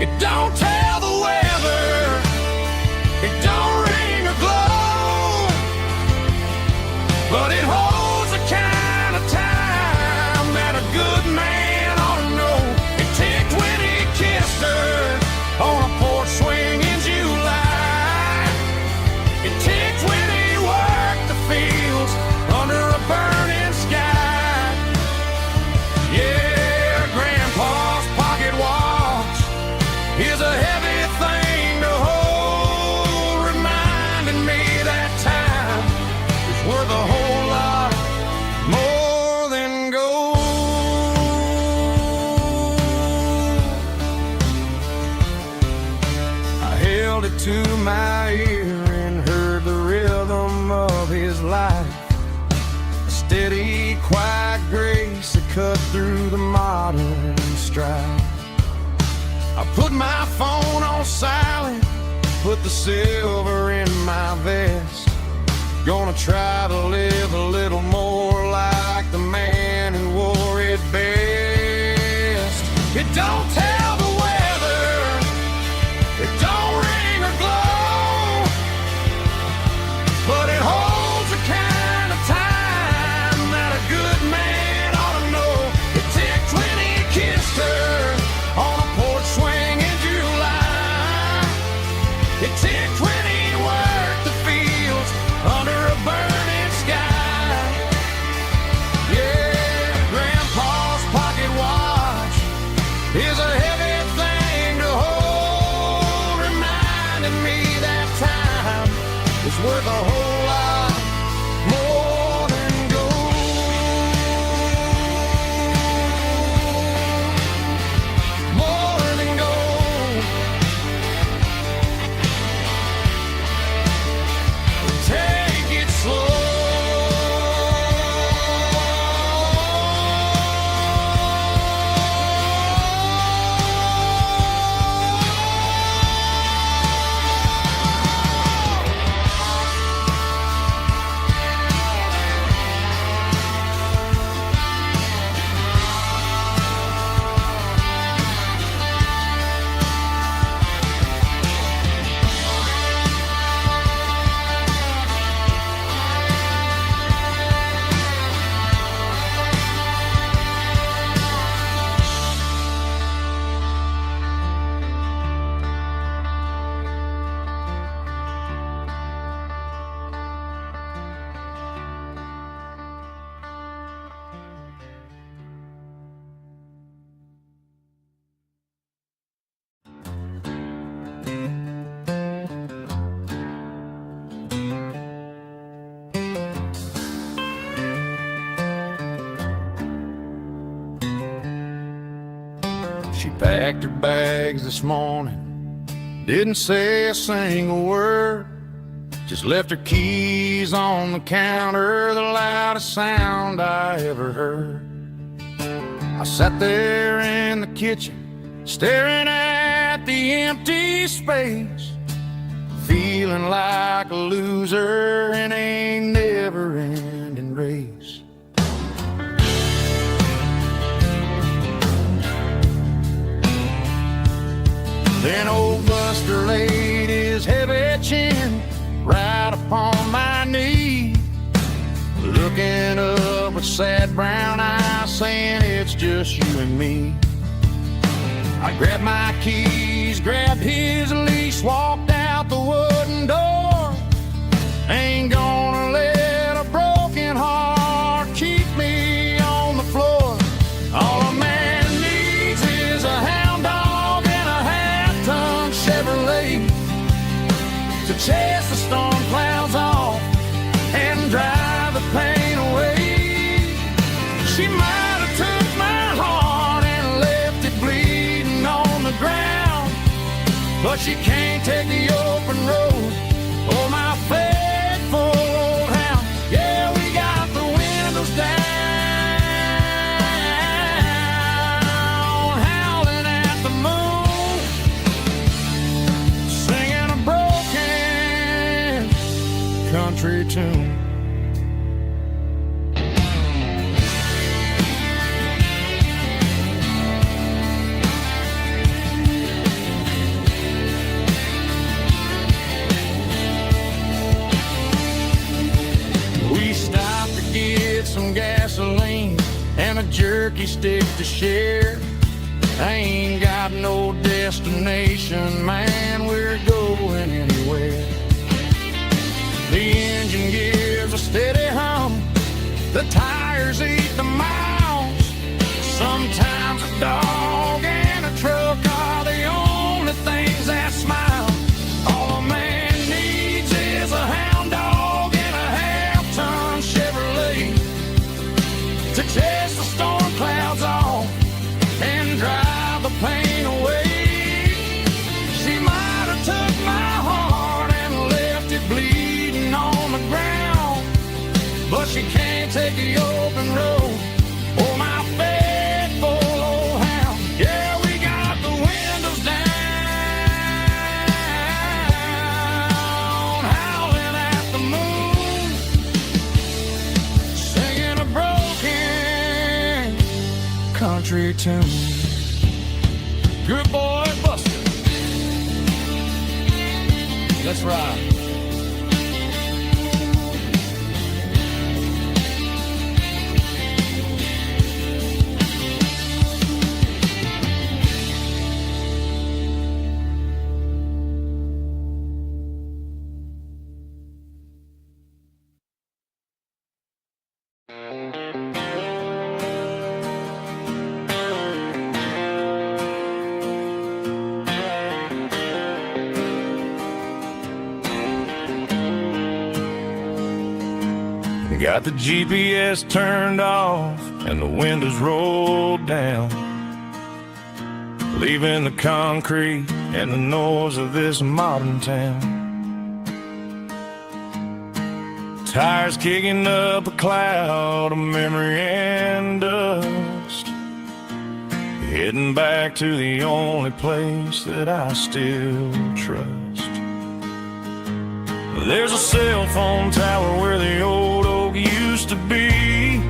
It don't tell the weather, it don't ring or glow, but it holds the kind of time that a good man ought to know. It ticked when he kissed her on a porch swing in July. It ticked when he worked the fields under a burning sky. Yeah, Grandpa's pocket watch is a heavy thing to hold, reminding me that time is worth a whole lot more than gold. I held it to my ear and heard the rhythm of his life, a steady, quiet grace that cut through the modern strife. I put my phone on silent, put the silver in my vest. Gonna try to live a little more like the man who wore it best. It don't tell the weather, it don't ring or glow, but it holds the kind of time that a good man ought to know. It ticked when he kissed her on a porch swing in July. It ticked when he worked the fields under a burning sky. Yeah, Grandpa's pocket watch is a heavy thing to hold, reminding me that time is worth a whole lot more than gold. More than gold. Take it slow. She packed her bags this morning, didn't say a single word, just left her keys on the counter, the loudest sound I ever heard. I sat there in the kitchen, staring at the empty space, feeling like a loser in a never-ending race. Then old Buster laid his heavy chin right upon my knee, looking up with sad brown eyes, saying it's just you and me. I grabbed my keys, grabbed his leash, walked out the wooden door. Ain't gonna let a broken heart keep me on the floor. All a man needs is a hound dog and a half-ton Chevrolet to chase the storm clouds off and drive the pain away. She might have took my heart and left it bleeding on the ground, but she can't take the open road or my faithful old hound. Yeah, we got the windows down, howling at the moon, singing a broken country tune. and a jerky stick to share. I ain't got no destination, man, we're going anywhere. The engine gives a steady hum, the tires eat the miles. Sometimes a dog and a truck are the only things that smile. All a man needs is a hound dog and a half-ton Chevrolet to chase the storm clouds off and drive the pain away. She might have took my heart and left it bleeding on the ground, but she can't take the open road or my faithful old hound. Yeah, we got the windows down, howling at the moon, singing a broken country tune. Good boy, Buster. Let's ride. Got the GPS turned off and the windows rolled down, leaving the concrete and the noise of this modern town. Tires kicking up a cloud of memory and dust, heading back to the only place that I still trust. There's a cell phone tower where the old oak used to be,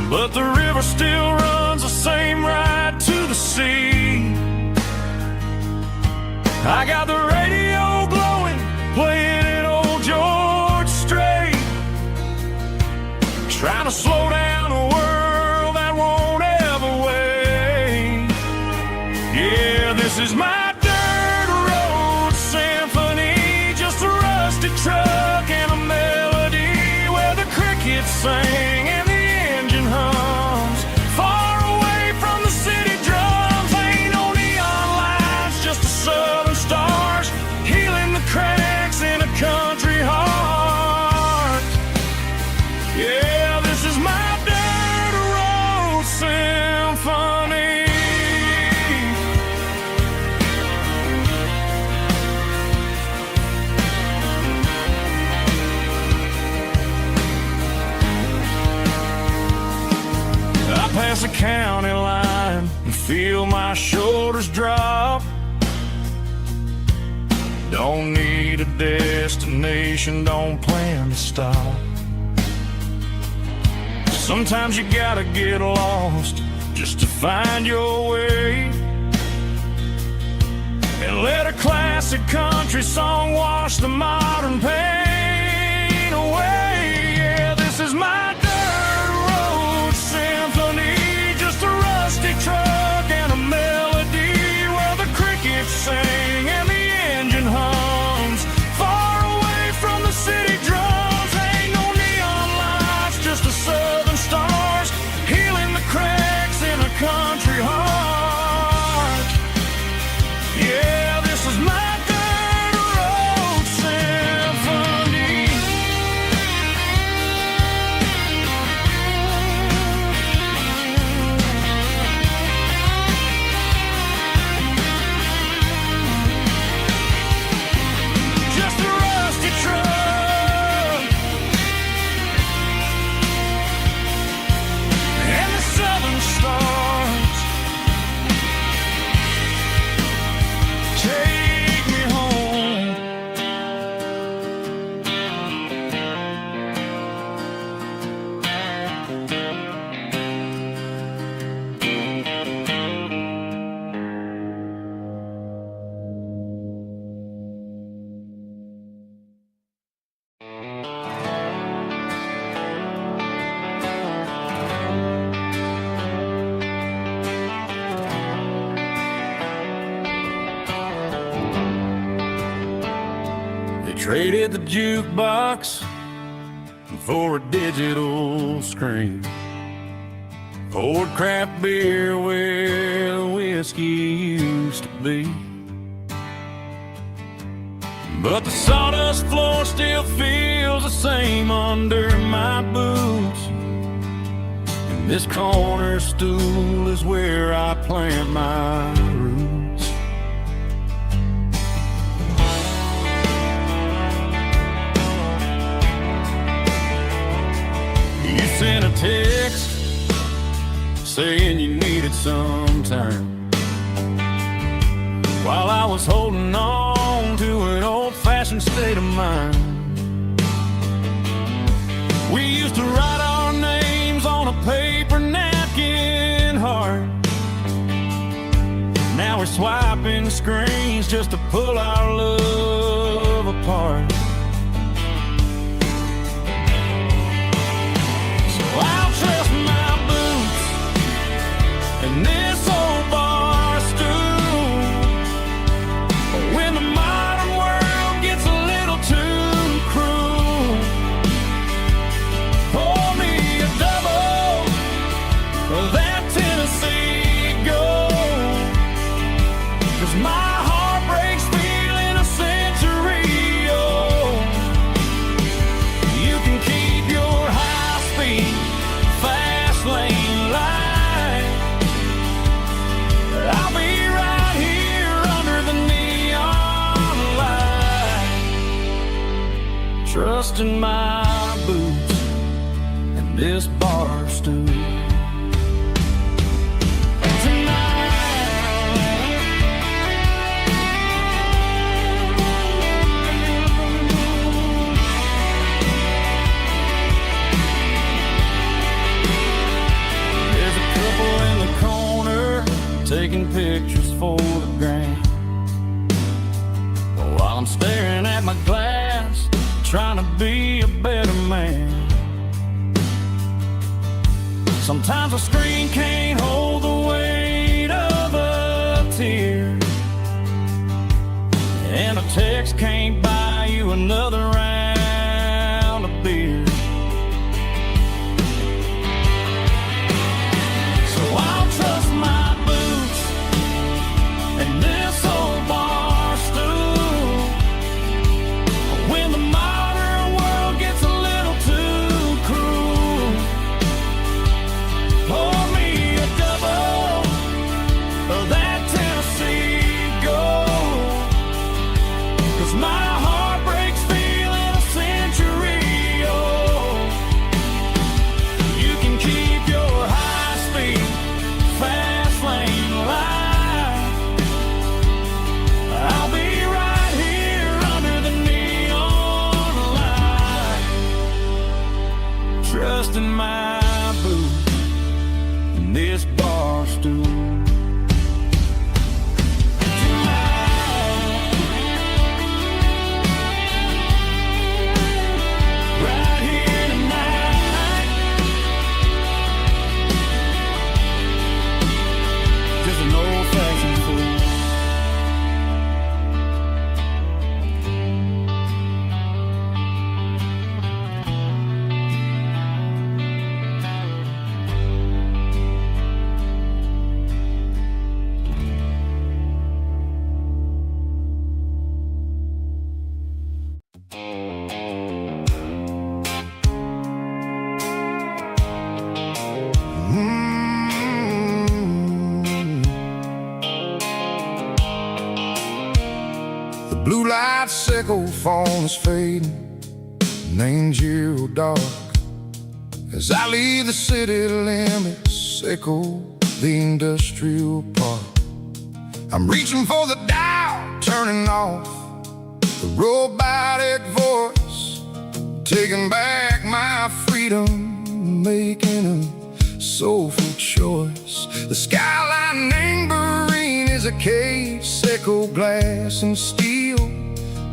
but the river still runs the same right to the sea. I got the radio glowing, playing an old George Strait, trying to slow down a world that won't ever wait. Yeah, this is my truck and a melody where the crickets sing and the engine hums, far away from the city drums. Ain't no neon lights, just the southern stars healing the cracks in a country heart. Yeah, this is my dirt road symphony. Past the county line and feel my shoulders drop. Don't need a destination, don't plan to stop. Sometimes you gotta get lost just to find your way, and let a classic country song wash the modern pain away. Yeah, this is my truck and a melody where the crickets sing and the engine hums, far away from the city drums. Ain't no neon lights, just the southern stars healing the cracks in a country heart. Yeah, this is my dirt road symphony. Traded the jukebox for a digital screen. Poured craft beer where the whiskey used to be. But the sawdust floor still feels the same under my boots. And this corner stool is where I plant my roots. You sent a text saying you needed some time, while I was holding on to an old-fashioned state of mind. We used to write our names on a paper napkin heart. Now we're swiping screens just to pull our love apart. So I'll trust my boots and this old bar stool. When the modern world gets a little too cruel, pour me a double of that Tennessee Gold. 'Cause my heart breaks feeling a century old. You can keep your high-speed, fast lane light. I'll be right here under the neon light, trusting my boots and this bar stool. There's a couple in the corner taking pictures for the gram, while I'm staring at my glass, trying to be a better man. Sometimes a screen can't hold the weight of a tear, and a text can't buy you another round of beer. So I'll trust my boots and this old bar stool. When the modern world gets a little too cruel, pour me a double of that Tennessee Gold. 'Cause my heart breaks feeling a century old. You can keep your high-speed, fast lane light. I'll be right here under the neon light, trusting my boots and this bar stool. Right here tonight, just an old-fashioned fool. The blue light sickle phone is fading, named Giro dark. As I leave the city limits, sickle the industrial park. I'm reaching for the dial, turning off the robotic voice, taking back my freedom, making a soulful choice. The skyline named Marine is a cave, sickle glass and steel,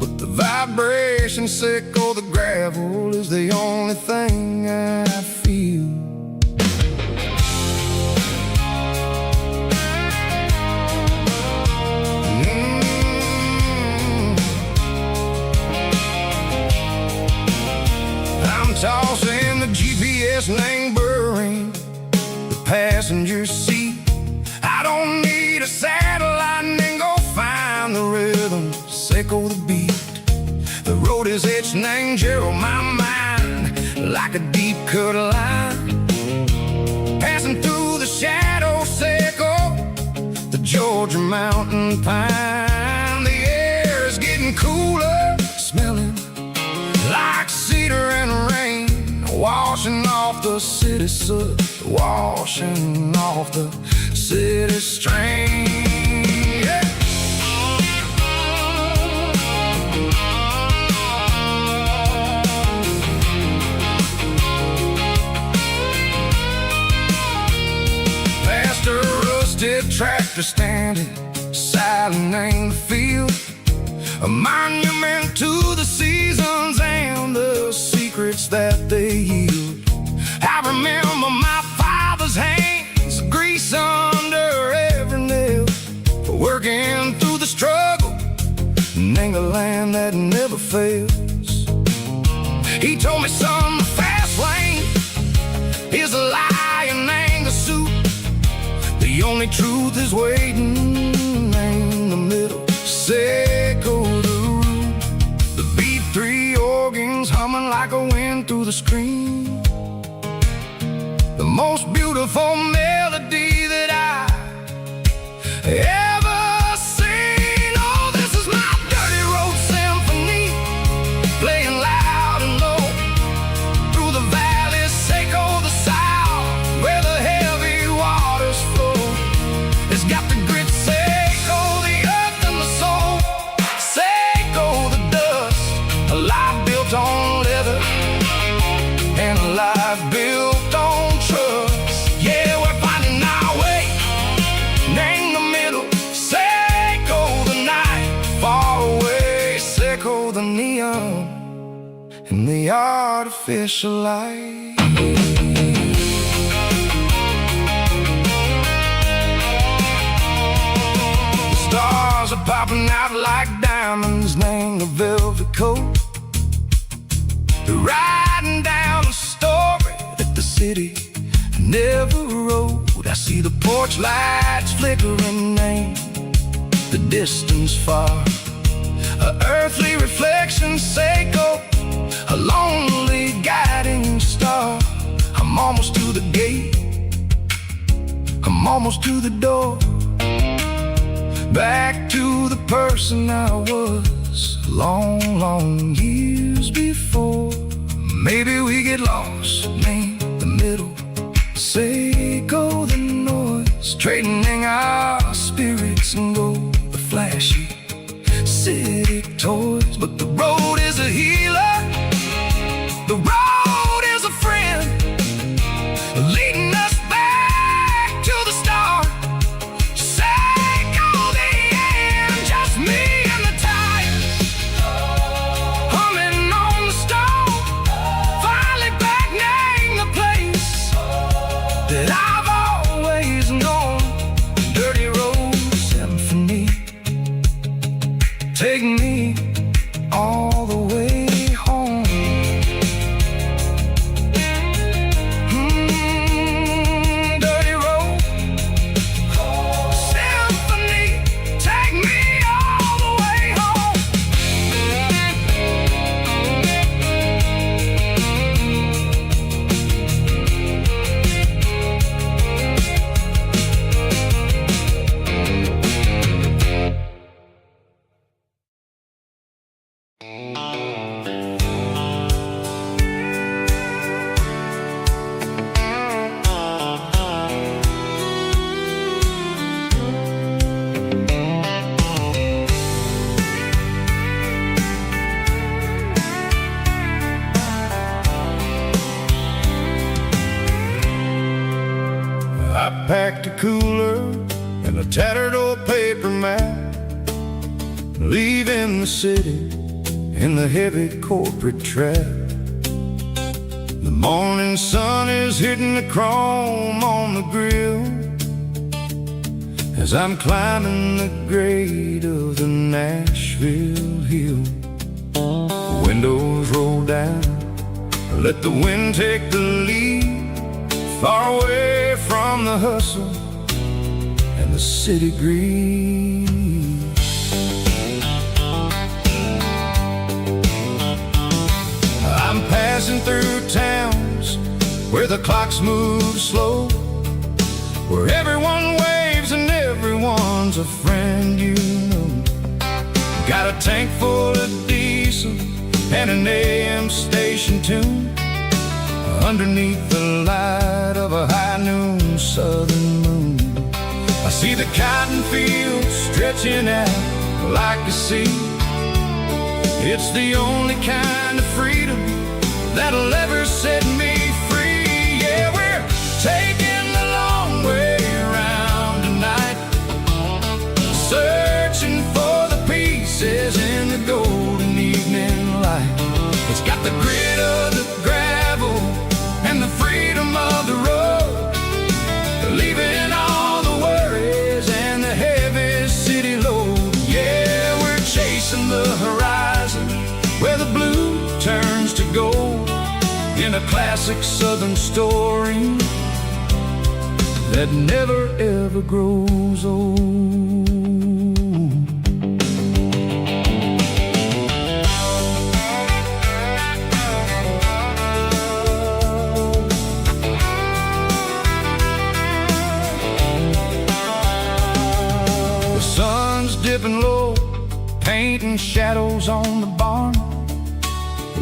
but the vibration sickle, the gravel, is the only thing I feel. just ain't burring the passenger seat. I don't need a satellite and go find the rhythm, echo the beat. The road is etched and Gerald my mind like a deep cut line, passing through the shadow circle, the Georgia mountain pine. The air is getting cooler, smelling like cedar and rain, washing off the city soot, washing off the city strain. Yeah. Past a rusted tractor standing silent in the field, a monument to the seasons and the secrets that they yield. I remember my father's hands, grease under every nail, working through the struggle in a land that never fails. He told me, son, the fast lane is a lion and a suit. The only truth is waiting in the middle. Echo the root, the B3 organs humming like a wind through the screen. The most beautiful melody that I ever seen. Oh, this is my dirty road symphony, playing loud and low through the valleys, echo the south, where the heavy waters flow. It's got the grit, echo the earth and the soul, echo the dust, a life built on leather and a life built on trust. Yeah, we're finding our way in the middle. Echo the night far away, echo the neon and the artificial light. The stars are popping out like diamonds, named the velvet coat. They're riding down a story that the city never wrote. I see the porch lights flickering in the distance far, a earthly reflection, echo, a lonely guiding star. I'm almost to the gate, I'm almost to the door, back to the person I was long, long years before. Maybe we get lost in the middle, echo the noise, trading our spirits and go the flashy city toys. But the road is a healer, the road is a friend, leading us back to the start. Echo the end, just me and the tires, humming on the stone, finally back name the place that I've always known. Dirty road symphony, take me all the way home. Dirty road symphony, take me all the way home. I packed a cooler and a tattered old paper map, leaving the city in the heavy corporate trap. The morning sun is hitting the chrome on the grill as I'm climbing the grade of the Nashville hill. The windows roll down Let the wind take the lead, far away from the hustle and the city greed. I'm passing through towns where the clocks move slow, where everyone waves and everyone's a friend you know. Got a tank full of diesel and an AM station tune, underneath the light of a high noon southern moon. I see the cotton fields stretching out like a sea. It's the only kind of freedom that'll ever set me free. Yeah, we're taking the long way around tonight, searching for the pieces in the golden evening light. It's got the grit of the gravel and the freedom of the road, leaving all the worries and the heavy city load. Yeah, we're chasing the horizon where the blue turns to gold, in a classic southern story that never ever grows old. The sun's dipping low, painting shadows on the barn.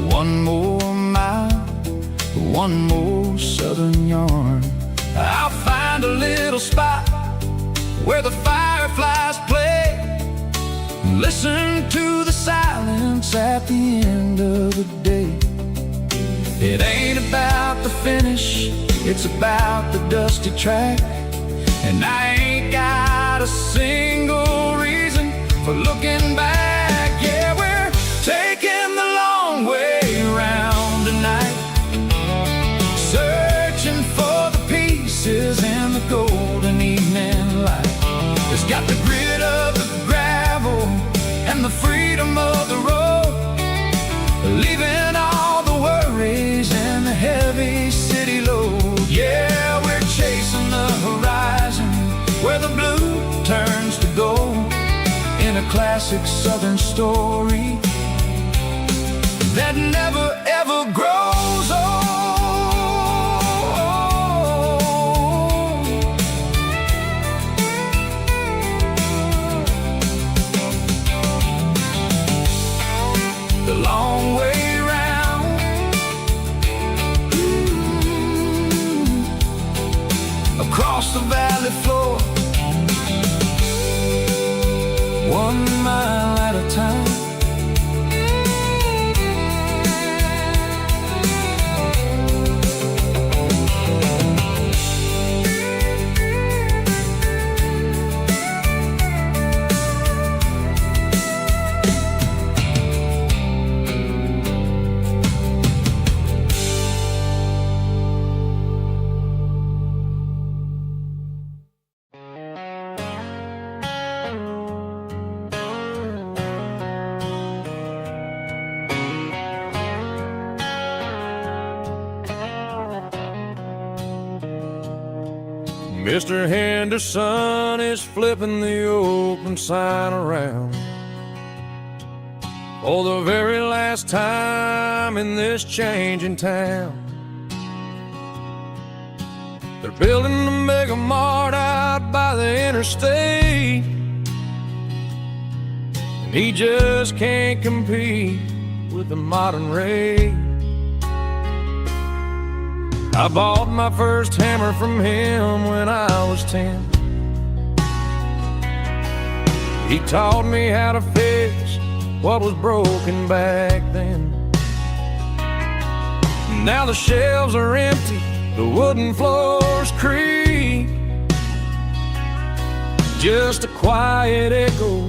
One more mile, one more southern yarn. I'll find a little spot where the fireflies play, listen to the silence at the end of the day. It ain't about the finish, it's about the dusty track, and I ain't got a single reason for looking back. Yeah, we're taking the long way around tonight, searching for the pieces in the golden evening light. It's got the grit of the gravel and the freedom of the road, leaving all the worries and the heavy city load. Yeah, we're chasing the horizon where the blue turns to gold, in a classic southern story that never ever grows old. The long way round, across the valley floor, 1 mile at a time. Mr. Henderson is flipping the open sign around for the very last time in this changing town. They're building a mega mart out by the interstate, and he just can't compete with the modern rate. I bought my first hammer from him when I was 10. He taught me how to fix what was broken back then. Now the shelves are empty, the wooden floors creak, just a quiet echo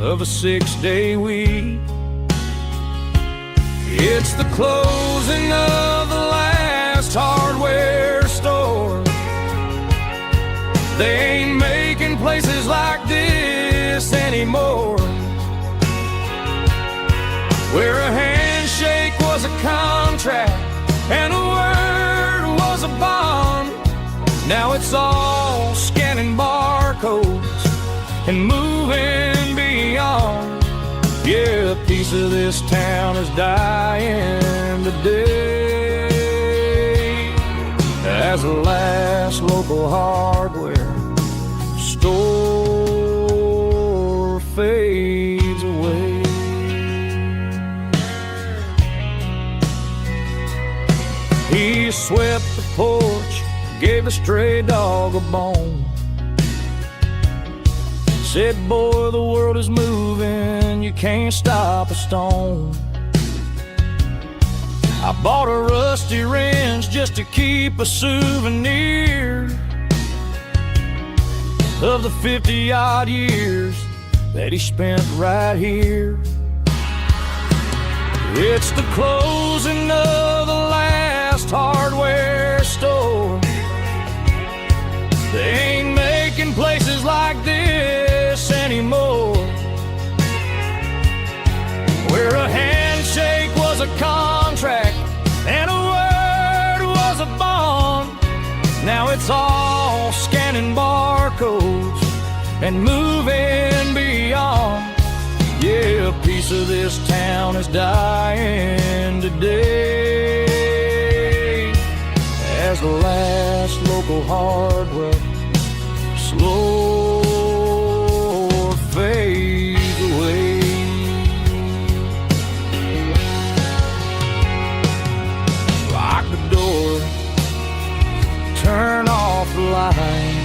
of a 6-day week. It's the closing of the last hardware store. They ain't making places like this anymore, where a handshake was a contract and a word was a bond. Now it's all scanning barcodes and moving beyond. Yeah, a piece of this town is dying today as the last local hardware store fades away. He swept the porch, gave a stray dog a bone. Said, boy, the world is moving, you can't stop a stone. I bought a rusty wrench just to keep a souvenir of the 50-odd years that he spent right here. It's the closing of the last hardware store. They ain't making places like this anymore, where a handshake was a contract and a word was a bond. Now it's all scanning barcodes and moving beyond. Yeah, a piece of this town is dying today as the last local hardware slow fades away. Lock the door, turn off the light.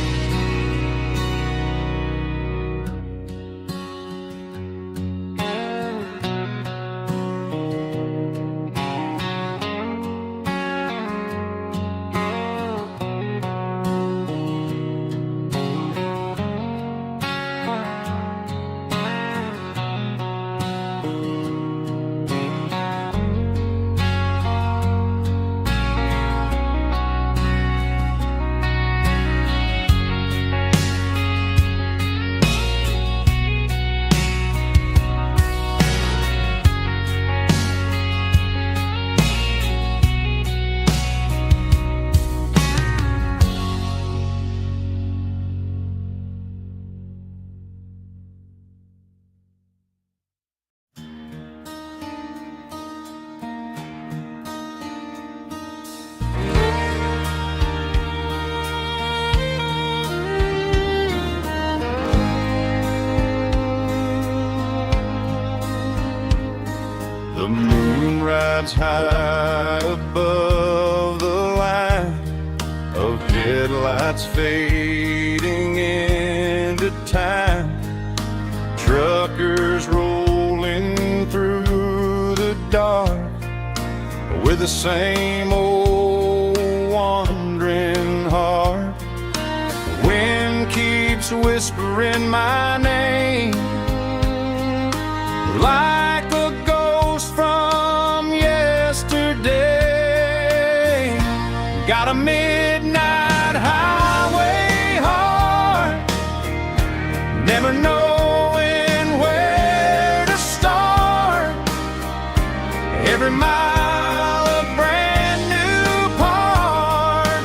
The moon rides high above the line of headlights fading into time. Truckers rolling through the dark with the same old wandering heart. The wind keeps whispering my name like a ghost from yesterday. Got a midnight highway heart, never knowing where to start. Every mile a brand new part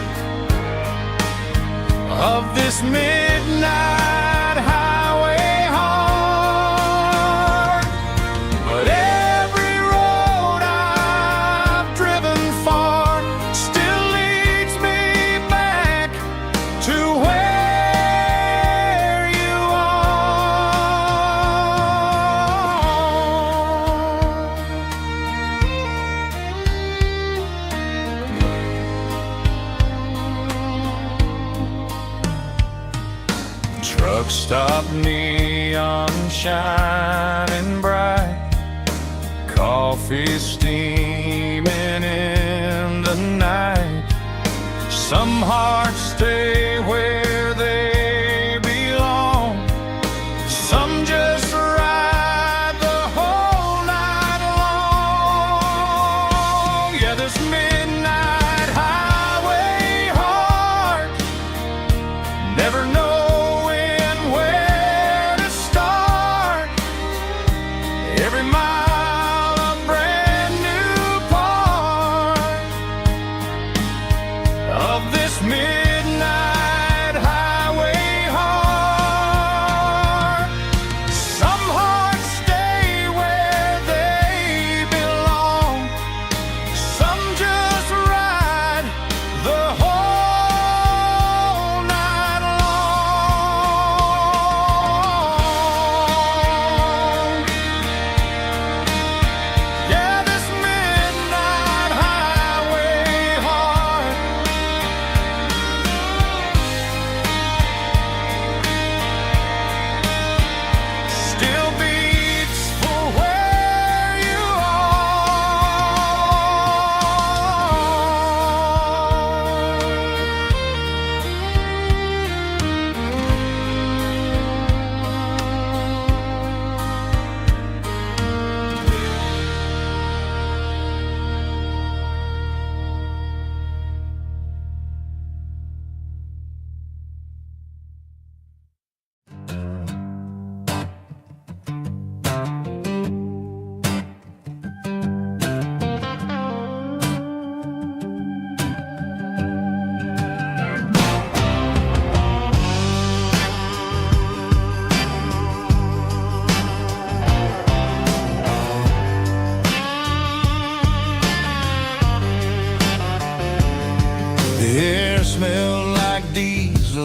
of this midnight highway heart. But every road I've driven far still leads me back to where you are. Truck stop, neon shining bright, coffee steaming in the night. Some hearts stay where they belong, some just ride the whole night long. Yeah, this midnight highway heart, never knowing where to start. Every mile a brand new part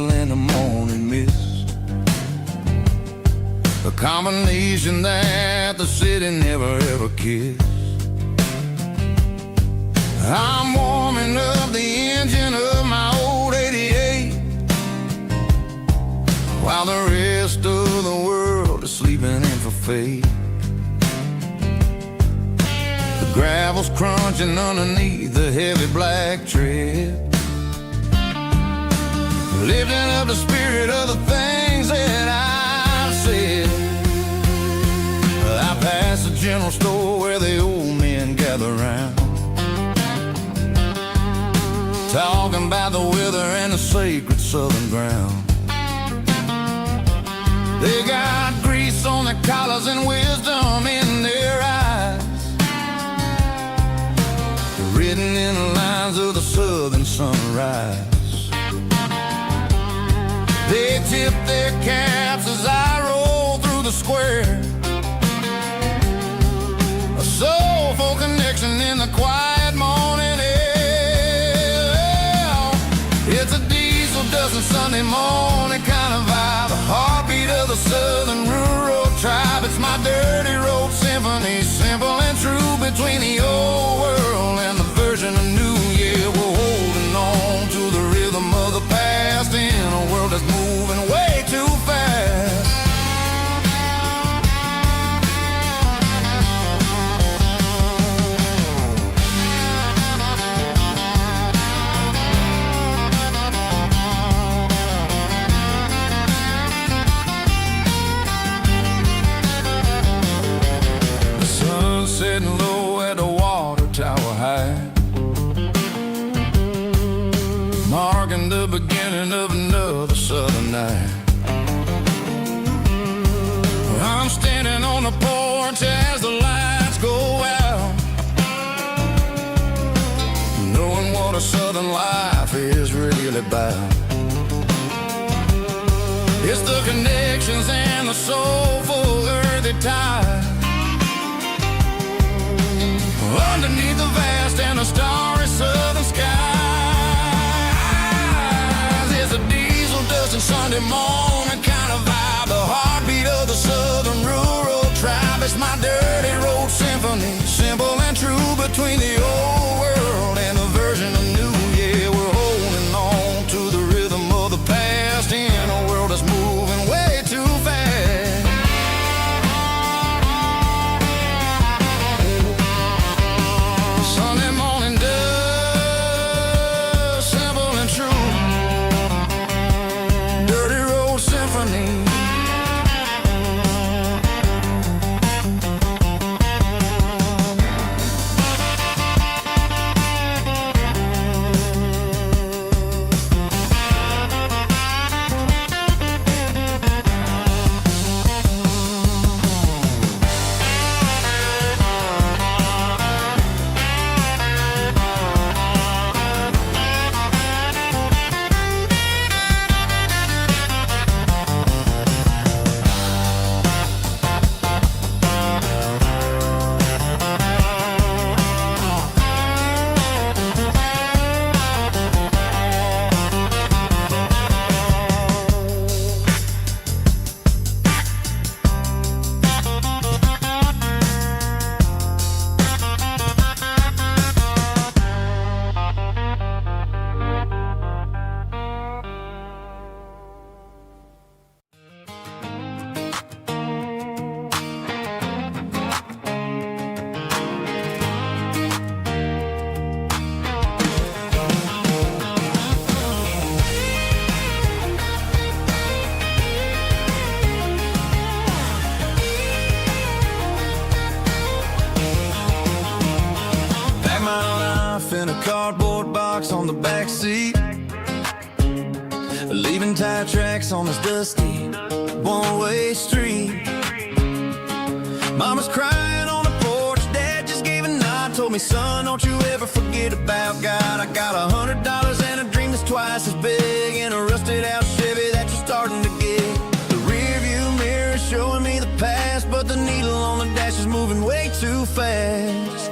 diesel in the morning mist, a combination that the city never ever kissed. I'm warming up the engine of my old 88, while the rest of the world is sleeping in for fate. The gravel's crunching underneath the heavy black tread, lifting up the spirit of the things that I've said. I pass the general store where the old men gather round, talking about the weather and the sacred southern ground. They got grease on their collars and wisdom in their eyes, written in the lines of the southern sunrise. They tip their caps as I roll through the square, a soulful connection in the quiet morning air. It's a diesel dozen Sunday morning kind of vibe, a heartbeat of the southern rural tribe. It's my dirty road symphony, simple and true, between the old world and the version of new. Yeah, we're holding on to the rhythm of the past in a world that's moving way too fast. The sun's setting low at the water tower high, marking the beginning of another southern night. I'm standing on the porch as the lights go out, knowing what a southern life is really about. It's the connections and the soulful earthy tide, underneath the vast and the starry southern skies. It's a diesel dusting Sunday morning kind of vibe, the heartbeat of the southern rural tribe. It's my dirty road symphony, simple and true, between the old world and the version of new. Yeah, we're holding on to the rhythm of the past in a world that's moving way too fast. Sunday morning dust, simple and true, dirty road symphony. In a cardboard box on the back seat, leaving tire tracks on this dusty one-way street. Mama's crying on the porch, Dad just gave a nod, told me, son, don't you ever forget about God. I got $100 and a dream that's twice as big, in a rusted out Chevy that you're starting to get. The rear view mirror is showing me the past, but the needle on the dash is moving way too fast.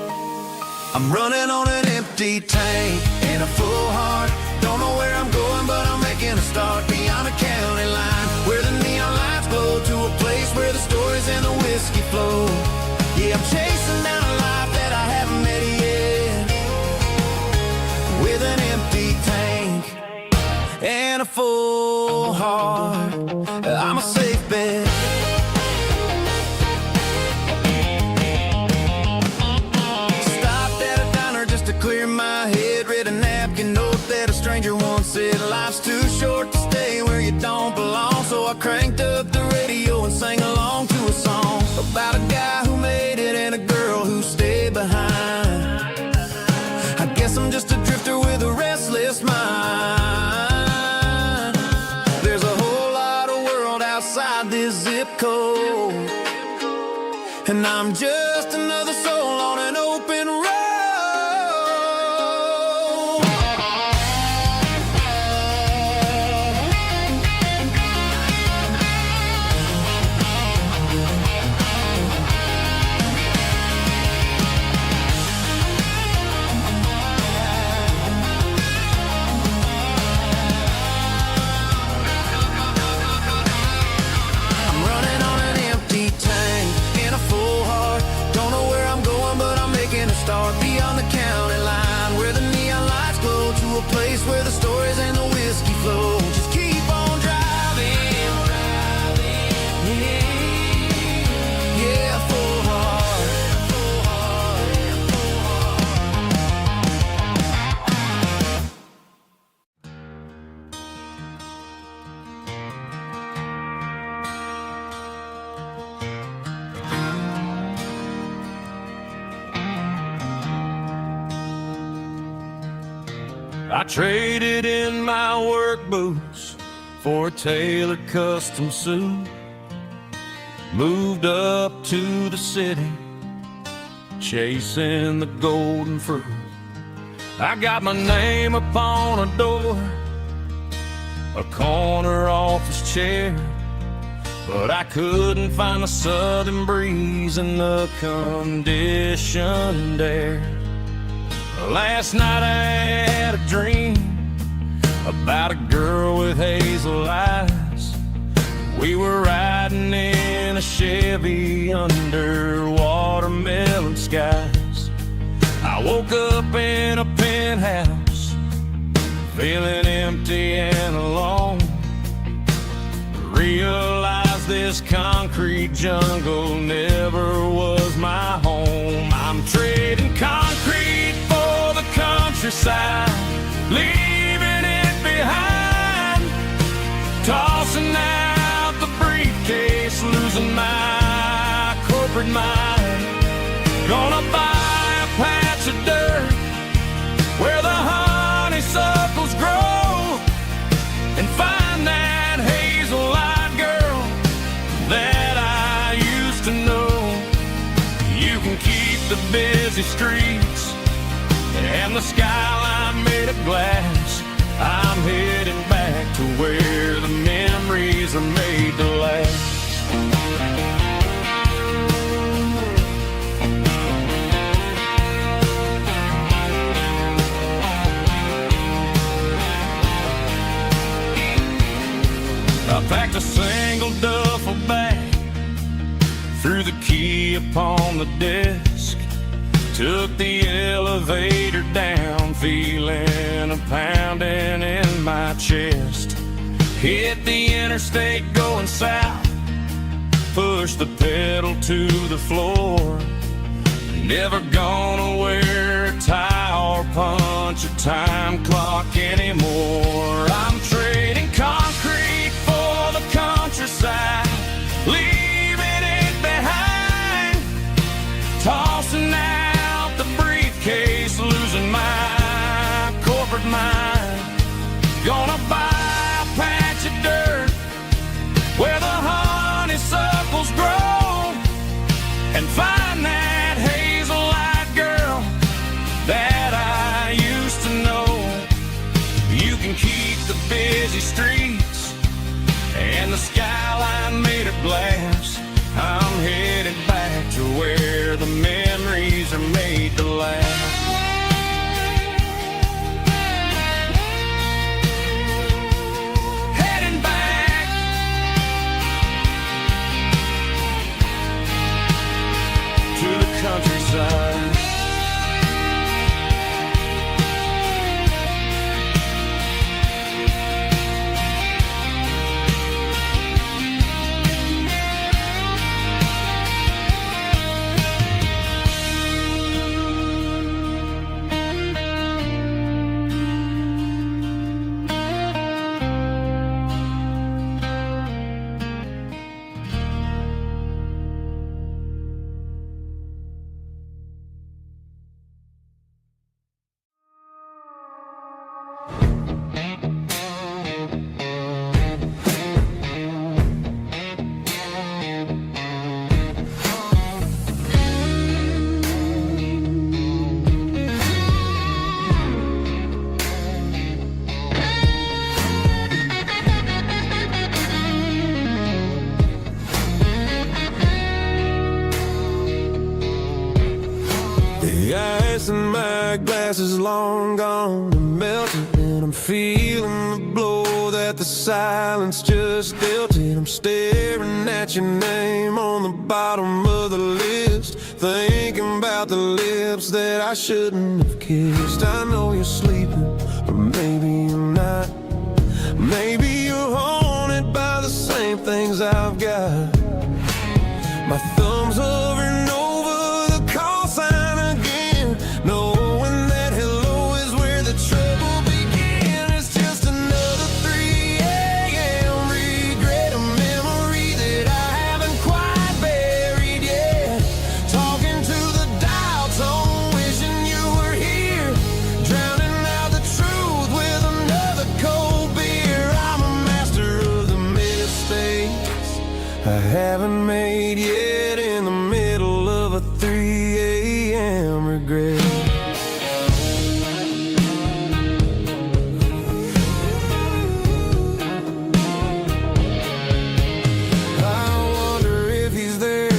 I'm running on an empty tank and a full heart. Don't know where I'm going, but I'm making making a start beyond a county line, where the neon lights glow, to a place where the stories and the whiskey flow. Yeah, I'm chasing down a life that I haven't met yet, with an empty tank and a full heart. I'm a safe bet. Stopped at a diner just to clear my head, read a napkin note that a stranger once said, life's too short to stay where you don't belong. So I cranked up the radio and sang along to a song about a guy who made it and a girl who stayed behind. I guess I'm just a drifter with a restless mind. There's a whole lot of world outside this zip code, and I'm just another soul on an open road. I'm running on an empty tank and a full heart. Don't know where I'm going, but I'm making a start beyond the county line, where the neon lights glow, to a place where the stories and the whiskey flow. Just keep on driving, yeah, full heart, full heart, full heart. I traded in my work boots for a tailored custom suit, moved up to the city, chasing the golden fruit. I got my name upon a door, a corner office chair, but I couldn't find the southern breeze in the conditioned air. Last night I had a dream about a girl with hazel eyes. We were riding in a Chevy under watermelon skies. I woke up in a penthouse, feeling empty and alone. Realized this concrete jungle never was my home. I'm trading concrete for the countryside, leaving it behind, tossing out the briefcase, losing my corporate mind. Gonna buy a patch of dirt where the honeysuckles grow, and find that hazel-eyed girl that I used to know. You can keep the busy streets and the skyline made of glass. I'm heading back to where the memories are made to last. I packed a single duffel bag, threw the key upon the desk, took the elevator down, feeling a pounding in my chest. Hit the interstate going south, pushed the pedal to the floor. Never gonna wear a tie or punch a time clock anymore. I'm trading concrete for the countryside, leaving it behind, tossing out the briefcase, losing my corporate mind. Gonna buy a patch of dirt where the honeysuckles grow, and find that hazel-eyed girl that I used to know. You can keep the big that glass is long gone and melted, and I'm feeling the blow that the silence just dealt it. I'm staring at your name on the bottom of the list, thinking about the lips that I shouldn't have kissed. I know you're sleeping, but maybe you're not. Maybe you're haunted by the same things I've got. My thumb's over and over the call sign again, knowing that hello is where the trouble began. It's just another 3 a.m. regret, a memory that I haven't quite buried yet. Talking to the dial tone, wishing you were here, drowning out the truth with another cold beer. I'm a master of the mistakes I haven't made yet, in the middle of a 3 a.m. regret. I wonder if he's there,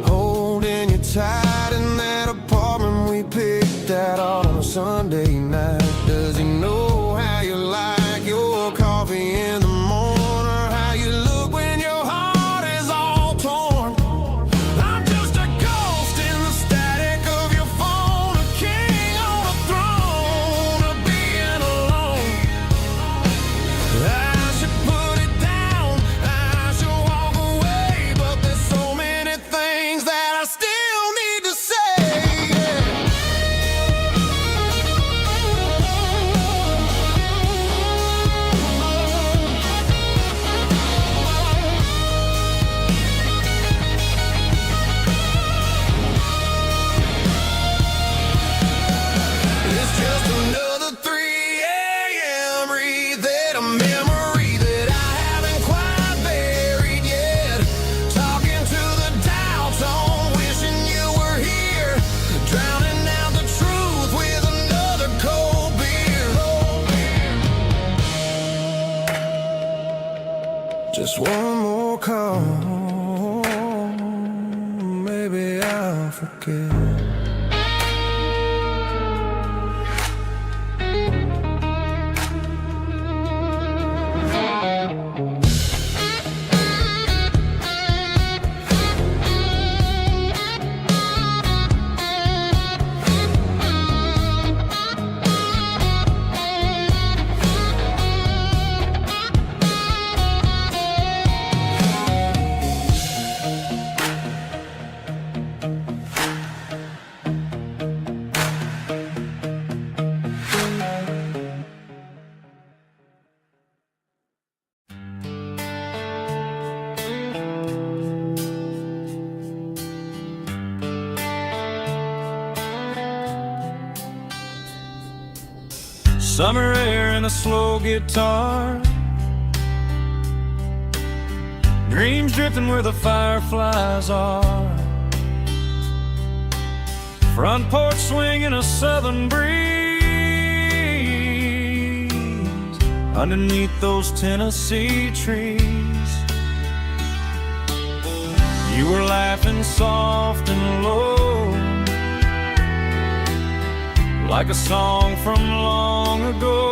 holding you tight in that apartment we picked out on a Sunday night. Does he know how you like your coffee in the morning, or how you look when your heart is all torn? I'm just a ghost in the static of your phone, a king on a throne, of being alone. I should put it down, I should walk away, but there's so many things that I still need to say. It's just another 3 a.m. read, a memory that I haven't quite buried yet. Talking to the dial tone, wishing you were here, drowning out the truth with another cold beer. Just one more call, maybe I'll forget. Summer air and a slow guitar, dreams drifting where the fireflies are. Front porch swinging a southern breeze, underneath those Tennessee trees. You were laughing soft and low, like a song from long ago.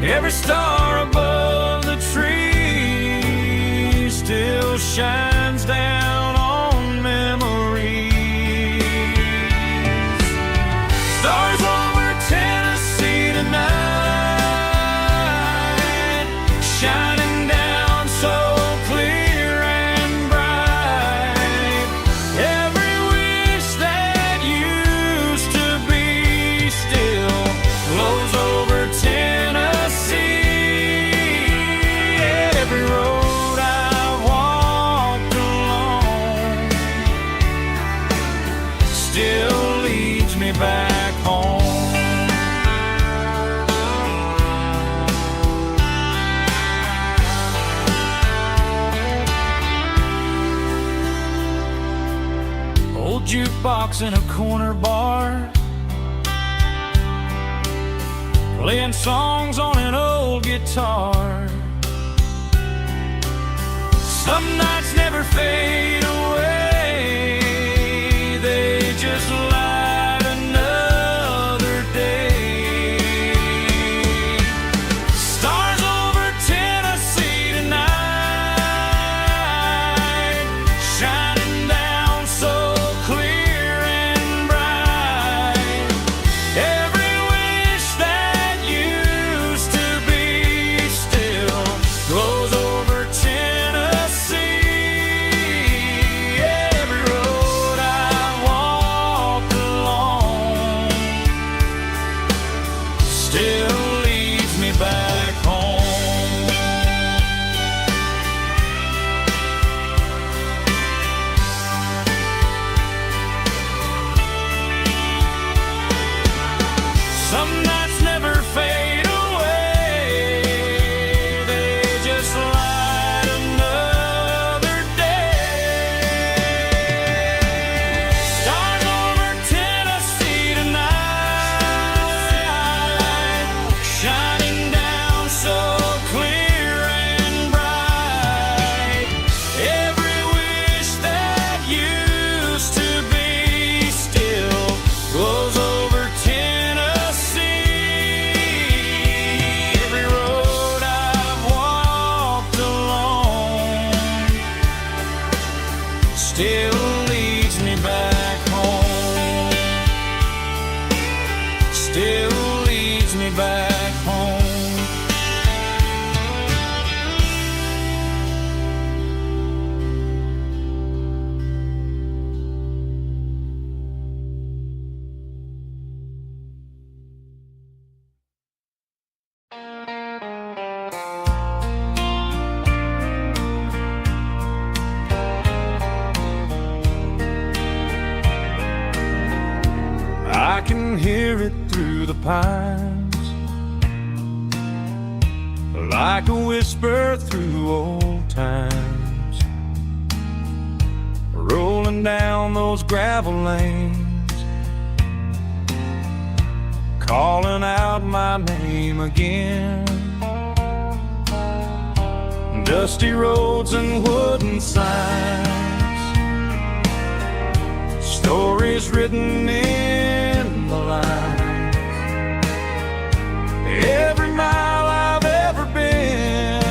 Every star above the tree still shines down on memories. Stars over Tennessee tonight, shining down so clear and bright. Every wish that used to be still flows over Tennessee. Every road I've walked along still leads me back home. Old jukebox in a corner bar, playing songs on an old guitar. Some nights never fade away, they just can hear it through the pines, like a whisper through old times, rolling down those gravel lanes, calling out my name again. Dusty roads and wooden signs, stories written in the lines. Every mile I've ever been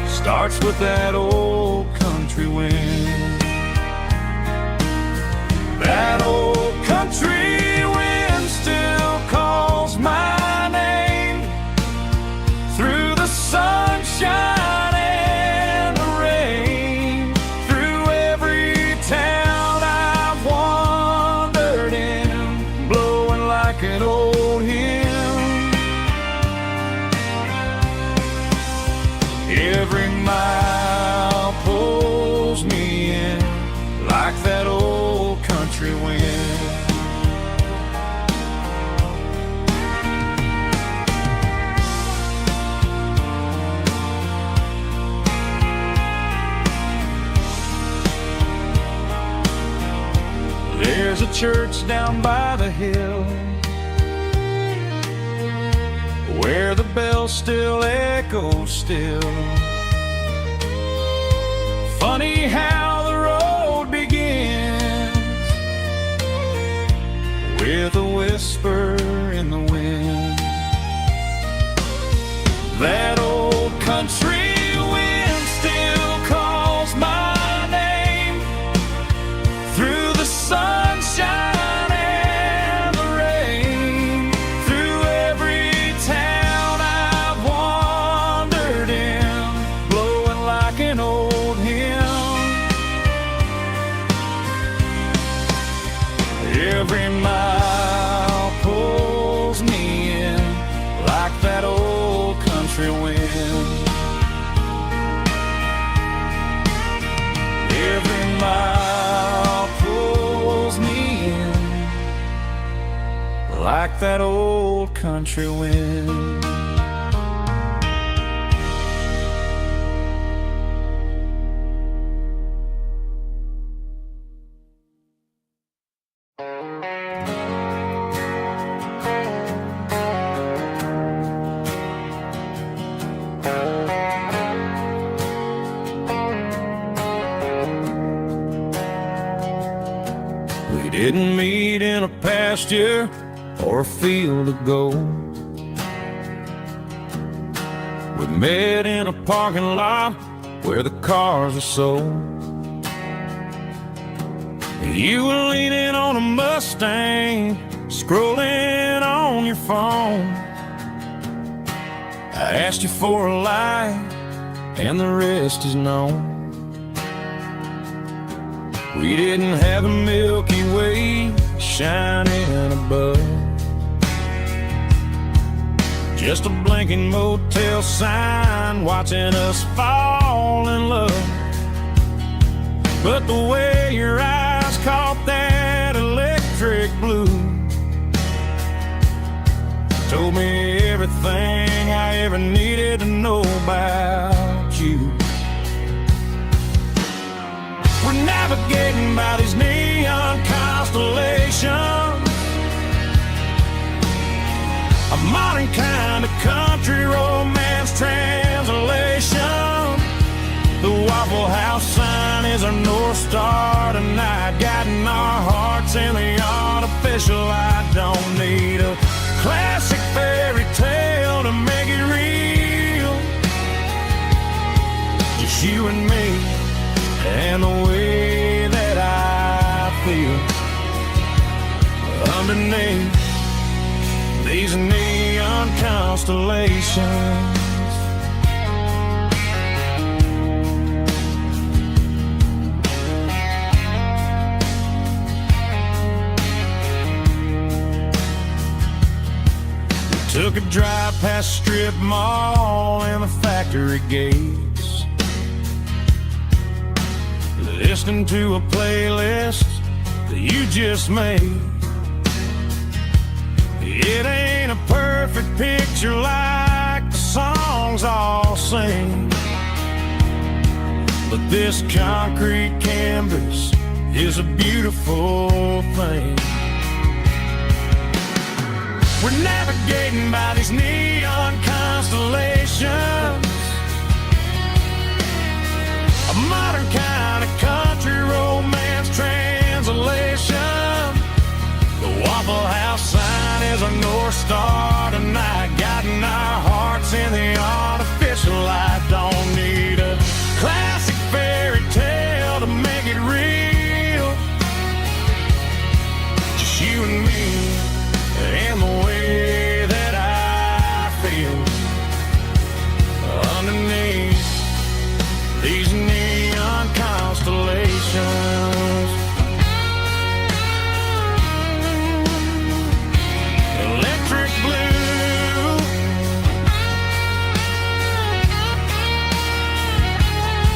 starts with that old country wind. That old country wind still calls my name through the sunshine and the rain, through every town I've wandered in, blowing like an old hymn. Every mile pulls me in like that old country wind. There's a church down by the hill where the bells still echo still. Funny how the road begins with a whisper in the wind. That old country wind still calls my name through the sunshine and the rain, through every town I've wandered in, blowing like an old hymn. Every mile pulls me in like that old country wind. Every mile pulls me in like that old country wind. We didn't meet in a pasture or a field of gold. We met in a parking lot where the cars are sold. You were leaning on a Mustang, scrolling on your phone. I asked you for a light, and the rest is known. We didn't have a Milky Way shining above, just a blinking motel sign watching us fall in love. But the way your eyes caught that electric blue told me everything I ever needed to know about you. We're navigating by these neon constellations, a modern kind of country romance translation. The Waffle House sign is our North Star tonight, guiding our hearts in the artificial. I don't need a classic fairy tale to make it real, just you and me and the way that I feel underneath these neon constellations. We took a drive past strip mall and the factory gates, listening to a playlist that you just made. It ain't a perfect picture like the songs all sing, but this concrete canvas is a beautiful thing. We're navigating by these neon constellations, a modern kind of country romance translation. The Waffle House sign is a North Star tonight, guiding our hearts in the artificial light. Don't need a classic fairy tale to make it real, just you and me and the way that I feel underneath these neon constellations. Electric blue,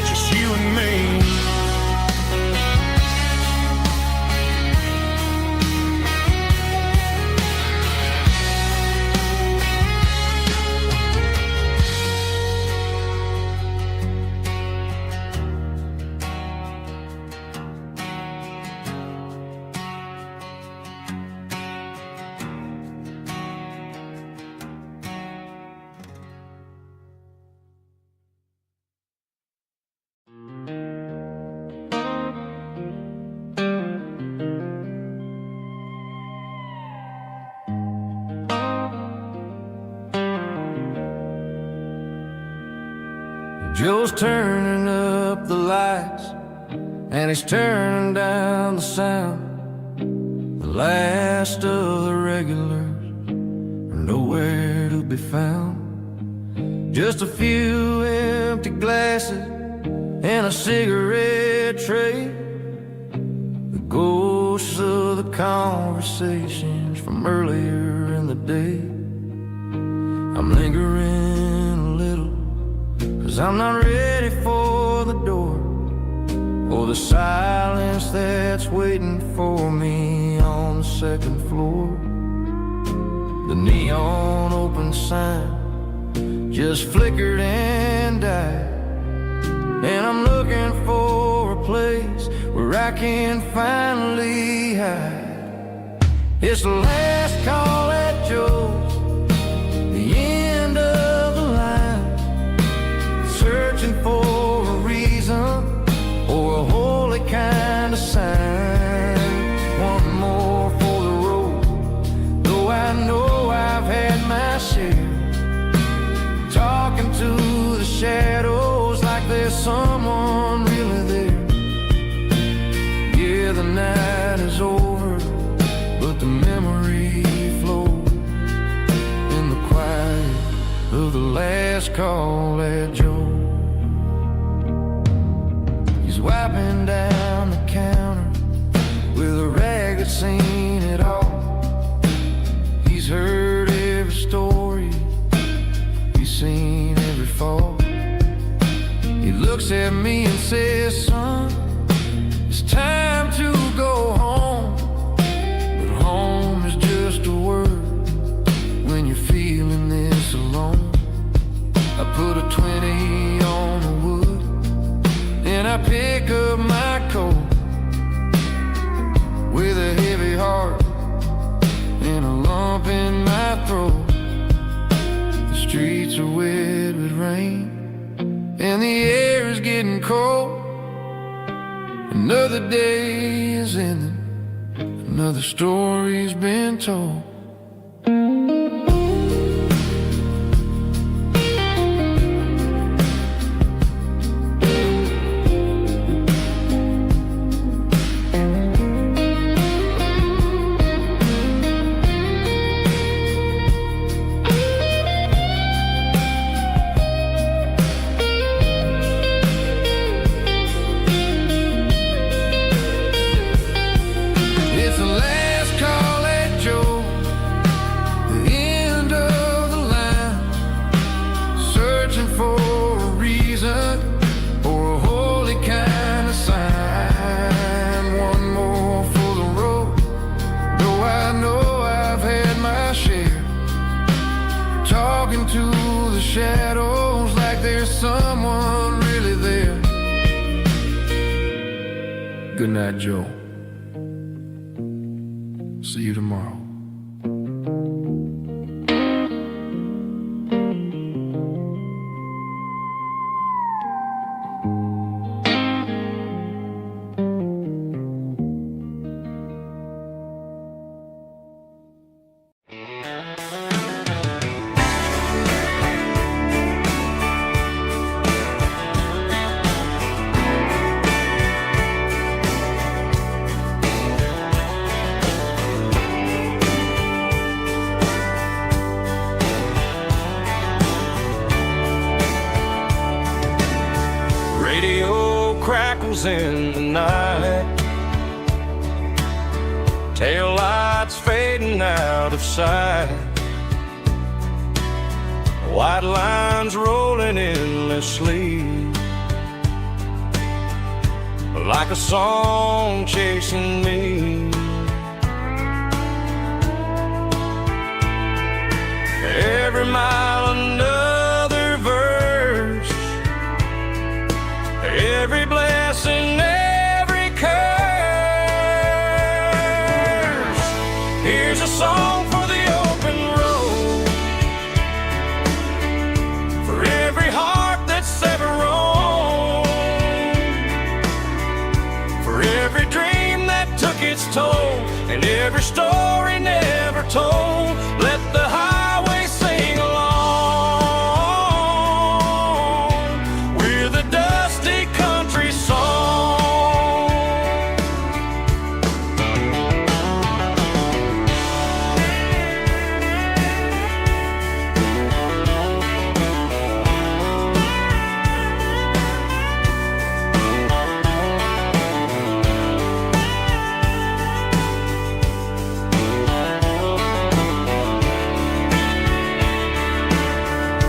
just you and me. Joe's turning up the lights, and he's turning down the sound. The last of the regulars are nowhere to be found. Just a few empty glasses and a cigarette tray, the ghosts of the conversations from earlier in the day. I'm lingering a little, 'cause I'm not ready for the door, or the silence that's waiting for me on the second floor. The neon open sign just flickered and died, and I'm looking for a place where I can finally hide. It's the last call at Joe's, the end of the line, searching for a reason or a holy kind of sign. One more for the road, though I know I've had my share, talking to the shadows like there's someone really there. Yeah, the night is over, but the memory flows in the quiet of the last call at Joe. He's wiping down the counter with a rag that's seen it all. He's heard every story, he's seen every fall. He looks at me and says, son, it's time to go home. But home is just a word when you're feeling this alone. I put a 20 on the wood, and I pick up my coat with a heavy heart and a lump in my throat. The streets are wet with rain, and the air is getting cold. Another day is ending, another story's been told. It's the last call at Joe's, walk into the shadows like there's someone really there. Good night, Joe. See you tomorrow. Radio crackles in the night, tail lights fading out of sight, white lines rolling endlessly, like a song chasing me. Every mile another verse, every blessing, every curse. Here's a song for the open road, for every heart that's ever roamed, for every dream that took its toll, and every story never told. Let the highway sing along with a dusty country song.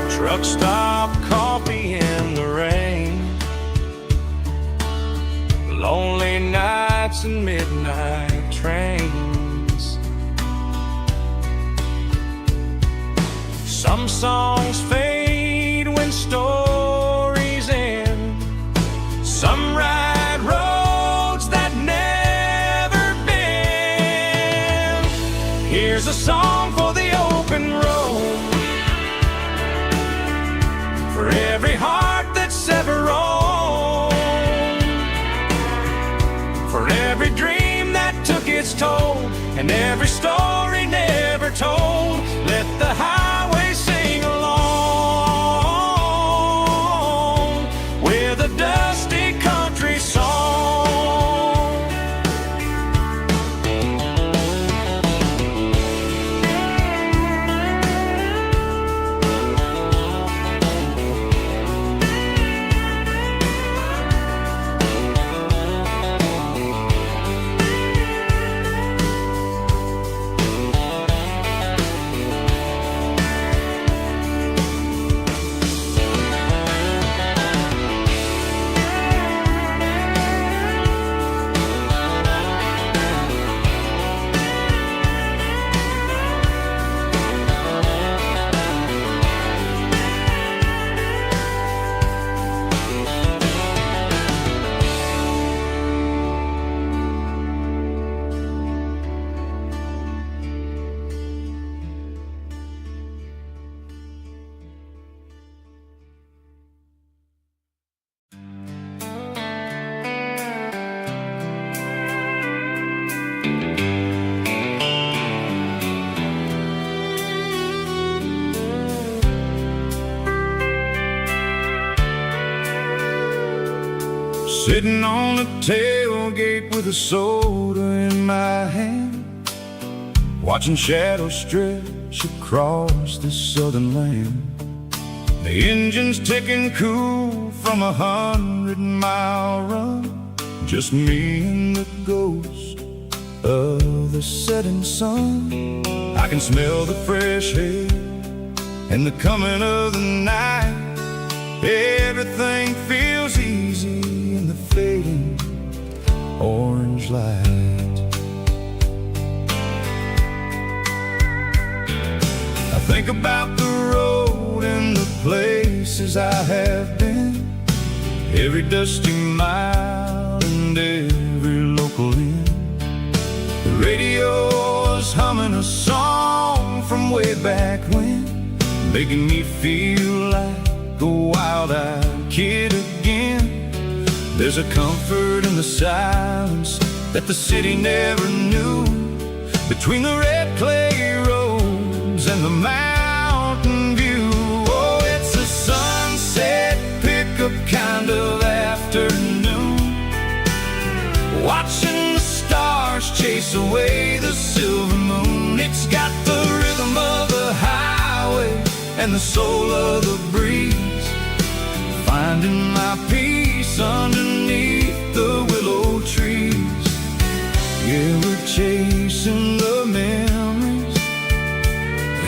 Truck stop, coffee in the rain, lonely nights and midnight trains. Some songs fade when stories end, some ride roads that never bend. Here's a song for the open road, for every heart that's ever roamed, for every dream that took its toll, and every story never told. Let the highway sing along with a dusty country song. Sitting on the tailgate with a soda in my hand, watching shadows stretch across this southern land. The engine's ticking cool from 100-mile run, just me and the ghost of the setting sun. I can smell the fresh air and the coming of the night. Everything feels easy in the fading orange light. I think about the road places I have been, every dusty mile and every local inn. The radio is humming a song from way back when, making me feel like a wild-eyed kid again. There's a comfort in the silence that the city never knew, between the red clay roads and the mountain view. Oh, it's a sunset pickup kind of afternoon, watching the stars chase away the silver moon. It's got the rhythm of the highway and the soul of the breeze, finding my peace underneath the willow trees. Yeah, we're chasing the memories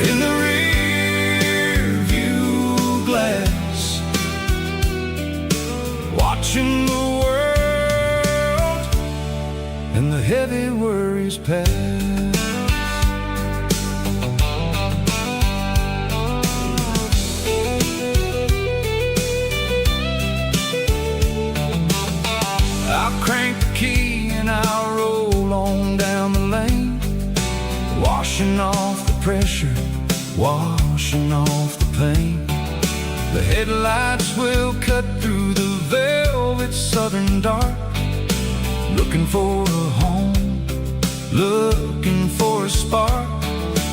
in the rear view glass, watching the world and the heavy worries pass. I'll crank the key and I'll roll on down the lane, washing off the pressure, washing off the pain. The headlights will cut through the velvet southern dark, looking for a home, looking for a spark.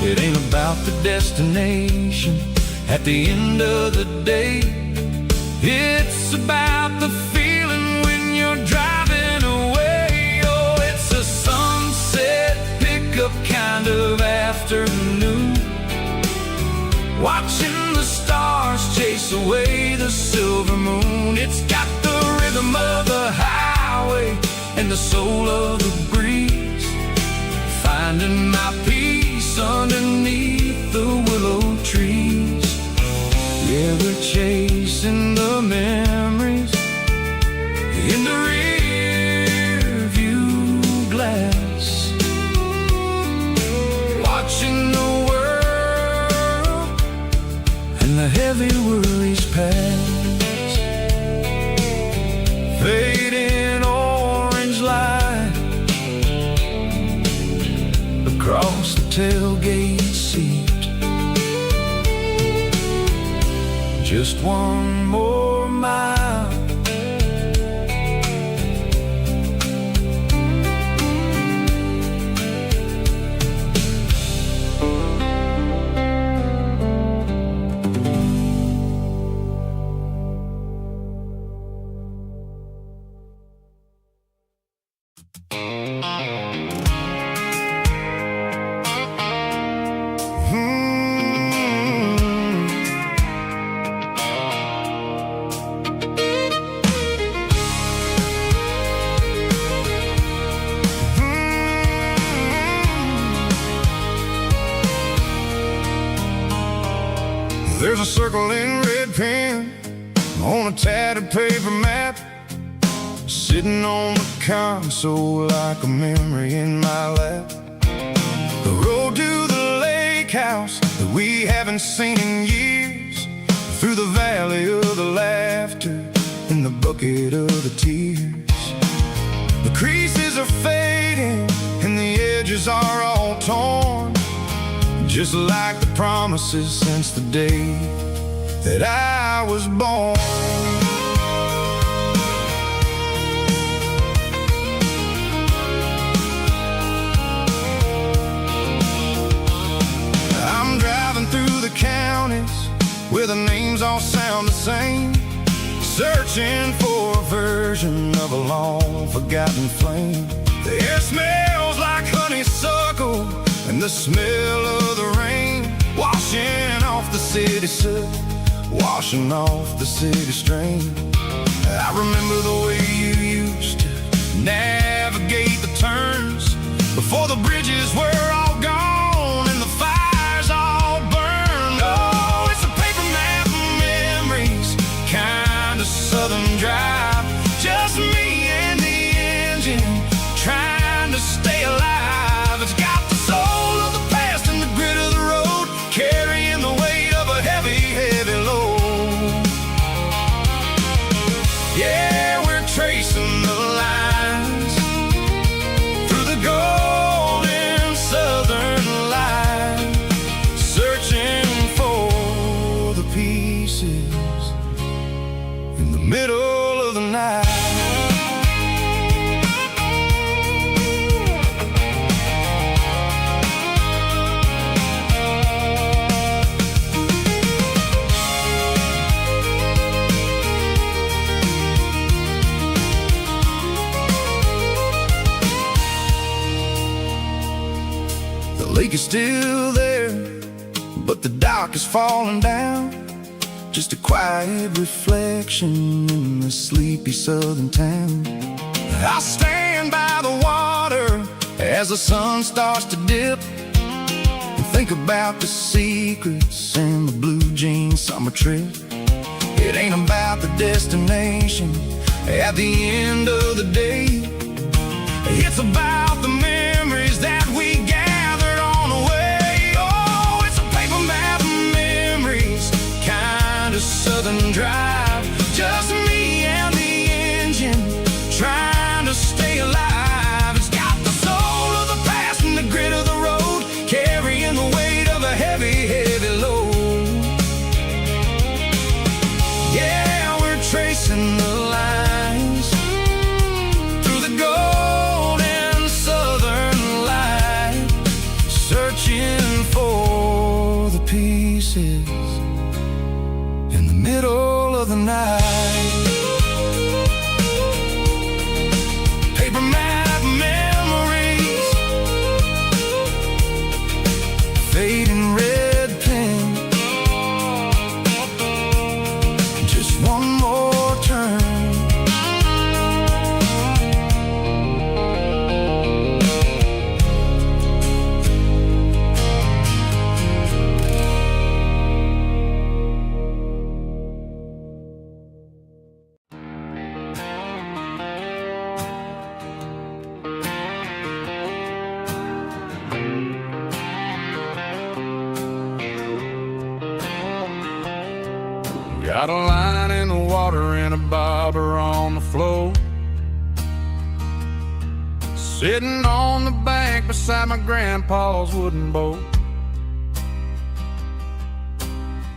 It ain't about the destination at the end of the day, it's about the feeling when you're driving away. Oh, it's a sunset pickup kind of afternoon, watching the stars chase away the silver moon. It's got the rhythm of the highway and the soul of the breeze, finding my peace underneath the willow trees. Yeah, we're chasing the memories in the rear view glass, watching the world and the heavy worries pass. Fading orange light across the tailgate seat, just one more mile. There's a circle in red pen on a tattered paper map, sitting on the console like a memory in my lap. The road to the lake house that we haven't seen in years, through the valley of the laughter and the bucket of the tears. The creases are fading and the edges are all torn, just like the promises since the day that I was born. I'm driving through the counties where the names all sound the same, searching for a version of a long forgotten flame. The air smells like honeysuckle and the smell of the rain, washing off the city soot, washing off the city strain. I remember the way you used to navigate the turns before the bridges were all gone and the fires all burned. Oh, it's a paper map of memories, kind of southern drive, just me and the engine trying to stay alive. It's got the soul of the past and the grit of the road, carrying the weight of a heavy, heavy load. in the middle of the night. The lake is still there, but the dock is falling down. Just a quiet reflection in the sleepy southern town. I stand by the water as the sun starts to dip, and think about the secrets and the blue jean summer trip. It ain't about the destination at the end of the day. It's about the memories that we gathered on the way. Oh, it's a paper map of memories, kind of southern drive. Just me and the engine, trying to stay alive. It's got the soul of the past and the grit of the road, carrying the weight of a heavy, heavy load. Yeah, we're tracing the lines through the golden southern light, searching for the pieces in the middle of the night. Paper map memories, fading red pen, just one more turn. Got a line in the water and a bobber on the floor, sitting on the bank beside my grandpa's wooden boat.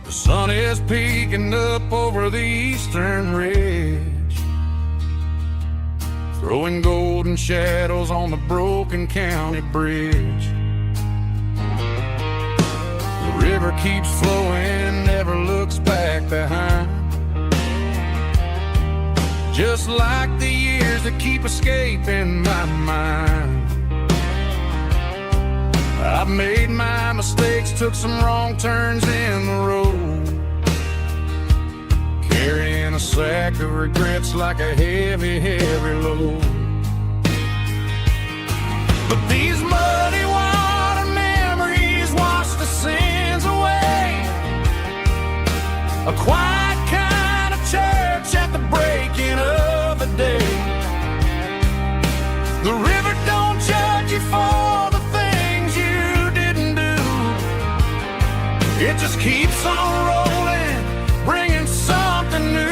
The sun is peeking up over the eastern ridge, throwing golden shadows on the broken county bridge. The river keeps flowing, never looks back behind, just like the years that keep escaping my mind. I've made my mistakes, took some wrong turns in the road, carrying a sack of regrets like a heavy, heavy load. But these muddy water memories wash the sins away. A quiet kind of church at the breaking of the day. The river don't judge you for the things you didn't do. It just keeps on rolling, bringing something new.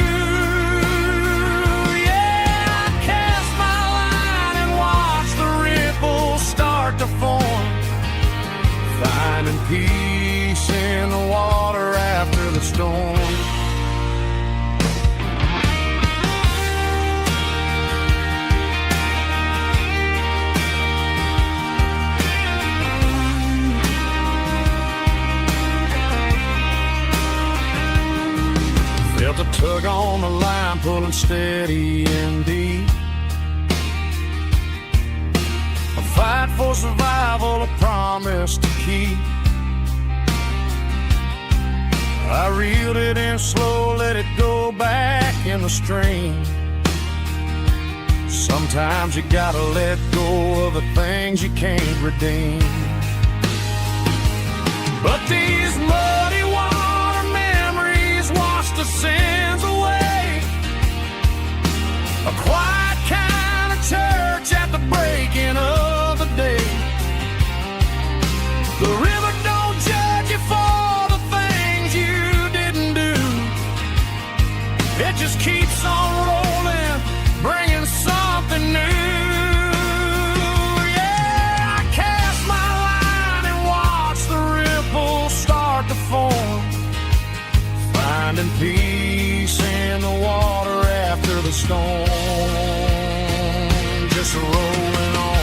Yeah, I cast my line and watch the ripples start to form, finding peace in the water after the storm. Felt a tug on the line, pulling steady and deep. A fight for survival, a promise to keep. I reeled it in slow, let it go back in the stream. Sometimes you gotta let go of the things you can't redeem. But these muddy water memories wash the sins away. A quiet kind of church at the breaking of the day. The river don't judge you for the things you didn't do. It just keeps on rolling, bringing something new. Yeah, I cast my line and watch the ripples start to form, finding peace in the water storm, just rolling on.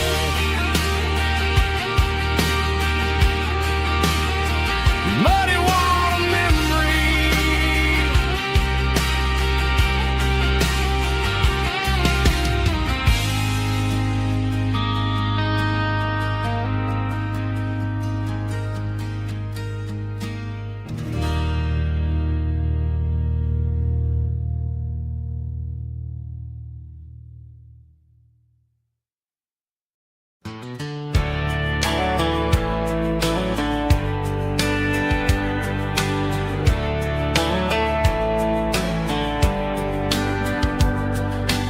Muddy water memory,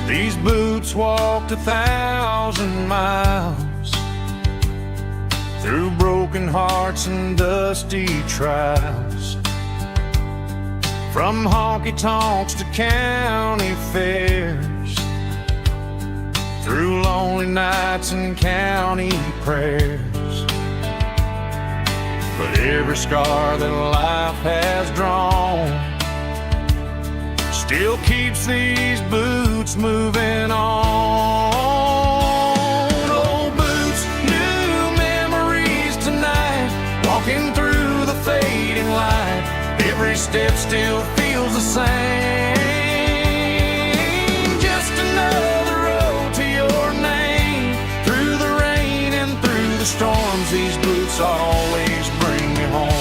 these boots walked 1,000 miles through broken hearts and dusty trials, from honky-tonks to county fairs, through lonely nights and county prayers. But every scar that life has drawn still keeps these boots moving on. Old boots, new memories tonight, walking through the fading light. Every step still feels the same. Just another road to your name. Through the rain and through the storms, these boots always bring me home.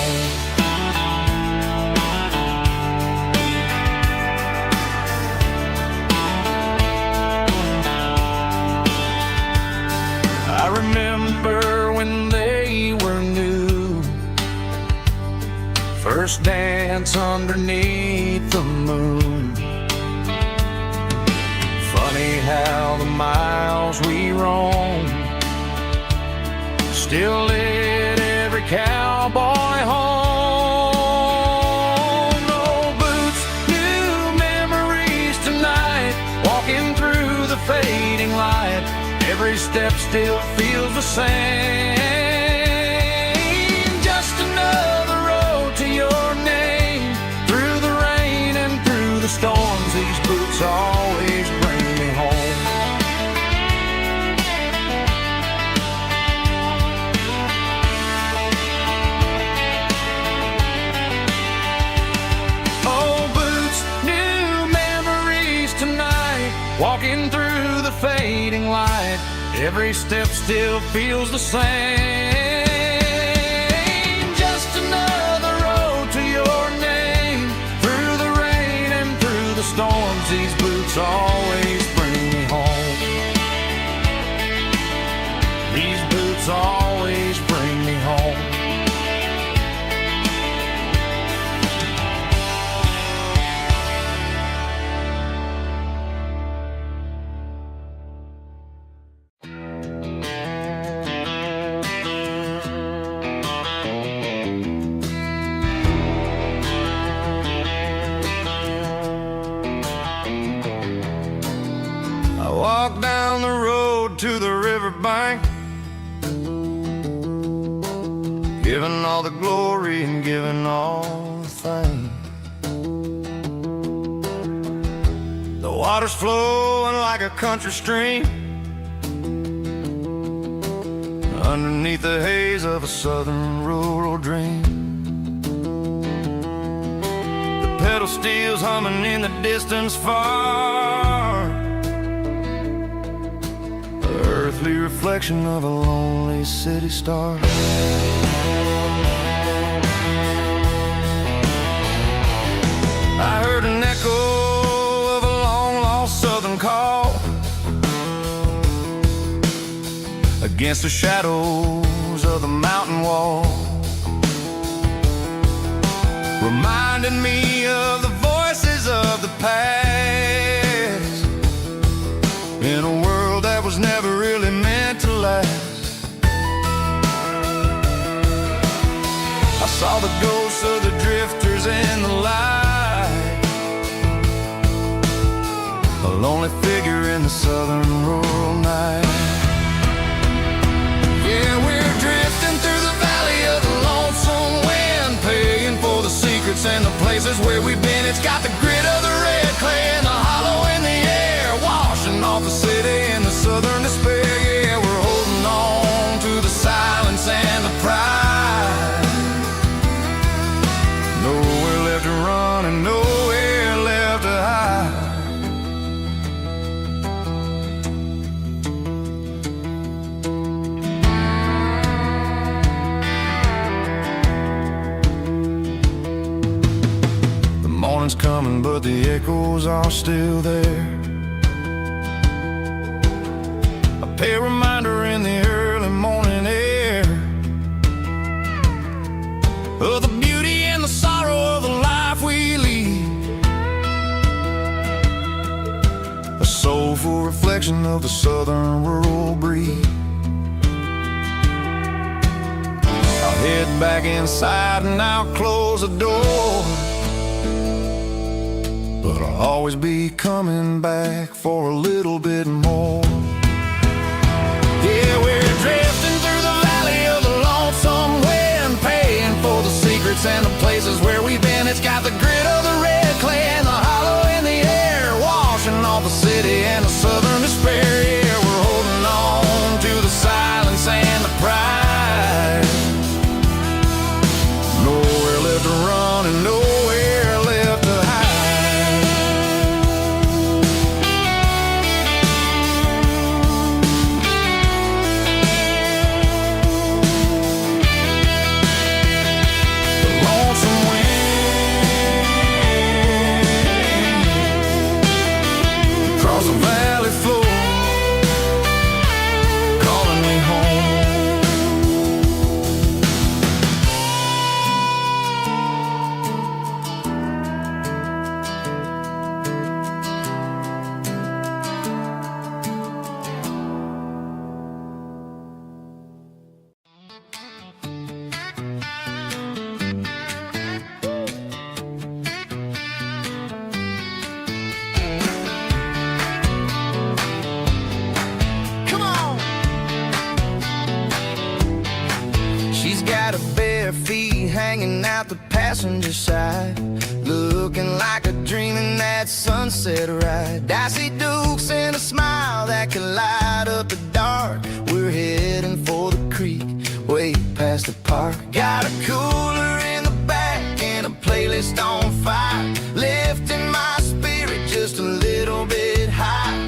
I remember when they were new, first dance underneath the moon. Funny how the miles we roam still lit every cowboy home. Old boots, new memories tonight, walking through the fading light. Every step still feels the same. Just another road to your name. Through the rain and through the storms, these boots always bring me home. Old boots, new memories tonight, walking through the fading light. Every step still feels the same. Just another road to your name. Through the rain and through the storms, these boots always bring me home. These boots always bring me home. Walk down the road to the riverbank, giving all the glory and giving all the thanks. The water's flowing like a country stream underneath the haze of a southern rural dream. The pedal steel's humming in the distance far, earthly reflection of a lonely city star. I heard an echo of a long-lost southern call against the shadows of the mountain wall, reminding me of the voices of the past in a world that was never really meant to last. I saw the ghosts of the drifters in the light, a lonely figure in the southern rural night. Yeah, we're drifting through the valley of the lonesome wind, paying for the secrets and the places where we've been. It's got the grit of the red clay and the hollow in the air. but the echoes are still there. A pale reminder in the early morning air of the beauty and the sorrow of the life we lead. A soulful reflection of the southern rural breed. I'll head back inside and I'll close the door, but I'll always be coming back for a little bit more. Yeah, we're drifting through the valley of the lonesome wind, paying for the secrets and the places where we've been. It's got the grit of the red clay and the hollow in the air, washing off the city and the southern despair. Yeah, we're holding on to the silence and the pride. Nowhere left to run and nowhere left to hide. The lonesome wind across the valley floor, calling me home. Come on. She's got her bare feet hanging out the passenger side, looking like a dream in that sunset ride. Dicey dukes and a smile that can light up the dark. We're heading for the creek, way past the park. Got a cooler in the back and a playlist on fire, lifting my spirit just a little bit high.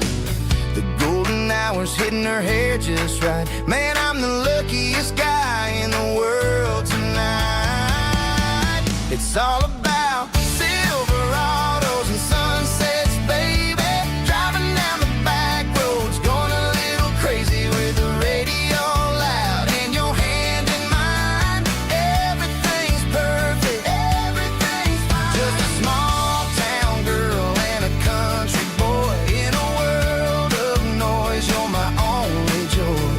The golden hours hitting her hair just right. Man, I'm the luckiest guy in the world tonight. It's all about Silverados and sunsets, baby. Driving down the back roads, going a little crazy with the radio loud and your hand in mine. Everything's perfect, everything's fine. Just a small town girl and a country boy in a world of noise. You're my only joy.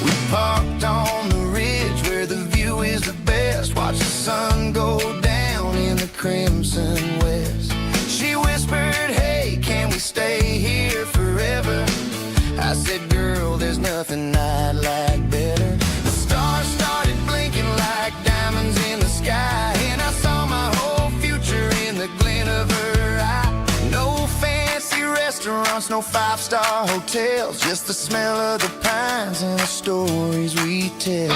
We parked on the ridge where the view is the best. Watch the sun go down in the crimson west. She whispered, hey, can we stay here forever? I said, girl, there's nothing I'd like better. The stars started blinking like diamonds in the sky, and I saw my whole future in the glint of her eye. No fancy restaurants, no five-star hotels, just the smell of the pines and the stories we tell.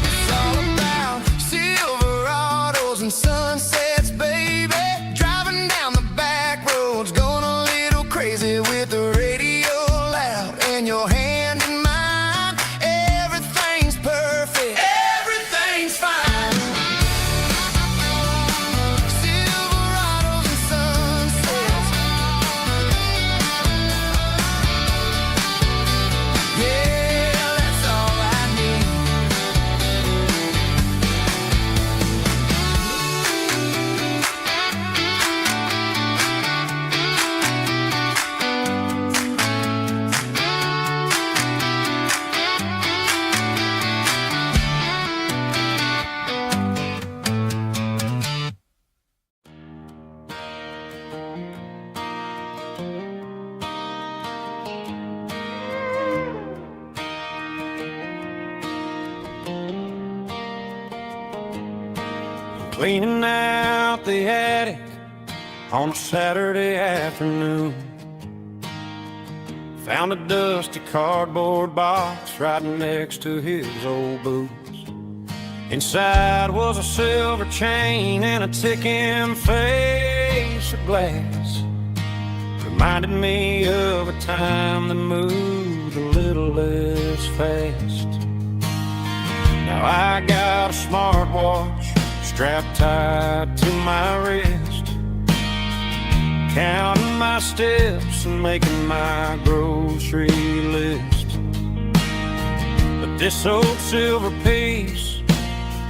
It's all about Silverados and sunsets, baby. Driving down the back roads, going a little crazy with the radio loud and your hand in mine. Everything's perfect, everything's fine. Silverados and sunsets. Yeah, that's all I need. Cleaning out the attic on a Saturday afternoon. Found a dusty cardboard box right next to his old boots. Inside was a silver chain and a ticking face of glass. Reminded me of a time that moved a little less fast. Now I got a smartwatch strapped tight to my wrist, counting my steps and making my grocery list. But this old silver piece,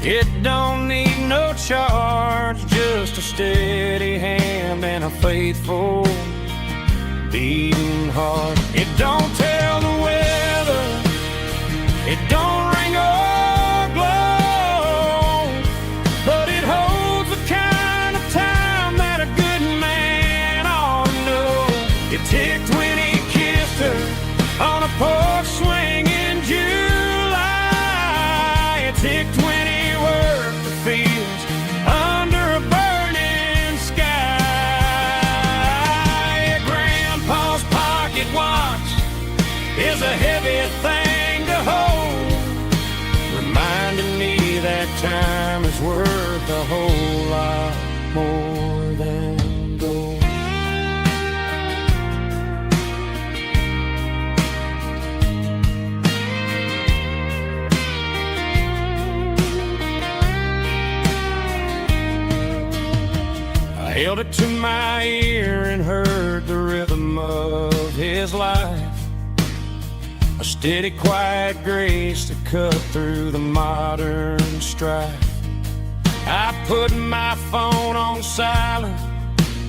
it don't need no charge, just a steady hand and a faithful beating heart. It don't tell the weather, it don't ring or glow, but it holds the kind of time that a good man ought to know. It ticked when he kissed her on a porch swing in July. It ticked when he worked the fields under a burning sky. Grandpa's pocket watch is a heavy thing to hold, reminding me that time is worth a whole lot more than gold. I held it to my ear and heard the rhythm of his life, a steady, quiet grace that cut through the modern strife. I put my phone on silent,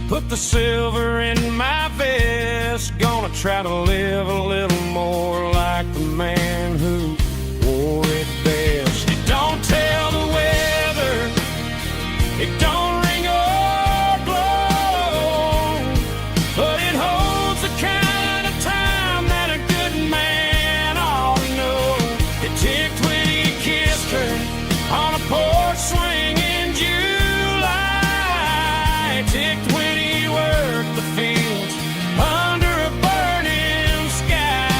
put the silver in my vest, gonna try to live a little more like the man who wore it best. It don't tell the weather, it don't ring or blow, but it holds the kind of time that a good man ought to know. It ticked when he kissed her on a porch swing in July. It ticked when he worked the fields under a burning sky.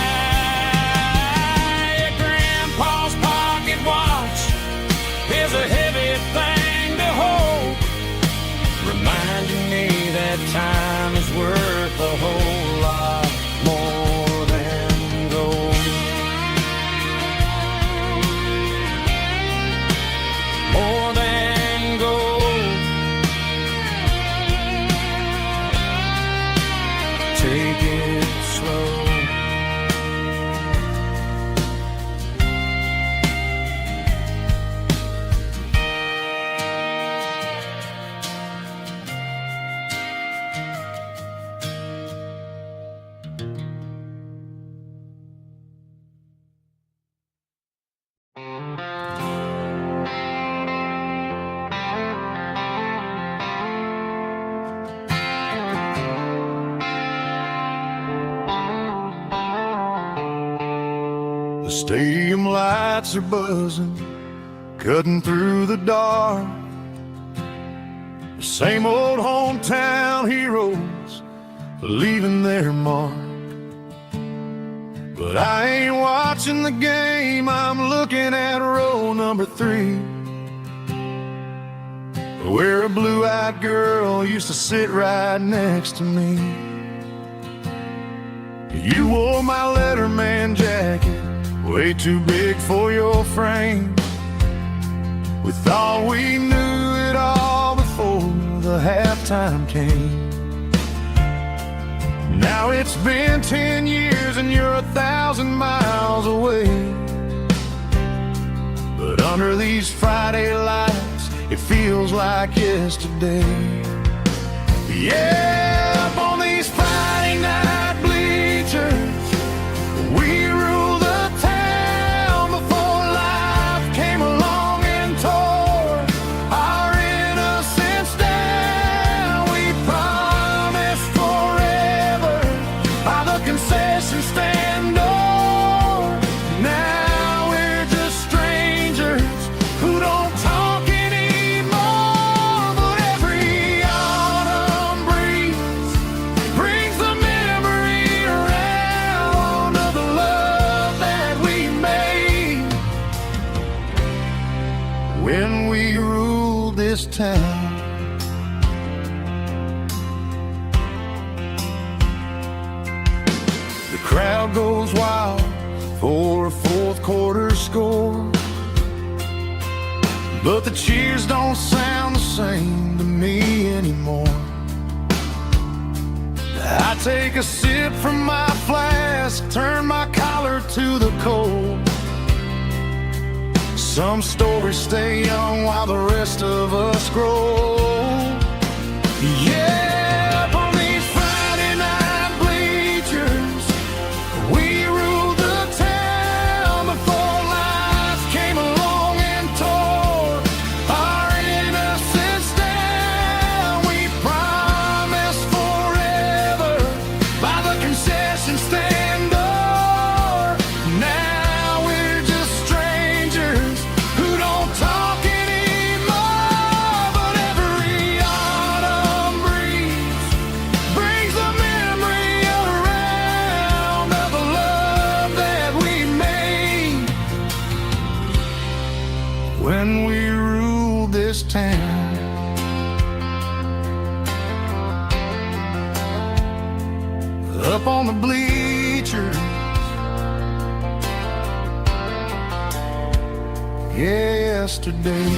Grandpa's pocket watch is a heavy thing to hold, reminding me that time is worth a whole lot more than gold. More than gold. Take it slow. The stadium lights are buzzing, cutting through the dark. The same old hometown heroes leaving their mark. But I ain't watching the game, I'm looking at row number 3, where a blue-eyed girl used to sit right next to me. You wore my Letterman jacket, way too big for your frame. We thought we knew it all before the halftime came. Now it's been 10 years and you're 1,000 miles away, but under these Friday lights it feels like yesterday. Yeah, up on these Friday night bleachers, we rule the town before life came along and tore our innocence down. We promised forever by the concession stand door. Now we're just strangers who don't talk anymore. But every autumn breeze Crowd goes wild for a fourth quarter score, but the cheers don't sound the same to me anymore. I take a sip from my flask, turn my collar to the cold. Some stories stay young while the rest of us grow. Yeah, up on these Friday night bleachers, we ruled the town before life came along and tore our innocence down. We promised forever by the concession stand door. Now we're just strangers who don't talk anymore. But every autumn breeze brings the memory around of the love that we made when we ruled this town. Up on the bleachers, yesterday.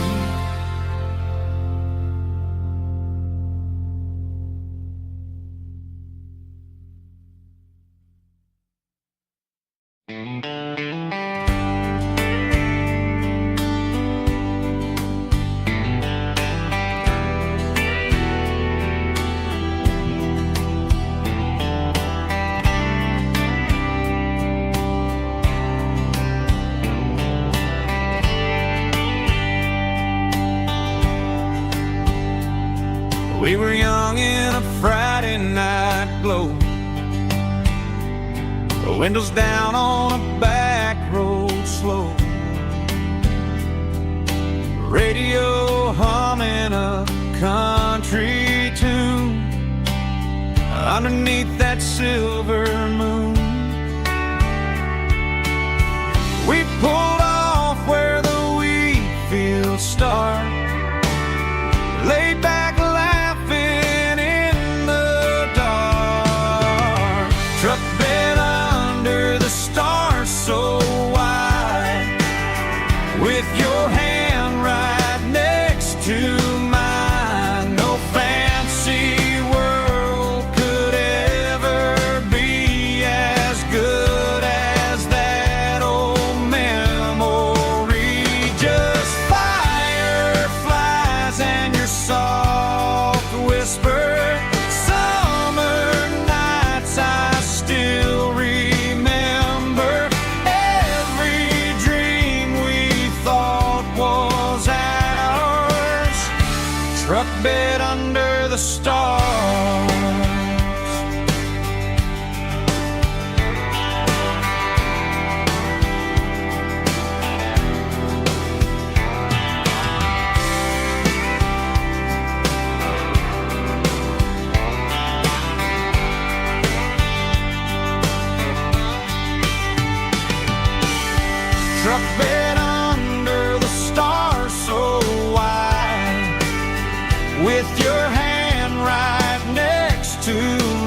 We were young in a Friday night glow, the windows down on a back road slow, radio humming a country tune underneath that silver moon. We pulled off where the wheat fields start, laid back laughing in the dark, truck bed under the stars so wide, with your hand right next to mine. No fancy world could ever be as good as that old memory. Just fireflies and your soft whisper. Summer nights I still remember. Every dream we thought was ours, truck bed under the stars. Truck bed under the stars so wide, with your hand right next to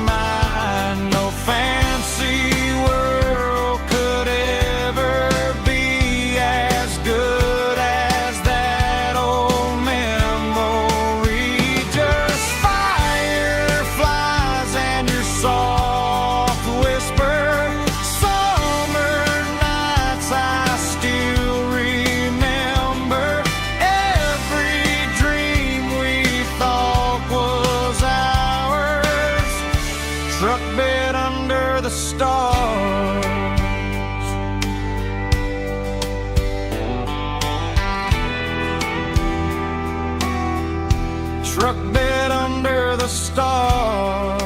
mine. No fancy world could ever be as good as that old memory. Just fireflies and your soft whisper. Summer nights I still remember. Every dream we thought was ours, truck bed under the stars. Truck bed under the stars.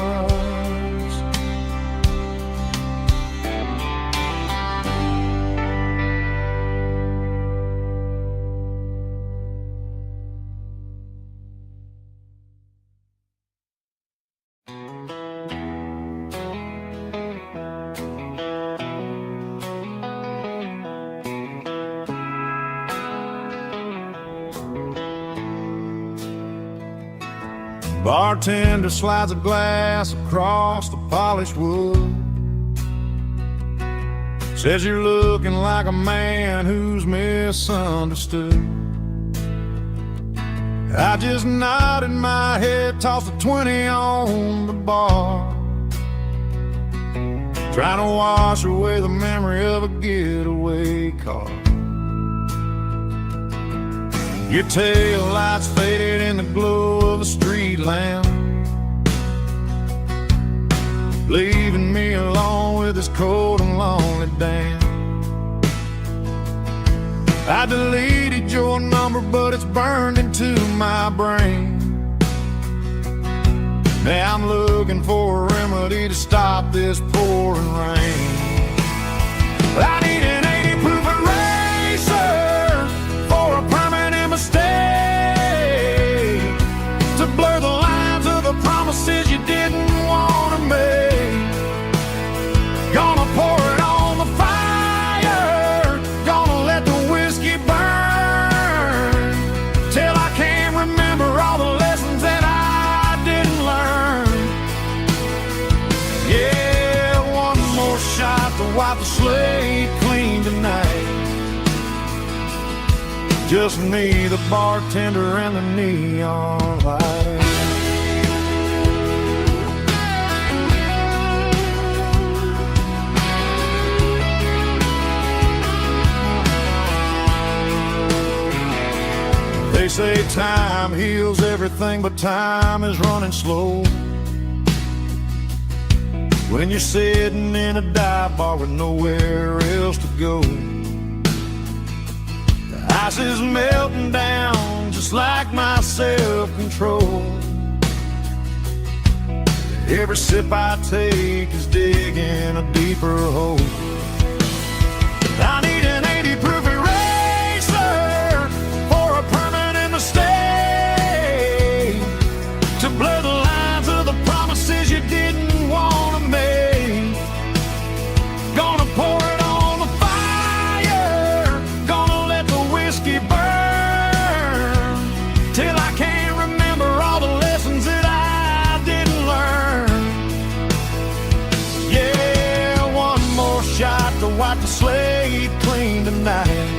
Bartender slides a glass across the polished wood. Says you're looking like a man who's misunderstood. I just nodded my head, tossed a 20 on the bar, trying to wash away the memory of a getaway car. Your tail lights faded in the glow of a street lamp, leaving me alone with this cold and lonely dance. I deleted your number, but it's burned into my brain. Now I'm looking for a remedy to stop this pouring rain. I need an 80-proof eraser for a permanent mistake, to blur the lines of the promises you didn't want to make. Gonna pour it on the fire, gonna let the whiskey burn, till I can't remember all the lessons that I didn't learn. Yeah, one more shot to wipe the slate clean tonight. Just me, the bartender, and the neon light. They say time heals everything, but time is running slow when you're sitting in a dive bar with nowhere else to go. The ice is melting down just like my self-control. Every sip I take is digging a deeper hole. I need an 80-proof eraser for a permanent mistake, to blur the lines of the promises you didn't want to make. Gonna pour it on the fire, gonna let the whiskey burn, till I can't remember all the lessons that I didn't learn. Yeah, one more shot to wipe the slate clean tonight.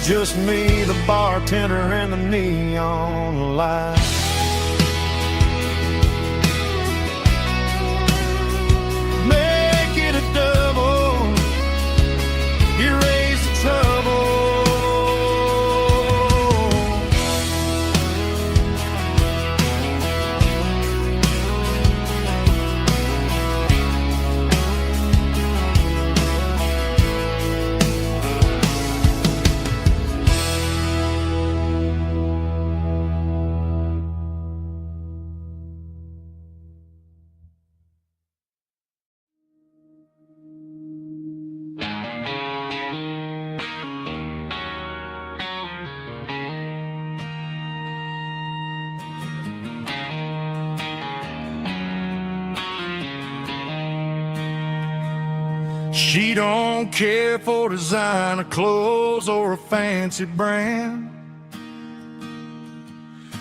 Just me, the bartender, and the neon light. Make it a double, erase the trouble. She don't care for designer clothes or a fancy brand.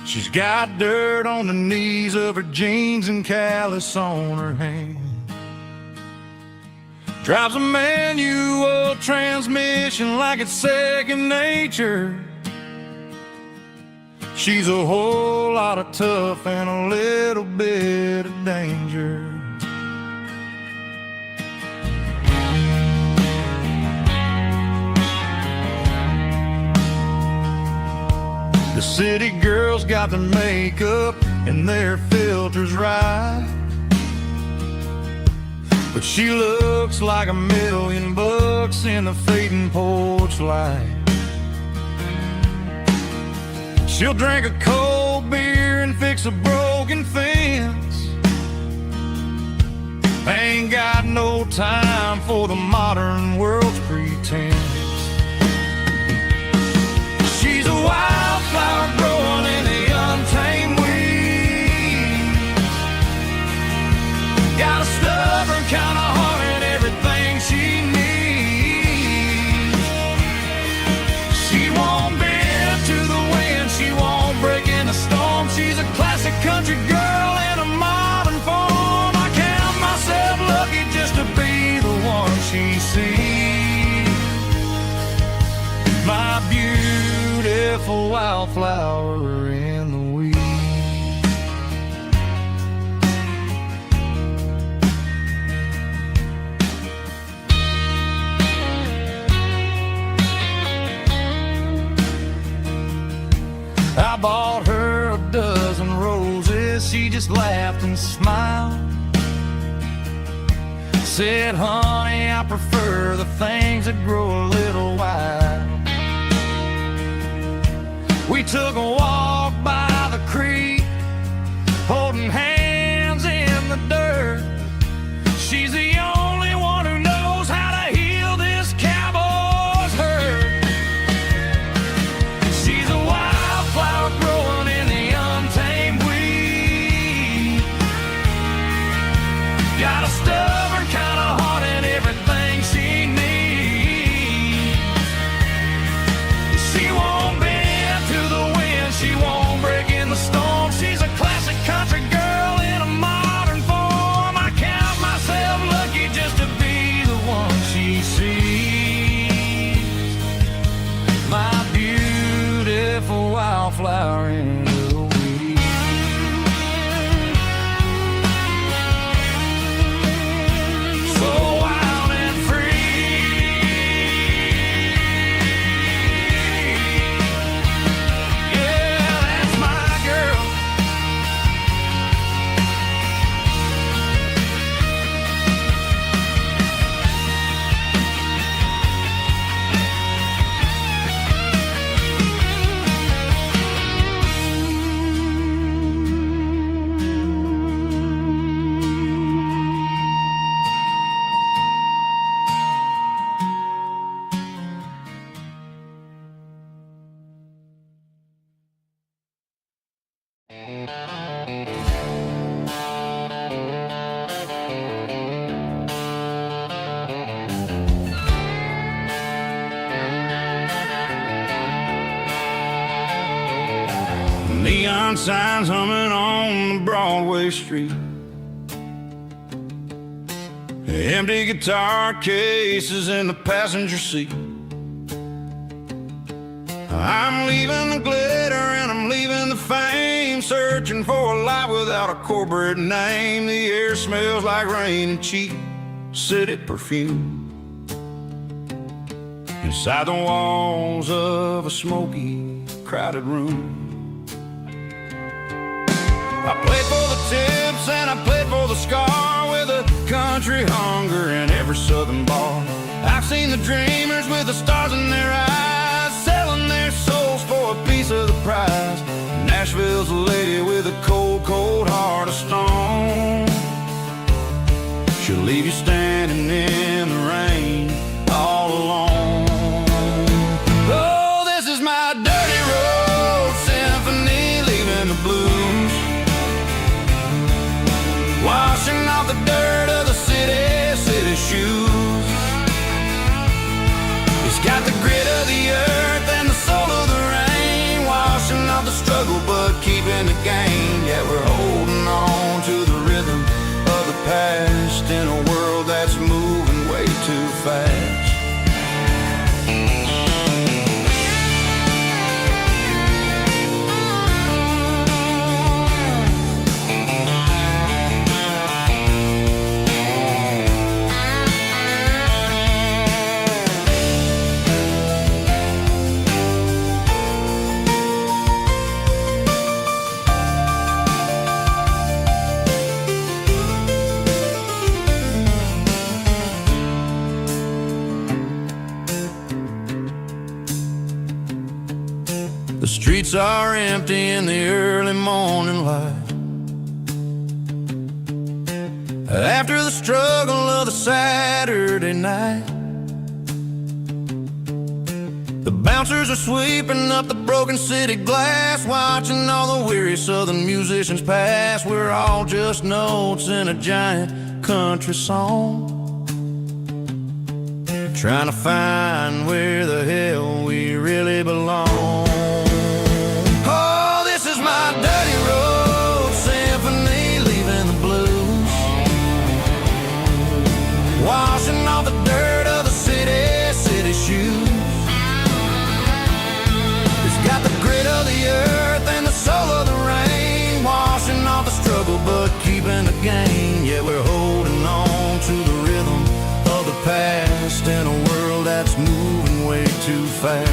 She's got dirt on the knees of her jeans and callus on her hand. Drives a manual transmission like it's second nature. She's a whole lot of tough and a little bit of danger. The city girls got their makeup and their filters right, but she looks like $1,000,000 in the fading porch light. She'll drink a cold beer and fix a broken fence. Ain't got no time for the modern world's pretense. She's a wildflower growing in the untamed weeds. Got a stubborn kind of heart and everything she needs. She won't bend to the wind, she won't break in the storm. She's a classic country girl in a modern form. I count myself lucky just to be the one. she sees. My beautiful wildflower in the weeds. I bought her a dozen roses, she just laughed and smiled. Said, honey, I prefer the things that grow a little wild. We took a walk by the creek, holding hands in the dirt. She's the only one who knows how to heal this cowboy's hurt. She's a wildflower growing in the untamed weed. Got a stubborn kind of heart and everything she needs. She won't bend to the wind, she won't break in the storm. She's a classic country girl in a modern form. I count myself lucky just to be the one she sees. My beautiful wildflower in the weeds. So wild and free. Yeah, that's my girl. Neon signs humming on the Broadway street. Empty guitar cases in the passenger seat. I'm leaving the glitter and I'm leaving the fame, searching for a life without a corporate name. The air smells like rain and cheap city perfume. Inside the walls of a smoky, crowded room. I played for the tips and I played for the scar, with a country hunger in every southern bar. I've seen the dreamers with the stars in their eyes, selling their souls for a piece of the prize. Nashville's a lady with a cold, cold heart of stone. She'll leave you standing in the rain all alone. Oh, this is my dirty road symphony, leaving the blues, washing off the dirt of the city shoes. It's got the grit of the earth and the soul of the rain, washing off the struggle but keeping the gain. Yeah, we're holding on to the rhythm of the past in a world that's moving way too fast. The streets are empty in the early morning light, after the struggle of the Saturday night. The bouncers are sweeping up the broken city glass, watching all the weary southern musicians pass. We're all just notes in a giant country song, trying to find where the hell we really belong. Oh, this is my dirty road symphony, leaving the blues, washing off the dirt fast.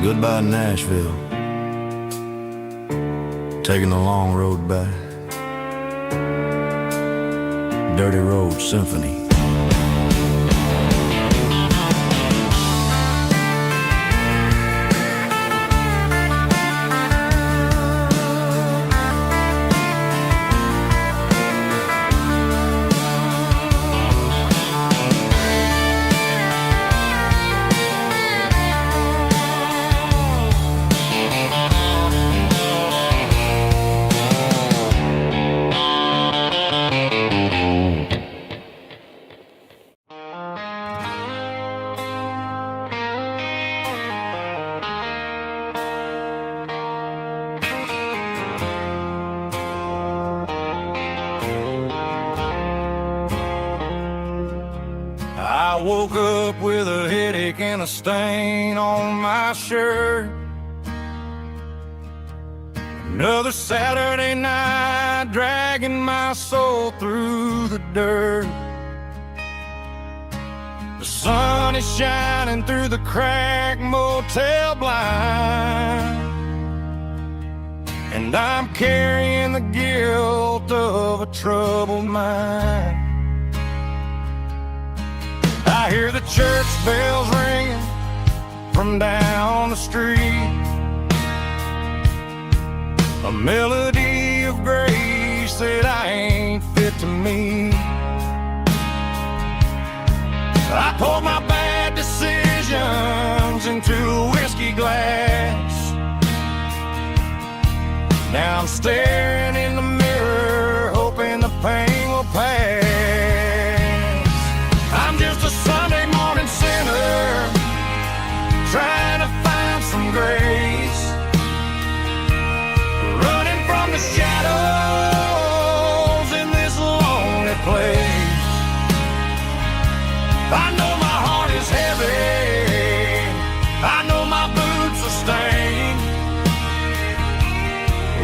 Goodbye Nashville, taking the long road back. Dirty Road Symphony. I woke up with a headache and a stain on my shirt. Another Saturday night, dragging my soul through the dirt. The sun is shining through the cracked motel blind, and I'm carrying the guilt of a troubled mind. I hear the church bells ringing from down the street, a melody of grace that I ain't fit to meet. I poured my bad decisions into a whiskey glass. Now I'm staring in the mirror, hoping the pain will pass. I'm just a Sunday morning sinner, trying to find some grace, running from the shadows in this lonely place. I know my heart is heavy, I know my boots are stained,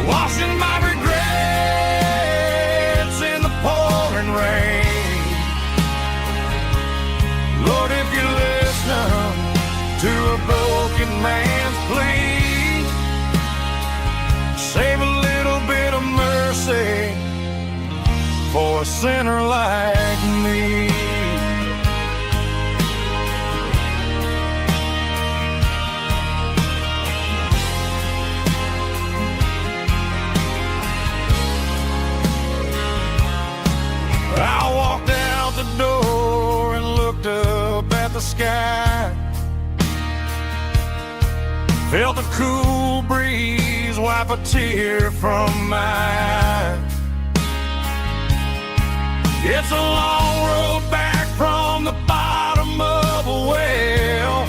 washing my regrets in the pouring rain. Lord, if you listen to a broken man's plea, save a little bit of mercy for a sinner like me. I walked out the door and looked up at the sky, felt the cool breeze wipe a tear from my eye. It's a long road back from the bottom of a well,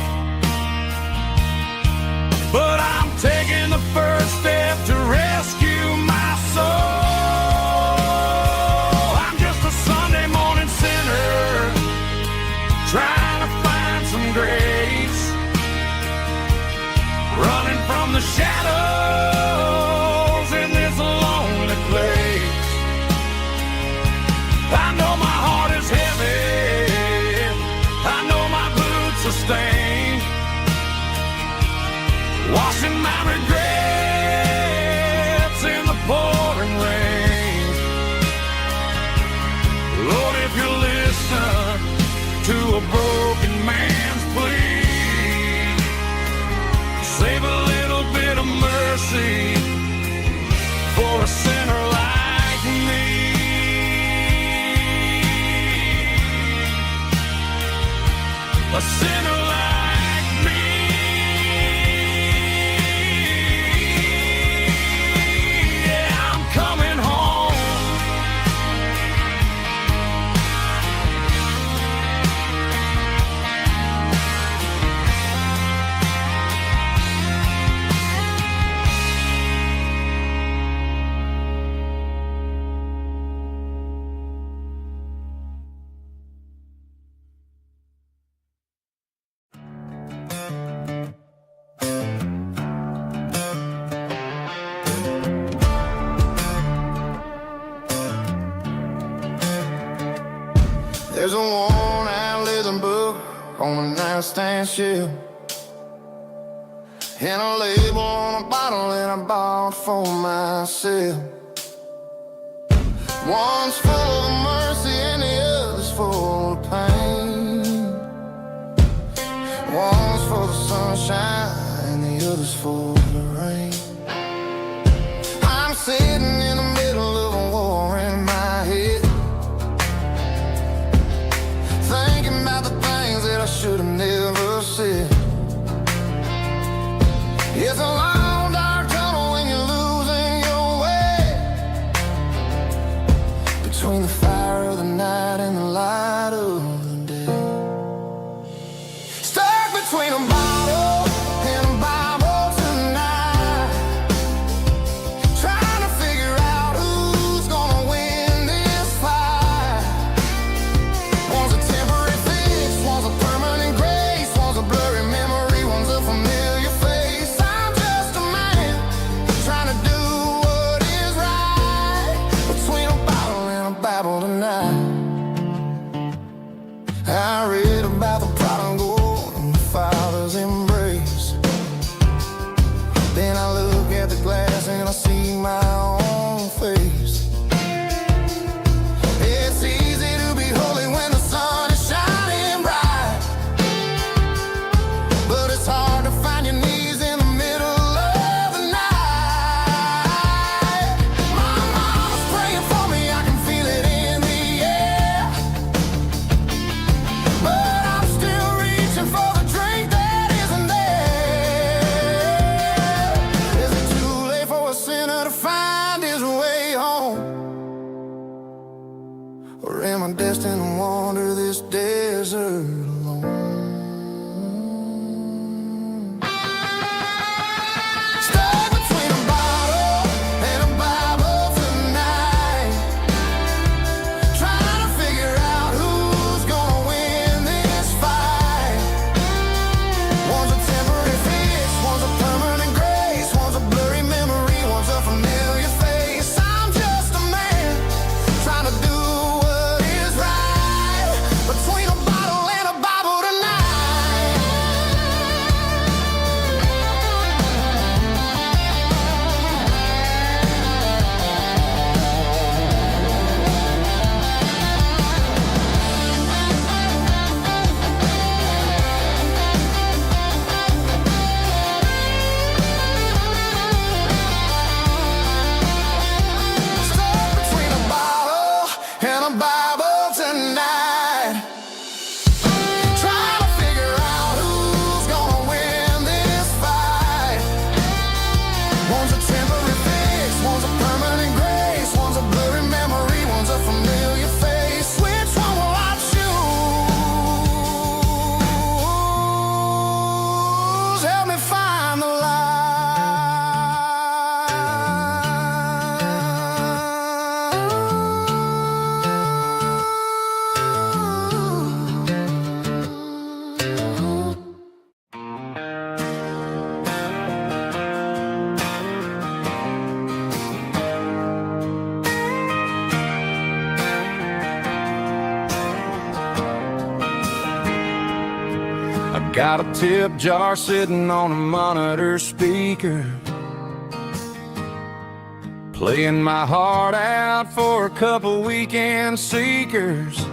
but I'm taking the first step to rescue my soul. I'm just a Sunday morning sinner, trying to find some grace, running from the shadows in this lonely place. I know my heart is heavy, I know my boots are stained, washing my regrets in the pouring rain. Lord, if you listen to a broken man's plea, save a little bit of mercy for a sinner like me. A sinner like me. Yeah, I'm coming home. There's a worn-out living book on a nightstand shelf, and a label on a bottle that I bought for myself. One's full of mercy and the other's full of pain. One's for the sunshine and the other's for the rain. I'm sitting in the middle of a war in my head, thinking about the things that I should have never said. It's a long dark tunnel when you're losing your way, between the fire of the night and the light of the day. Stuck between a bottle and a Bible tonight, trying to figure out who's gonna win this fight. One's a temporary fix, one's a permanent grace, one's a blurry memory, one's a familiar face. I'm just a man trying to do what is right, between a bottle and a Bible tonight. I read about the prodigal and the father's embrace. Then I look at the glass and I see my own face. It's easy to be holy when the sun is shining bright, but it's hard to find your knees in the middle of the night. My mama's praying for me, I can feel it in the air, but I'm still reaching for the drink that isn't there. Is it too late for a sinner to find his way home? Or am I destined to wander this desert alone? Stuck between a bottle and a Bible tonight, trying to figure out who's gonna win this fight. One's a temporary fix, one's a permanent grace, one's a blurry memory, one's a familiar face. I'm just a man trying to do what is right, between a bottle and a Bible tonight. Stuck between a bottle and a Bible tonight, trying to figure out who's gonna win this fight. One's a temporary fix, one's a permanent grace, one's a blurry memory, one's a familiar face. Which one will I choose? Help me find the light. I got a tip jar sitting on a monitor speaker, playing my heart out for a couple weekend seekers.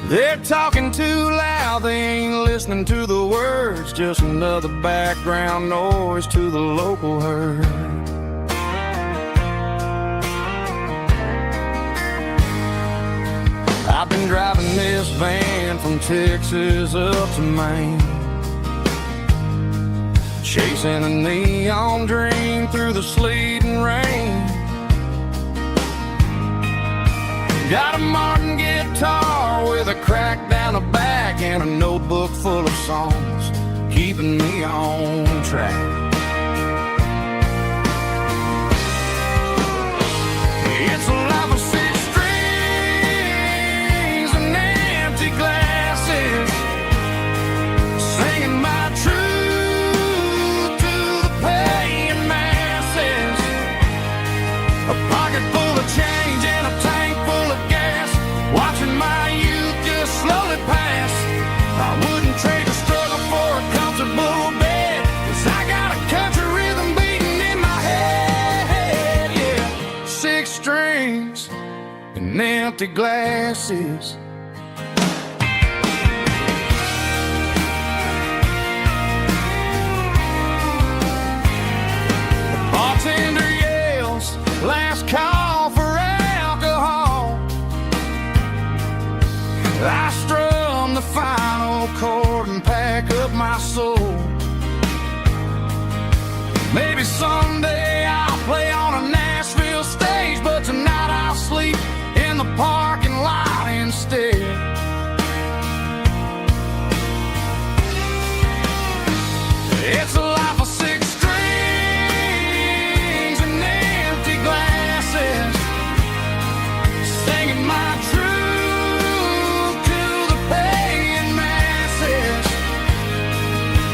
They're talking too loud, they ain't listening to the words, just another background noise to the local herd. I've been driving this van from Texas up to Maine, chasing a neon dream through the sleet and rain. Got a Martin guitar with a crack down the back and a notebook full of songs, keeping me on track. It's a life of six strings and empty glasses, singing my truth to the paying masses. A pocket full of change and a tank full of gas, watching my youth just slowly pass. empty glasses. The bartender yells, last call for alcohol. I strum the final chord and pack up my soul. Maybe someday I'll play on a Nashville stage, but tonight I'll sleep in the parking lot instead. It's a life of six strings and empty glasses, singing my truth to the paying masses.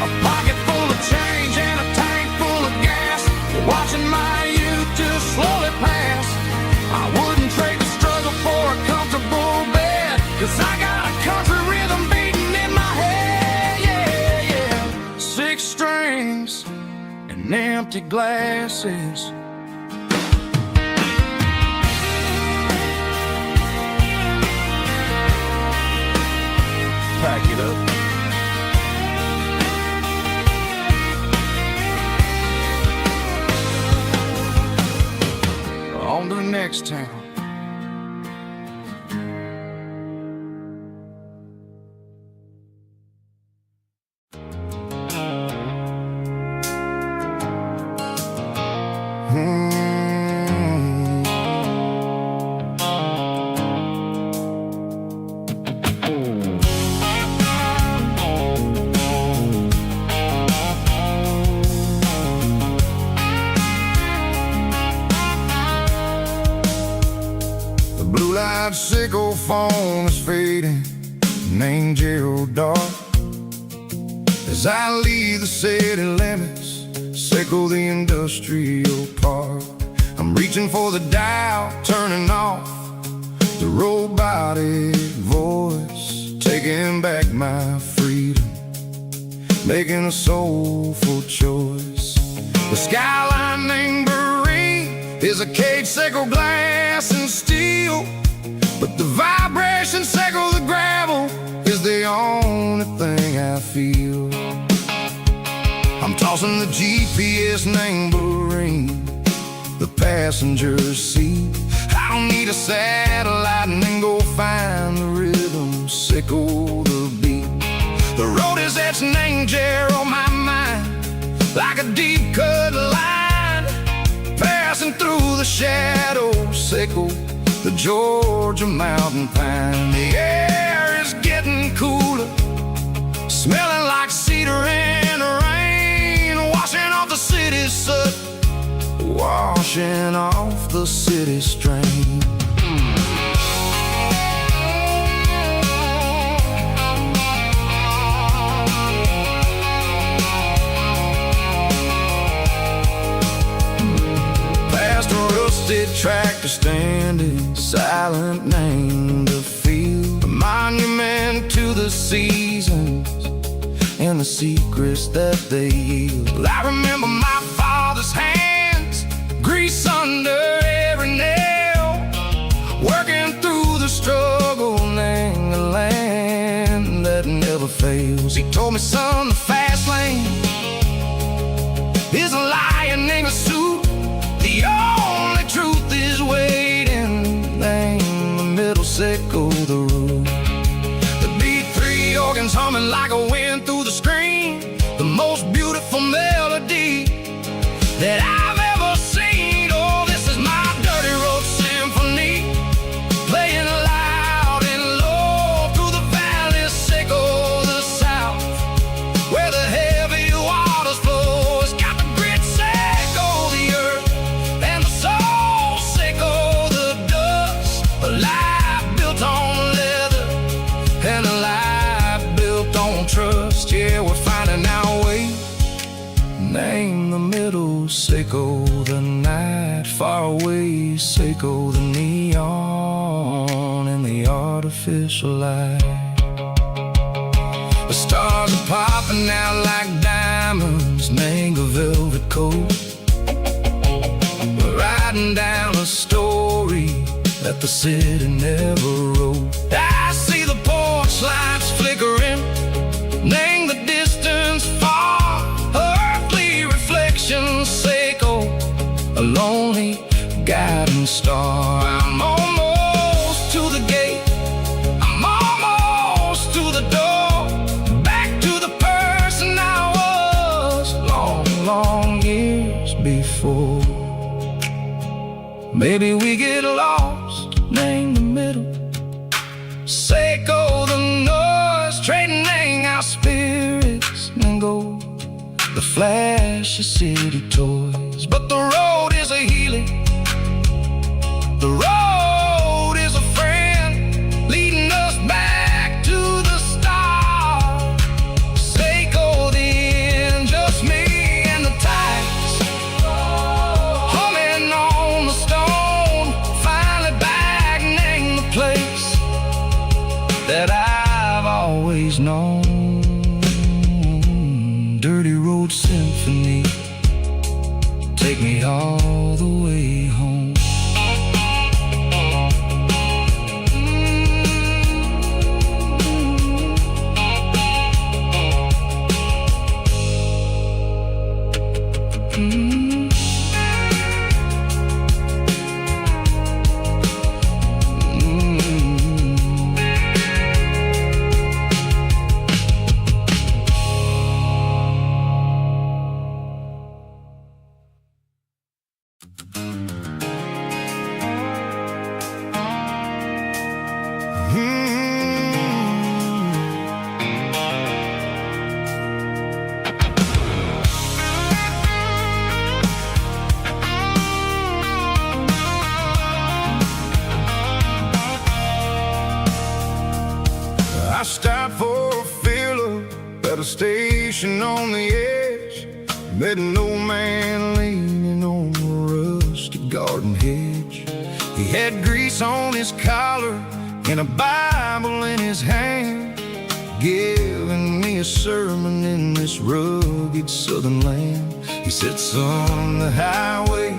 A pocket full of change and a tank full of gas, watching my youth just slowly pass. I wouldn't trade the struggle for a comfortable bed, 'cause I got a country rhythm beating in my head, yeah, yeah. Six strings and empty glasses. Pack it up. On to the next town. Blue-light sickle phone is fading, named Gerald dark. As I leave the city limits, sickle the industrial park. I'm reaching for the dial, turning off the robotic voice, taking back my freedom, making a soulful choice. The skyline named is a cage, sickle glass and steel, but the vibration sickle the gravel is the only thing I feel. I'm tossing the GPS named Marine, the passenger seat. I don't need a satellite and then go find the rhythm, sickle the beat. The road is etched named Jer on my mind, like a deep cut line, passing through the shadows, sickle the Georgia mountain pine. The air is getting cooler, smelling like cedar in the rain, washing off the city's soot, washing off the city strain. Tractor standing silent, named the field, a monument to the seasons and the secrets that they yield. I remember my father's hands, grease under every nail, working through the struggle, named the land that never fails. He told me, son, the fast lane is a lion in a suit. The only truth is waiting, name the middle, sickle the root. The B3 organs humming like a wind through the screen, the most beautiful melody that I've ever seen. Oh, this is my dirty road symphony, playing loud and low through the valleys, sickle the south, where the heavy waters flow. It's got the grit, sickle the earth, and the soul, sickle the dust. A life built on leather and a life built on trust. Yeah, we're finding our way, name the middle, sickle the night, far away, sickle the neon and the artificial light. The stars are popping out like diamonds, mango velvet coat. We're riding down a story that the city never wrote. I see the porch lights flickering, name the distance far, earthly reflections echo, a lonely guiding star. I'm almost to the gate, I'm almost to the door, back to the person I was long, long years before. Maybe we get lost, name the middle, Seiko the noise, trading our spirits and gold, the flash of city toys. But the road is a healing, the road is a friend, leading us back to the start. Seiko the end, just me and the tides, humming on the stone, finally back, name the place that I've always known. Dirty Road Symphony, take me all the way home. I stopped for a fill-up at a station on the edge, met an old man leaning on a rusty garden hedge. He had grease on his collar and a Bible in his hand, giving me a sermon in this rugged southern land. He said, son, the highway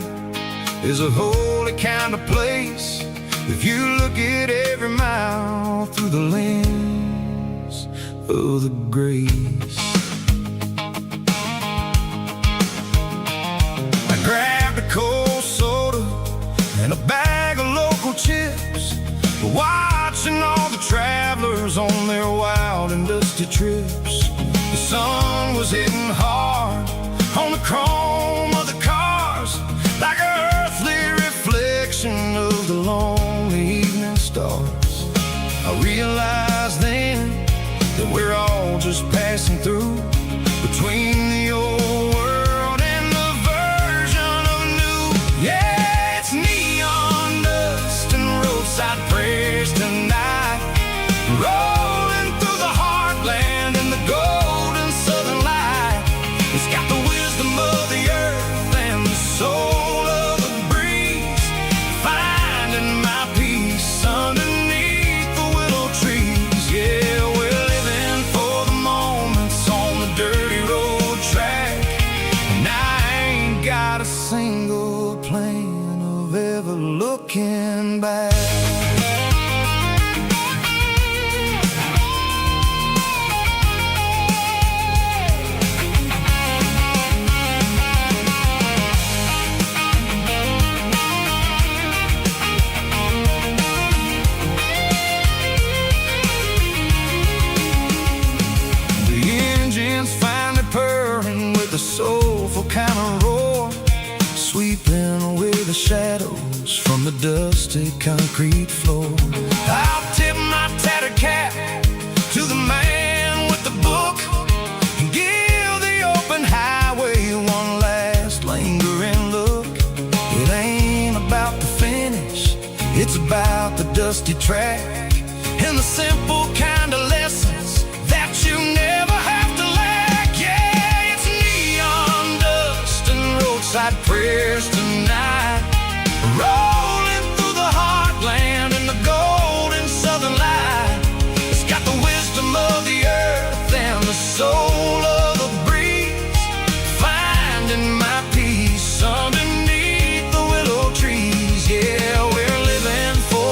is a holy kind of place if you look at every mile through the lens of the grace. I grabbed a cold soda and a bag of local chips, watching all the travelers on their wild and dusty trips. The sun was hitting hard on the chrome of the cars, like an earthly reflection of the lonely evening stars. I realized then that we're all just passing through, between the old world and the version of new. Yeah, it's neon dust and roadside prayers tonight, rolling through the heartland in the golden southern light. It's got the wisdom of the earth and the soul of the breeze, finding my peace underneath the willow trees. Yeah, we're living for the moments on the dirty road track, and I ain't got a single plan of ever looking back. Soulful kind of roar, sweeping away the shadows from the dusty concrete floor. I'll tip my tattered cap to the man with the book and give the open highway one last lingering look. It ain't about the finish, it's about the dusty track and the simple kind of lessons that you never have to lack. Yeah, it's neon dust and roadside prayers tonight, rolling through the heartland in the golden southern light. It's got the wisdom of the earth and the soul of the breeze, finding my peace underneath the willow trees. Yeah, we're living for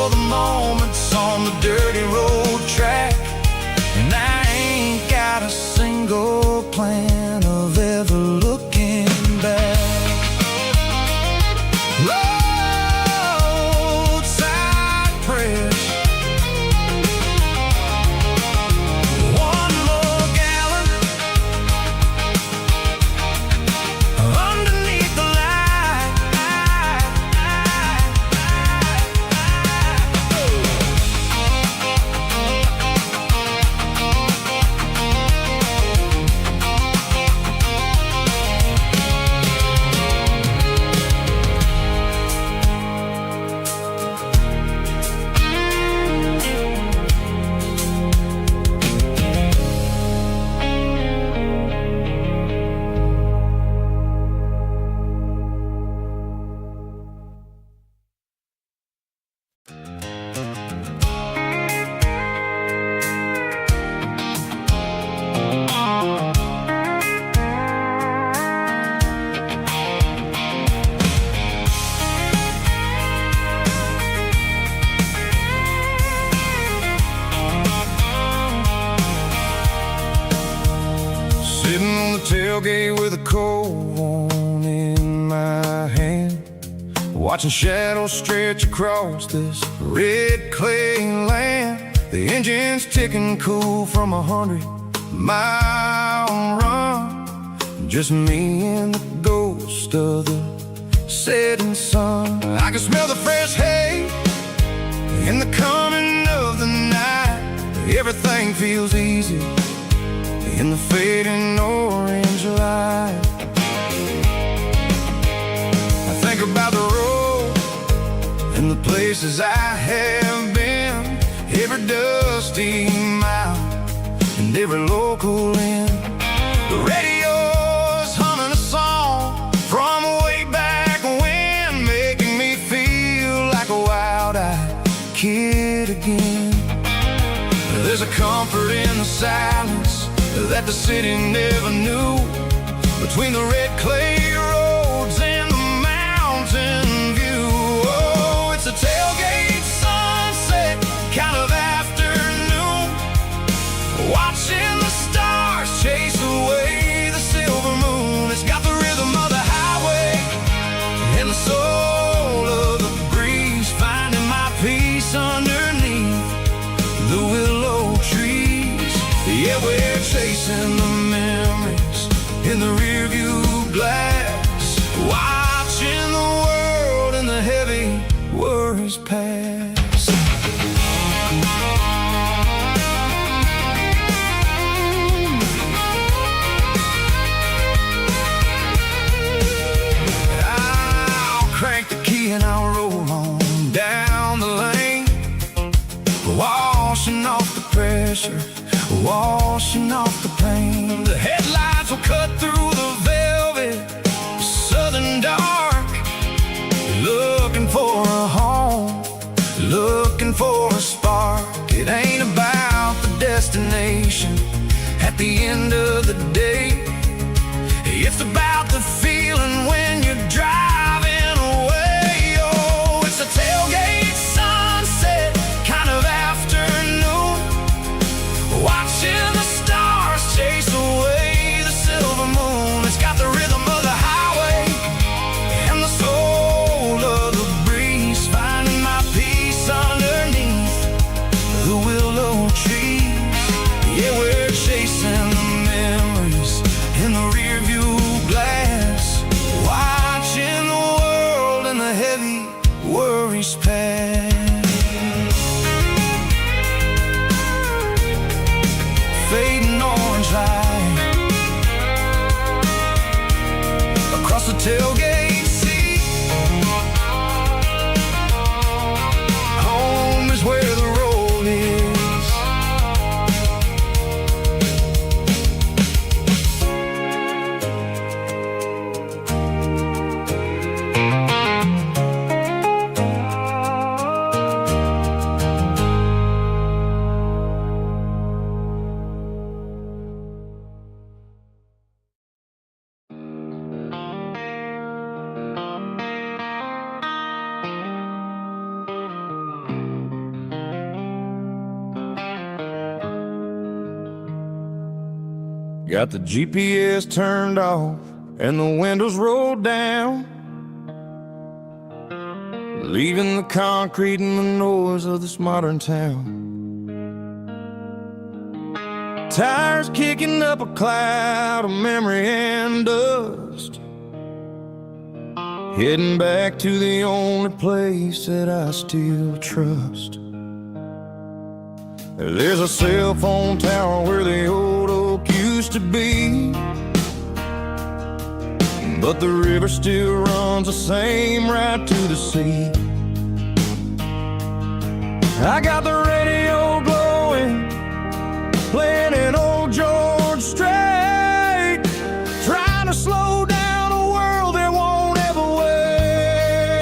tailgate with a cold one in my hand, watching shadows stretch across this red clay land. The engine's ticking cool from 100-mile run, just me and the ghost of the setting sun. I can smell the fresh hay in the coming of the night. Everything feels easy in the fading orange light. I think about the road and the places I have been, every dusty mile and every local inn. The radio's humming a song from way back when, making me feel like a wild-eyed kid again. There's a comfort in the silence that the city never knew, between the red clay roads and the mountain view. Oh, it's a tailgate sunset kind of afternoon, watching the stars chase away the silver moon. It's got the rhythm of the highway and the soul of the breeze, finding my peace underneath the willow trees. Yeah, we're chasing the memories in the rearview glass, watching the world and the heavy worries pass. I'll crank the key and I'll roll on down the lane, washing off the pressure, washing off the pain. The headlights will cut through the velvet southern dark, looking for a home, looking for a spark. It ain't about the destination at the end of the day, it's about the feeling when you're driving away. Oh, it's a tailgate sunset kind of afternoon, watching the stars chase away the silver moon. It's got the rhythm of the highway and the soul of the breeze, finding my peace underneath the willow trees. Yeah, we're chasing the memories in the rearview glass, watching the world and the heavy worries pass. Fading orange light across the tailgate seat. Home is where the road is. Got the GPS turned off and the windows rolled down, leaving the concrete and the noise of this modern town. Tires kicking up a cloud of memory and dust, heading back to the only place that I still trust. There's a cell phone tower where the old oak used to be, but the river still runs the same right to the sea. I got the radio glowing, playing an old George Strait, trying to slow down a world that won't ever wait.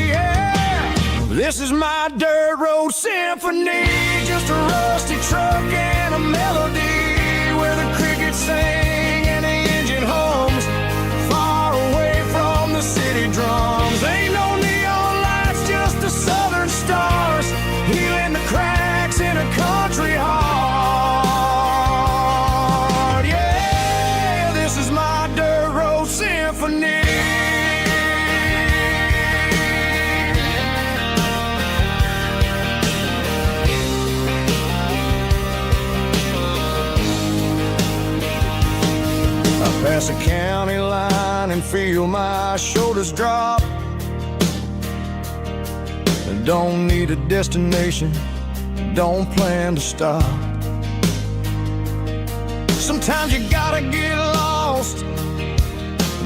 Yeah. This is my dirt road symphony, just a rusty truck and a melody, where the crickets sing and the engine hums, far away from the city drums. Ain't no neon lights, just the southern stars, healing the cracks in a country heart. Yeah. Pass the county line and feel my shoulders drop. Don't need a destination, don't plan to stop. Sometimes you gotta get lost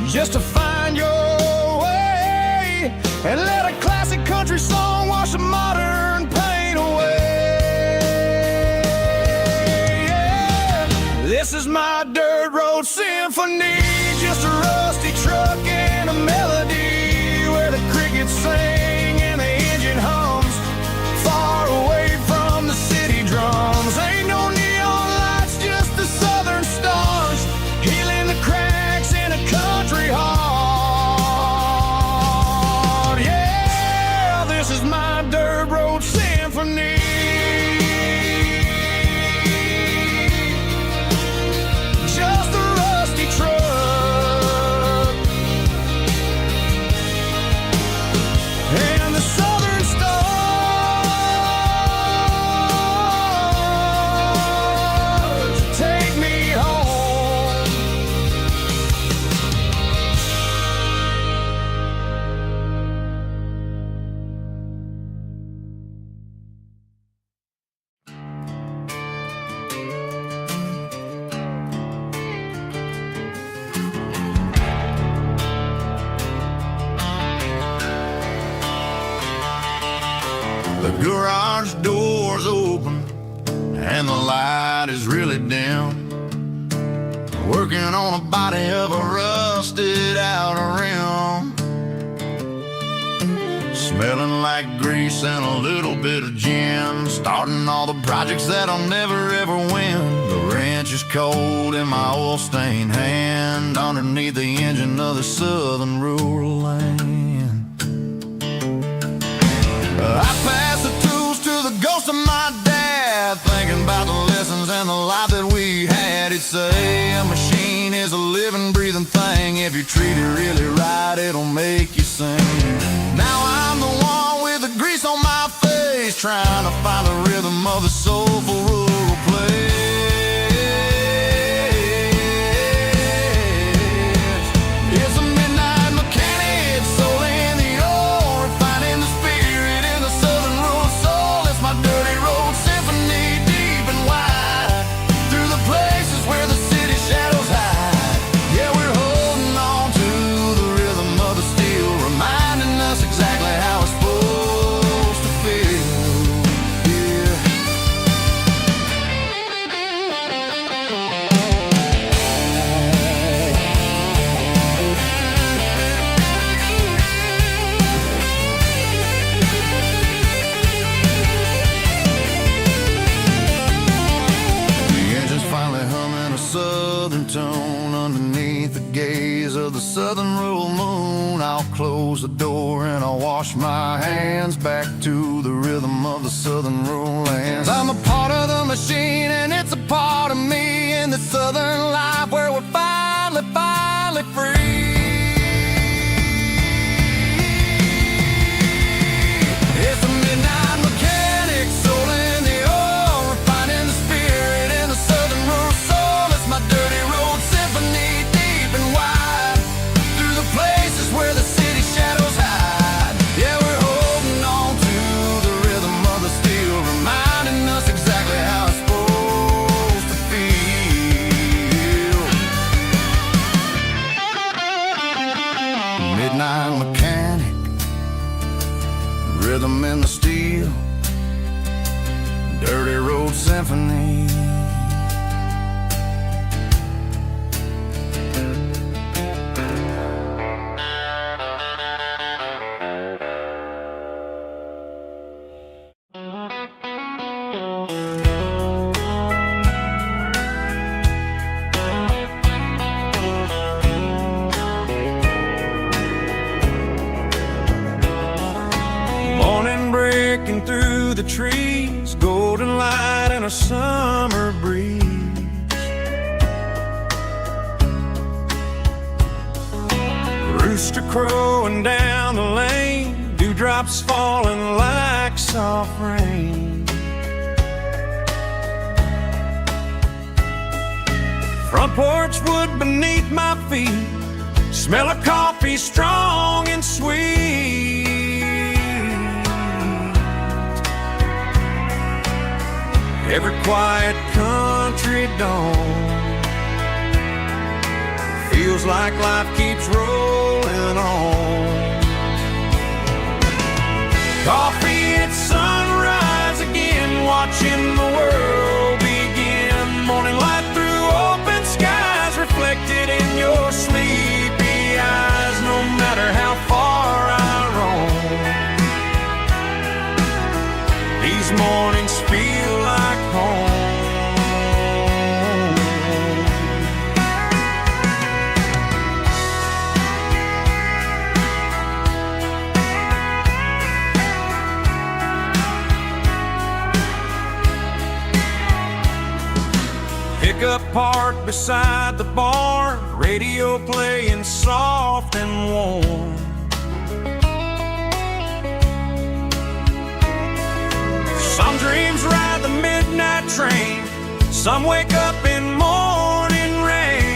just to find your way, and let a classic country song wash the modern pain away. Yeah. This is my dirt road symphony, just a rusty truck and a melody where the crickets sing and the engine hums, far away from the city drums. Ain't no neon lights, just the southern stars, healing the cracks in a country heart. Yeah, this is my dirt road symphony. Just a rusty truck and the southern stars take me home. The garage door's open and the light is really dim. Working on a body of a rusted out rim, smelling like grease and a little bit of gin. Starting all the projects that I'll never ever win. The wrench is cold in my oil-stained hand, underneath the engine of the southern rural land. I pass the tools to the ghost of my dad, thinking about the lessons and the life that we had. He'd say a machine is a living, breathing thing. If you treat it really right, it'll make you sing. Now I'm the one with the grease on my face, trying to find the rhythm of the soulful rural place. It's a midnight mechanic, soul in the ore, refining the spirit in the southern rural soul. It's my dirty road symphony, deep and wide, through the places where the city shadows hide. Yeah, we're holding on to the rhythm of the steel, reminding us exactly how it's supposed to feel. Yeah. The engine's finally humming a southern tone underneath the gaze of the southern rural moon. I'll close the door and I'll wash my hands back to the rhythm of the southern rural lands. I'm a part of the machine and it's a part of me in the southern life where we're finally free. It's a midnight mechanic, soul in the ore, refining the spirit in the southern rural soul. It's my dirty road symphony, deep and wide, through the places where the city shadows hide. Yeah, we're holding on to the rhythm of the steel, reminding us exactly how it's supposed to feel. Midnight mechanic, rhythm in the steel, dirty road symphony. Morning breaking through the trees, golden light and a summer breeze. Rooster crowing down the lane, dewdrops falling like soft rain. Front porch wood beneath my feet, smell of coffee strong and sweet. Every quiet country dawn feels like life keeps rolling on. Coffee at sunrise again, watching the world begin. Morning light through open skies, reflected in your sleepy eyes. No matter how far I roam, these mornings feel like home. Pickup parked beside the barn, radio playing soft and warm. Some dreams ride the midnight train, some wake up in morning rain.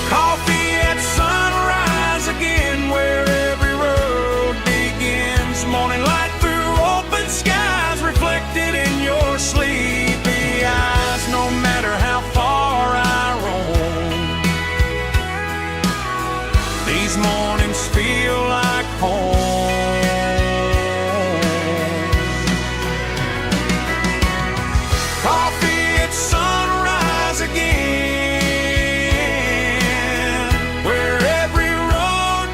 Coffee at sunrise again, where every road begins. Morning light through open skies, reflected in your sleepy eyes. No matter how far I roam, these mornings feel like home. Coffee at sunrise again, where every road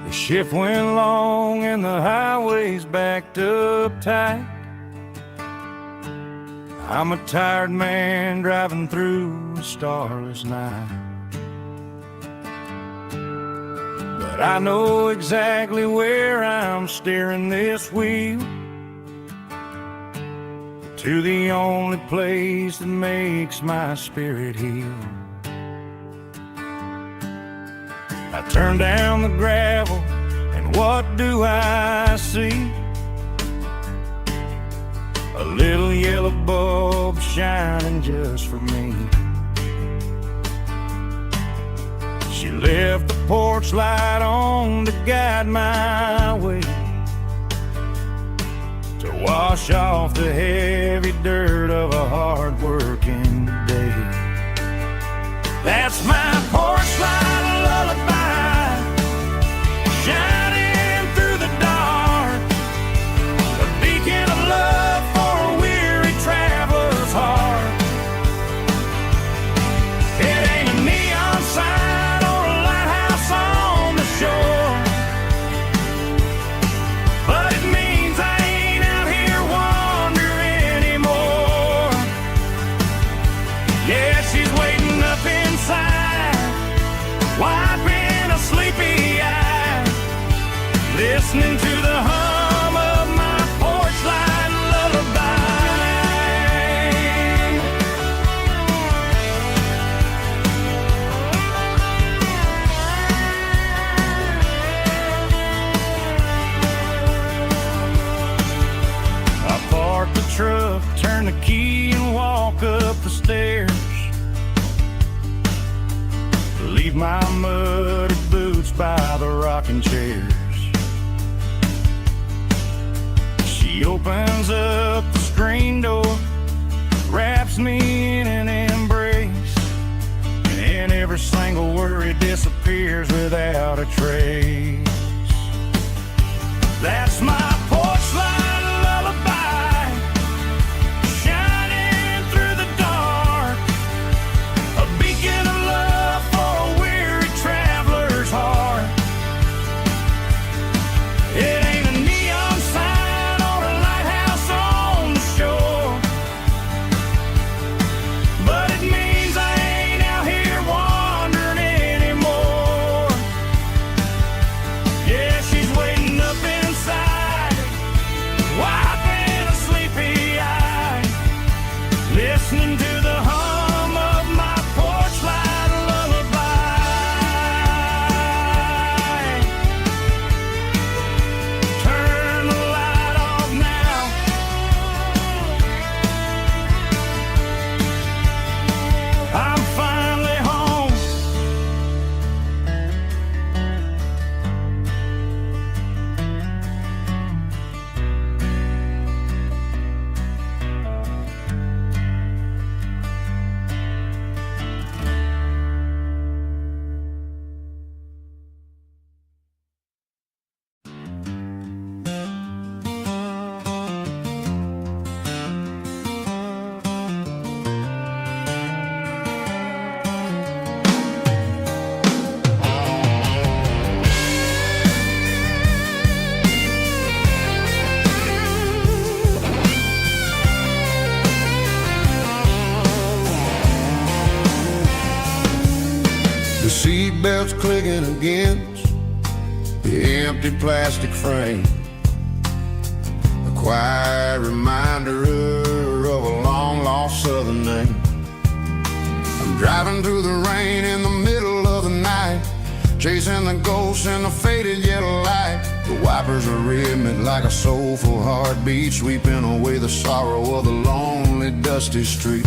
The shift went long and the highway's backed up tight. I'm a tired man driving through a starless night. But I know exactly where I'm steering this wheel, to the only place that makes my spirit heal. I turn down the gravel, and what do I see? A little yellow bulb shining just for me. She left the porch light on to guide my way, to wash off the heavy dirt of a hard-working day. That's my porch light lullaby, shining through the dark, a beacon of love for a weary traveler's heart. It ain't a neon sign or a lighthouse on the shore, but it means I ain't out here wandering anymore. Yeah, she's waiting up inside, wiping a sleepy eye, listening to the hum of my porch light lullaby. I park the truck, turn the key and walk up the stairs, leave my muddy boots by the rocking chairs. She opens up the screen door, wraps me in an embrace, and every single worry disappears without a trace. That's my porch light lullaby, shining through the dark, a beacon of love for a weary traveler's heart. clicking against the empty plastic frame. A quiet reminder of a long-lost southern name. I'm driving through the rain in the middle of the night, chasing the ghosts in the faded yellow light. The wipers are rhythmic like a soulful heartbeat, sweeping away the sorrow of the lonely, dusty street.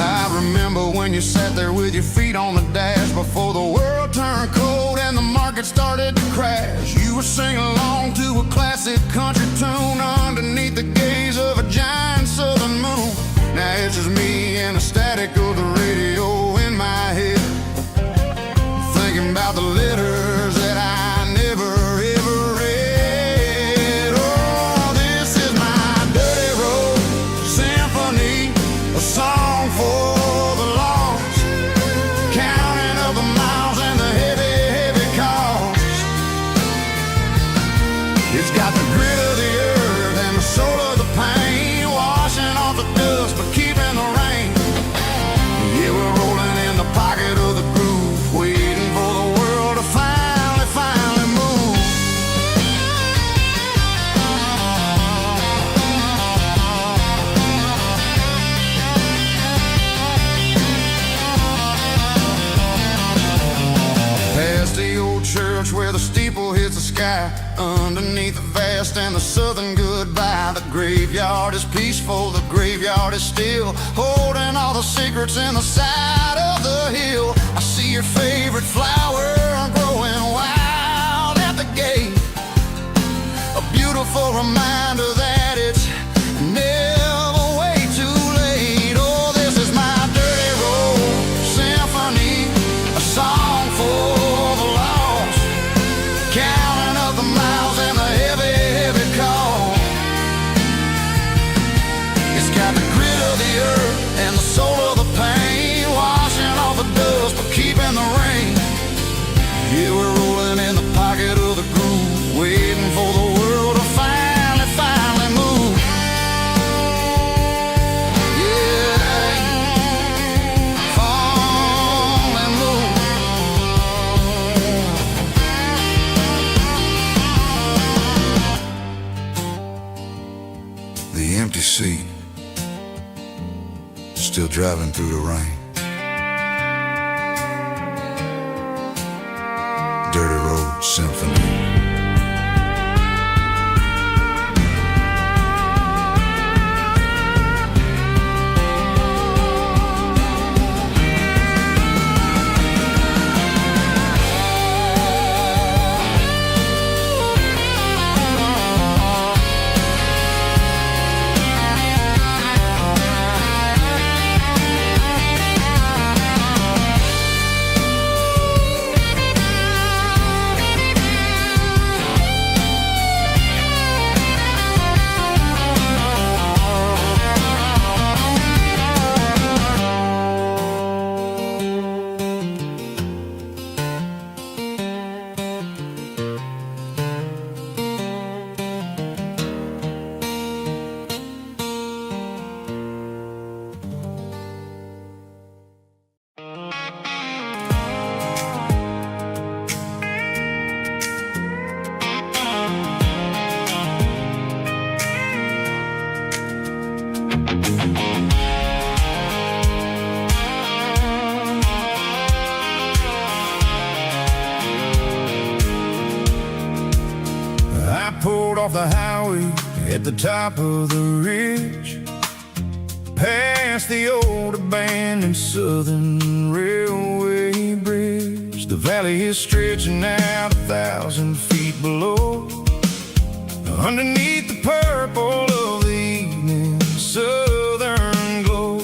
I remember when you sat there with your feet on the dash before the world turned cold and the market started to crash. You were singing along to a classic country tune underneath the gaze of a giant southern moon. Now it's just me and the static of the radio in my head, thinking about the letters that I never ever read. Oh, this is my dirty road symphony, a song for the lost, counting up the miles and the heavy, heavy cost. It's got the grit of the earth and the soul of the pain, washing off the dust but keeping the rain. Yeah, we're rolling in the pocket of the groove, waiting for the world to finally move. Past the old church where the steeple hits the sky, underneath the vast and the southern goodbye. The graveyard is peaceful, the graveyard is still, holding all the secrets in the side of the hill. I see your favorite flower growing wild at the gate, a beautiful reminder that it's never way too late. Oh, this is my dirty road symphony, a song for the lost, counting up the miles and the heavy, heavy call. It's got the grit of the earth and the soul of the pain, washing off the dust but keeping the rain. Yeah, we're rolling in the pocket of the groove, waiting for the world to finally move. Yeah, finally move. The empty seat, still driving through the rain. Dirty Road Symphony. I pulled off the highway at the top of the ridge, past the old abandoned southern railway bridge. The valley is stretching out 1,000 feet below, underneath the purple of the evening southern glow.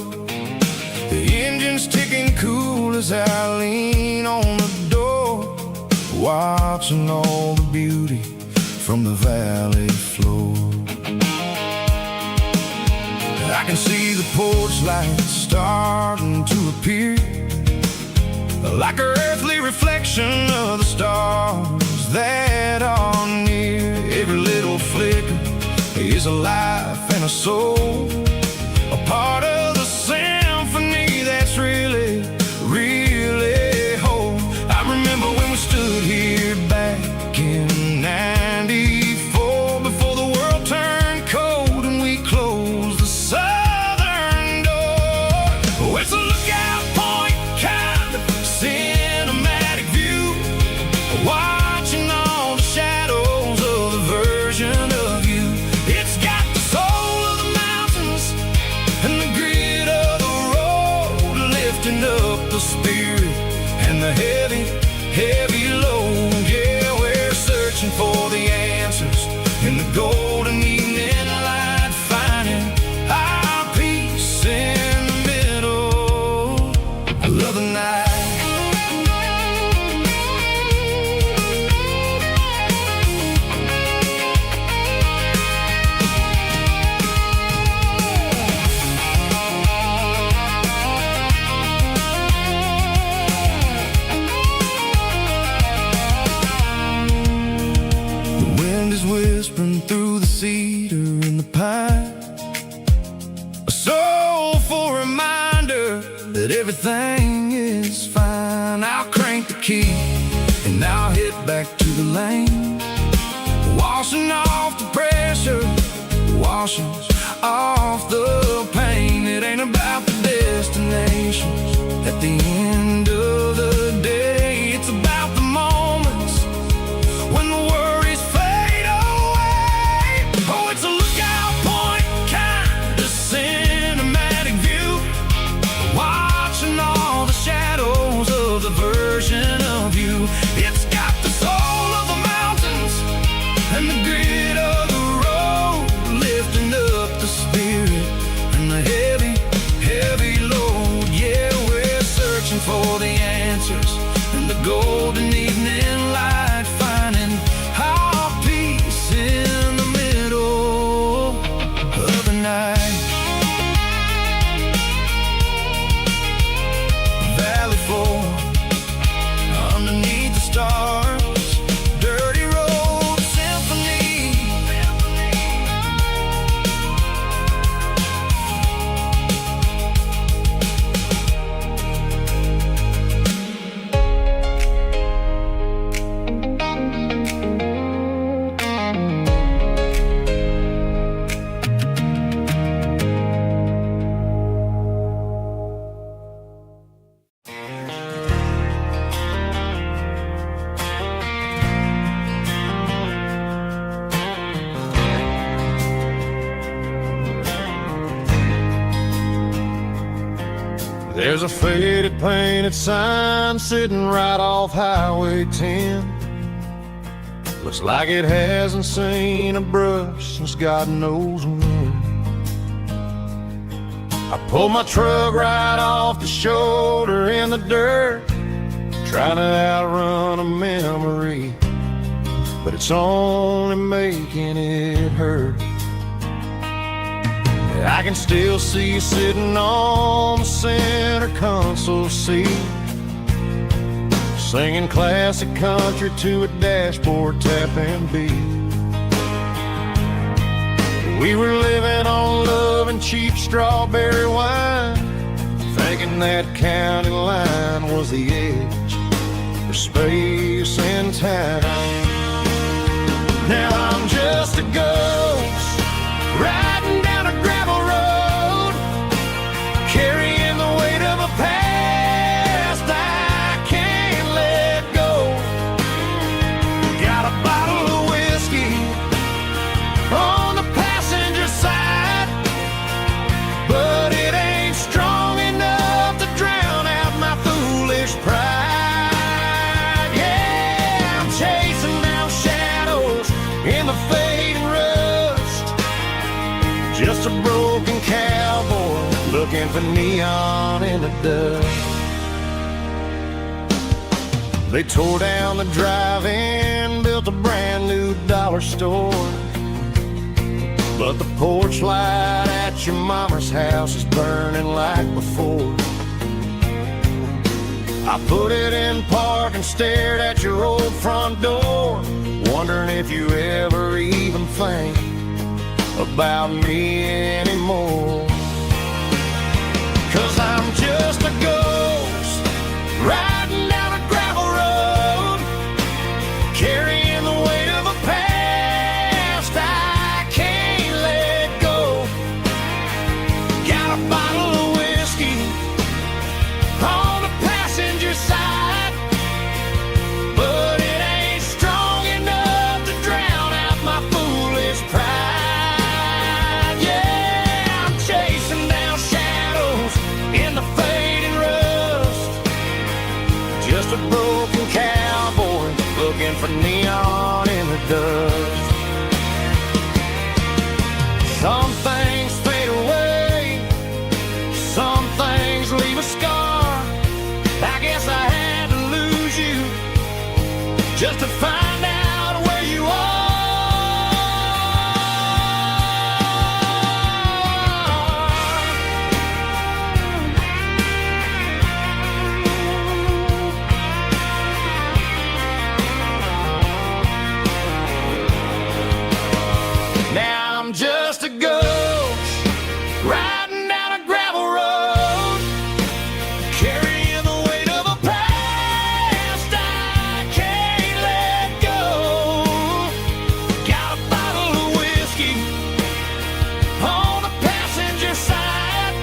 The engine's ticking cool as I lean on the door, watching all the beauty from the valley floor. I can see the porch lights starting to appear, like an earthly reflection of the stars that are near. Every little flicker is a life and a soul, a part of the same up the spirit and the heavy, heavy load. Yeah, we're searching for the answers in the golden evening light, finding our peace in the middle of the night. Whispering through the cedar and the pine, a soulful reminder that everything is fine. I'll crank the key and I'll hit back to the lane, washing off the pressure, washing off the pain. It ain't about the destinations at the end of the day. It's about the moments when the worries fade away. Oh, it's a lookout point, kind of cinematic view, watching all the shadows of the version of you. It's got the soul of the mountains and the grit of the road, lifting up the spirit and the heavy, heavy load. Yeah, we're searching for the answers in the golden evening light, finding our peace in the middle of the night. Valley floor underneath the stars, dirty road symphony. There's a faded painted sign sitting right off Highway 10. Looks like it hasn't seen a brush since God knows when. I pulled my truck right off the shoulder in the dirt, trying to outrun a memory, but it's only making it hurt. I can still see you sitting on the center console seat, singing classic country to a dashboard tapping beat. We were living on love and cheap strawberry wine, thinking that county line was the edge for space and time. Now I'm just a ghost riding down a gravel road, carrying the weight of a past I can't let go. Got a bottle of whiskey on the passenger side, but it ain't strong enough to drown out my foolish pride. Yeah, I'm chasing down shadows in the fading rust, just a broken cowboy looking for neon in the dust. They tore down the drive-in, built a brand new dollar store, but the porch light at your mama's house is burning like before. I put it in park and stared at your old front door, wondering if you ever even think about me anymore. 'Cause I'm just a ghost riding down a gravel road, carrying the weight of a past I can't let go. Got a bottle of whiskey on the passenger side, but it ain't strong enough to drown out my foolish pride. Yeah, I'm chasing down shadows in the fading road. a broken cowboy looking for neon in the dust. Some things fade away, some things leave a scar. I guess I had to lose you just to find out where you are. Now I'm just a ghost riding down a gravel road, carrying the weight of a past I can't let go. Got a bottle of whiskey on the passenger side,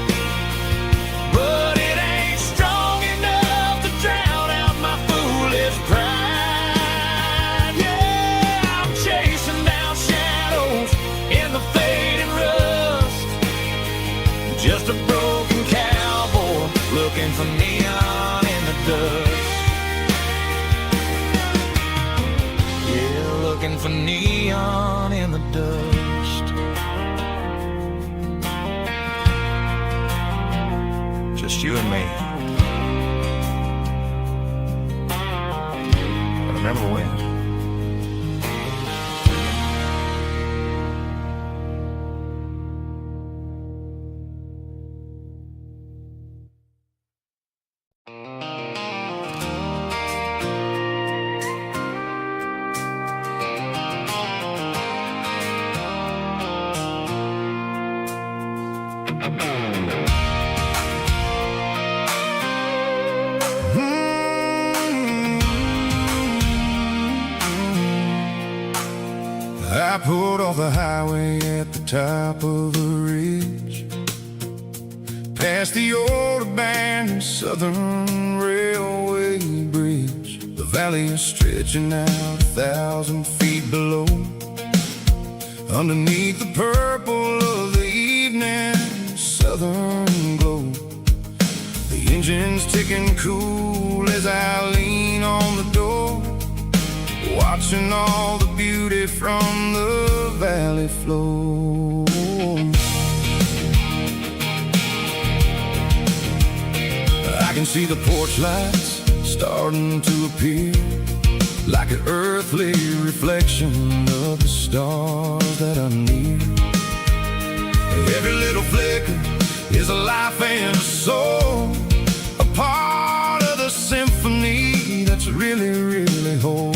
but it ain't strong enough to drown out my foolish pride. Yeah, I'm chasing down shadows in the fading rust, just a broken cowboy looking for neon in the dust. Yeah, looking for neon in the dust. Just you and me. I remember when. I pulled off the highway at the top of a ridge, past the old abandoned Southern Railway bridge. The valley is stretching out 1,000 feet below, underneath the purple of the evening southern glow. The engine's ticking cool as I lean on the door, watching all the beauty from the valley flow. I can see the porch lights starting to appear, like an earthly reflection of the stars that are near. Every little flicker is a life and a soul, a part of the symphony that's really, really whole.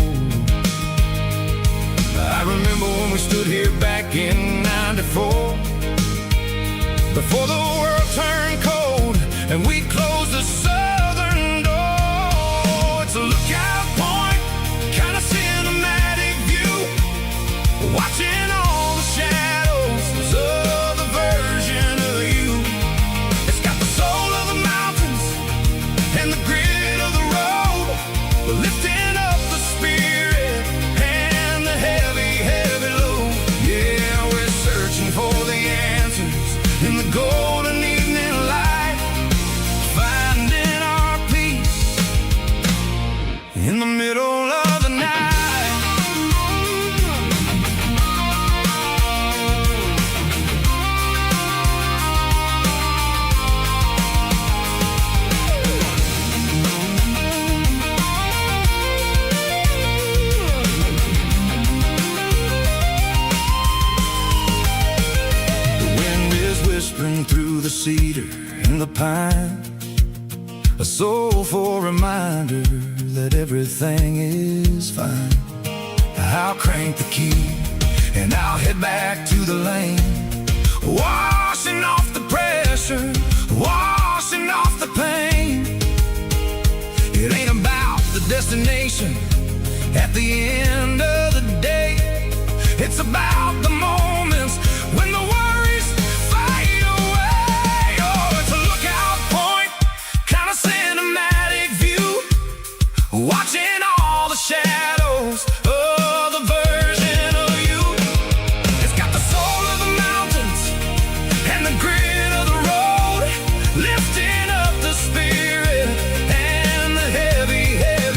I remember when we stood here back in '94, before the world turned cold and we closed the southern door. It's a lookout point, kind of cinematic view, watching all the shadows of the version of you. It's got the soul of the mountains and the grit of the road, lifting up the spirit and the heavy, heavy load. Yeah, we're searching for the answers in the golden evening light, finding our peace in the middle of the night. Whispering through the cedar and the pine, a soulful reminder that everything is fine. I'll crank the key and I'll head back to the lane, washing off the pressure, washing off the pain. It ain't about the destination at the end of the day, it's about the moments when the worries fade away. Oh, it's a lookout point, kind of cinematic view, watching all the shadows of the version of you. It's got the soul of the mountains and the grit of the road, lifting up the spirit and the heavy, heavy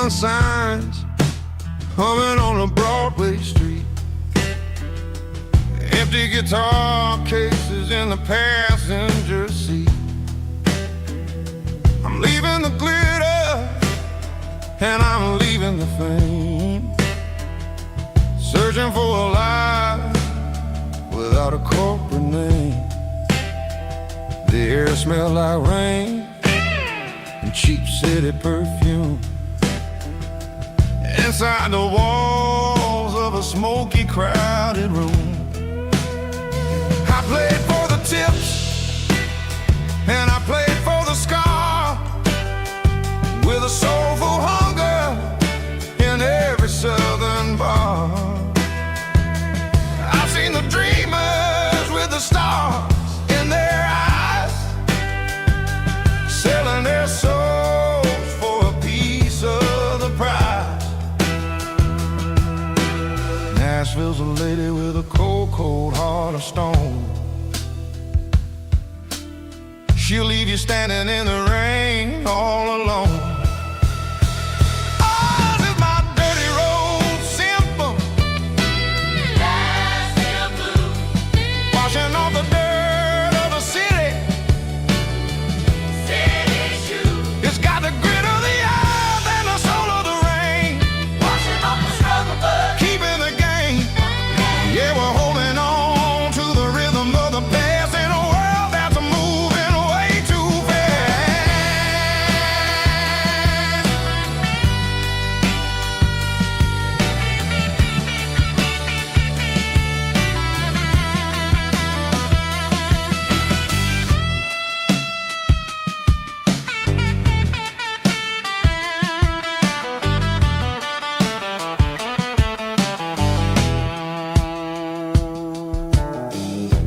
neon signs humming on a Broadway street. Empty guitar cases in the passenger seat. I'm leaving the glitter and I'm leaving the fame, searching for a life without a corporate name. The air smelled like rain and cheap city perfume. Inside the walls of a smoky, crowded room, I played for the tips and I played for the scar, with a soulful hunger in every southern bar. I've seen the dreamers with the stars in their eyes, selling their souls for a piece of the prize. Nashville's a lady with a cold, cold heart of stone. She'll leave you standing in the rain all alone. Oh, this is my dirty road symphony, Nashville blues, washing off the dirt of the city, city shoes. It's got the grit of the earth and the soul of the rain, washing off the struggle bug, keeping the game. Yeah, we're holding on to the rhythm of the past in a world that's moving way too fast.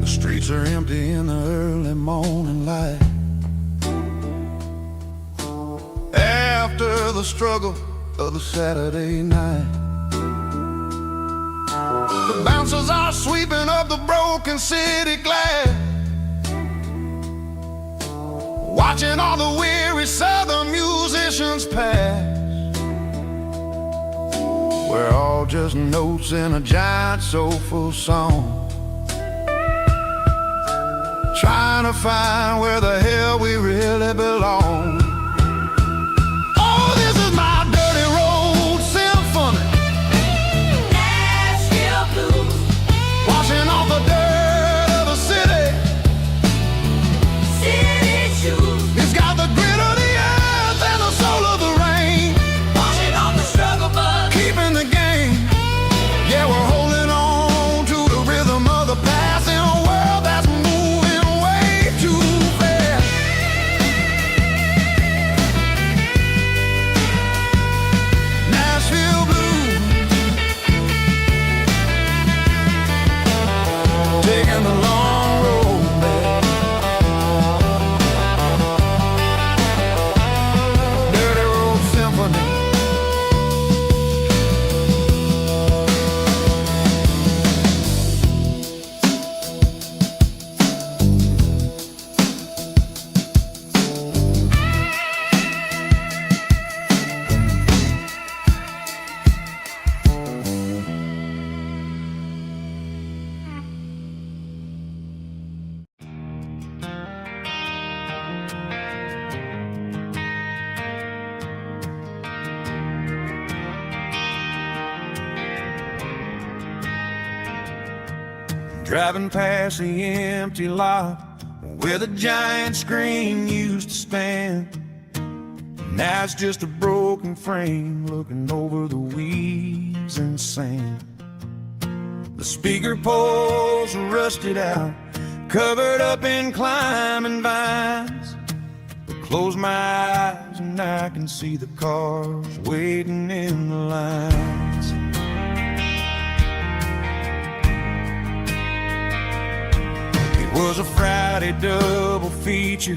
The streets are empty in the early morning light, after the struggle of the Saturday night. The bouncers are sweeping up the broken city glass, watching all the weary southern musicians pass. We're all just notes in a giant soulful song, trying to find where the hell we really belong. Oh, this is my dirty road symphony, Nashville blues, washing off the dirt of the city, city shoes. It's got the grit of the earth and the soul of the rain, washing off the struggle bug, keeping the game. Yeah, we're holding on to the rhythm of the past in a world that's moving way too fast. Nashville blues, taking the long road back. Dirty road symphony. Driving past the empty lot where the giant screen used to stand. Now it's just a broken frame looking over the weeds and sand. The speaker poles are rusted out, covered up in climbing vines. But close my eyes and I can see the cars waiting in the lines. It was a Friday double feature,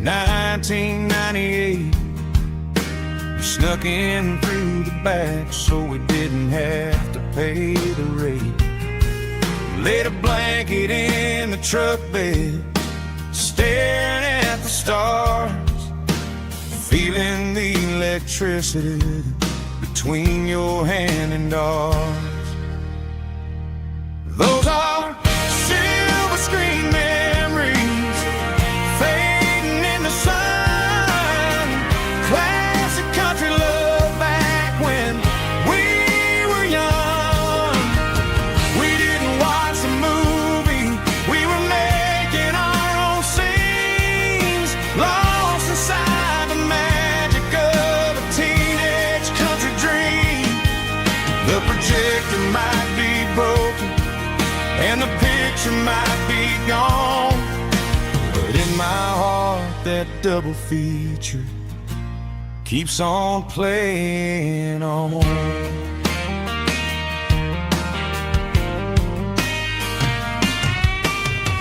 1998. We snuck in through the back so we didn't have to pay the rate. Laid a blanket in the truck bed, staring at the stars. feeling the electricity between your hand and ours. Those are silver screen memories fading in the sun. Classic country love back when we were young. We didn't watch a movie, we were making our own scenes, lost inside the magic of a teenage country dream. The projector might be broken and the picture might be gone, but in my heart that double feature keeps on playing on.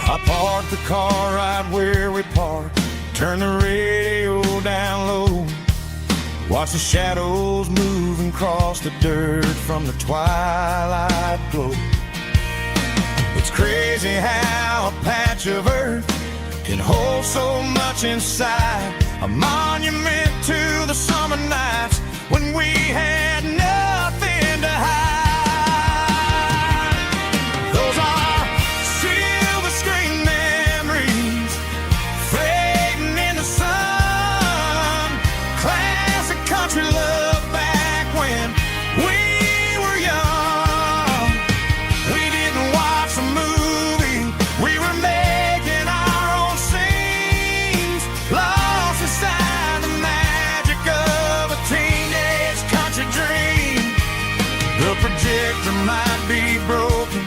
I parked the car right where we parked, turn the radio down low, watch the shadows move and cross the dirt from the twilight glow. It's crazy how a patch of earth can hold so much inside, a monument to the summer nights when we had nothing to hide. Those are silver screen memories fading in the sun. Classic country love back when we were young. We didn't watch a movie, we were making our own scenes, lost inside the magic of a teenage country dream. The projector might be broken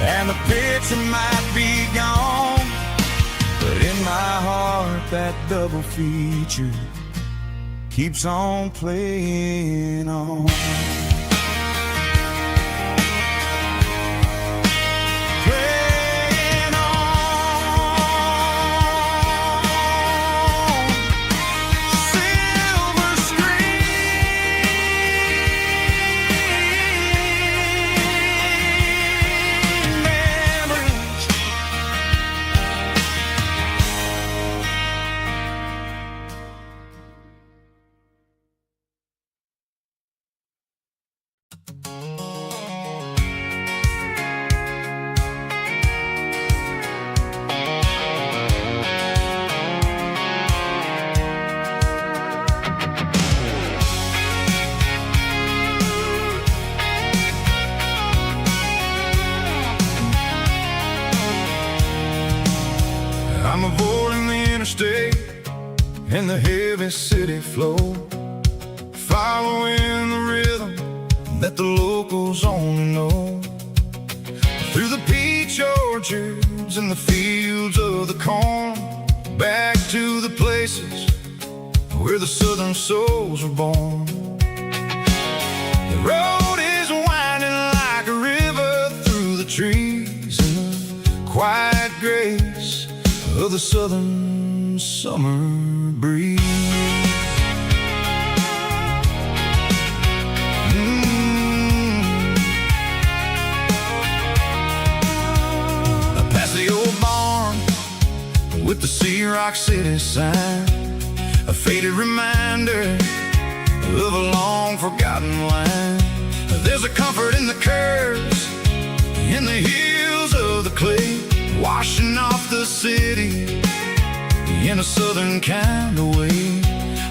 and the picture might be gone, but in my heart that double feature keeps on playing on. Playing on. Silver screen memories. I'm avoiding the interstate and the heavy city flow, following the rhythm that the locals only know. Through the peach orchards and the fields of the corn, back to the places where the southern souls were born. The road is winding like a river through the trees in the quiet grace of the southern summer breeze. Past the old barn with the Sea Rock City sign, a faded reminder of a long forgotten line. There's a comfort in the curves, in the hills of the clay, washing off the city in a southern kind of way.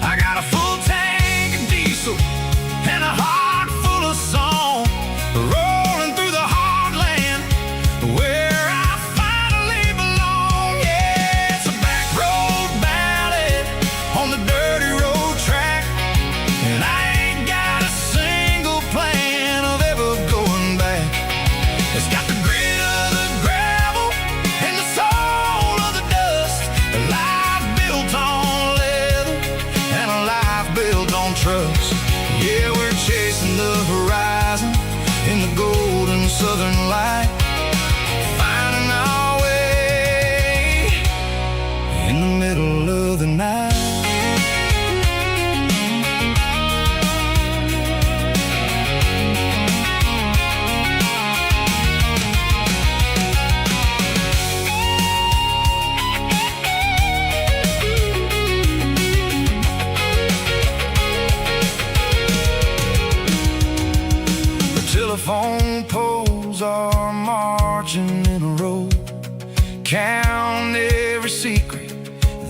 I got a full tank of diesel and a heart full of song, rolling through the heartland where I finally belong. Yeah, it's a back road ballad on the dirty road track, and I ain't got a single plan of ever going back. It's got the grit of the gravel and the soul of the dust, a life built on leather and a life built on trust. Yeah, we're chasing the horizon in the golden southern light, finding our way in the middle of the night.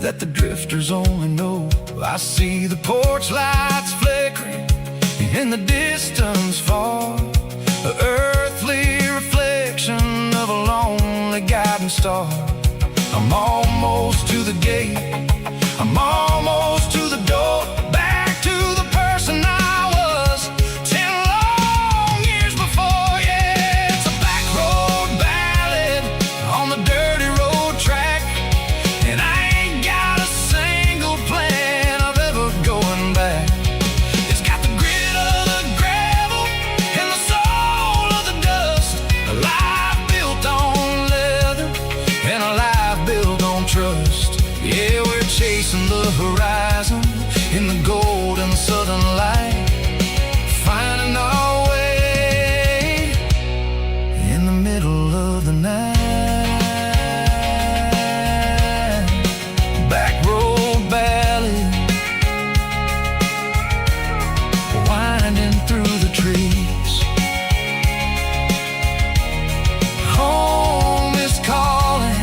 that the drifters only know. I see the porch lights flickering in the distance far, an earthly reflection of a lonely guiding star. I'm almost to the gate, I'm almost to the door, back to the person I was 10 long years before. Yeah, it's a back road ballad on the dirty road track, and I ain't got a single plan of ever going back. It's got the grit of the gravel and the soul of the dust, a life built on leather and a life built on trust. Yeah, we're chasing the horizon in the golden southern light, finding our way in the middle of the night. Back road ballad, winding through the trees. Home is calling.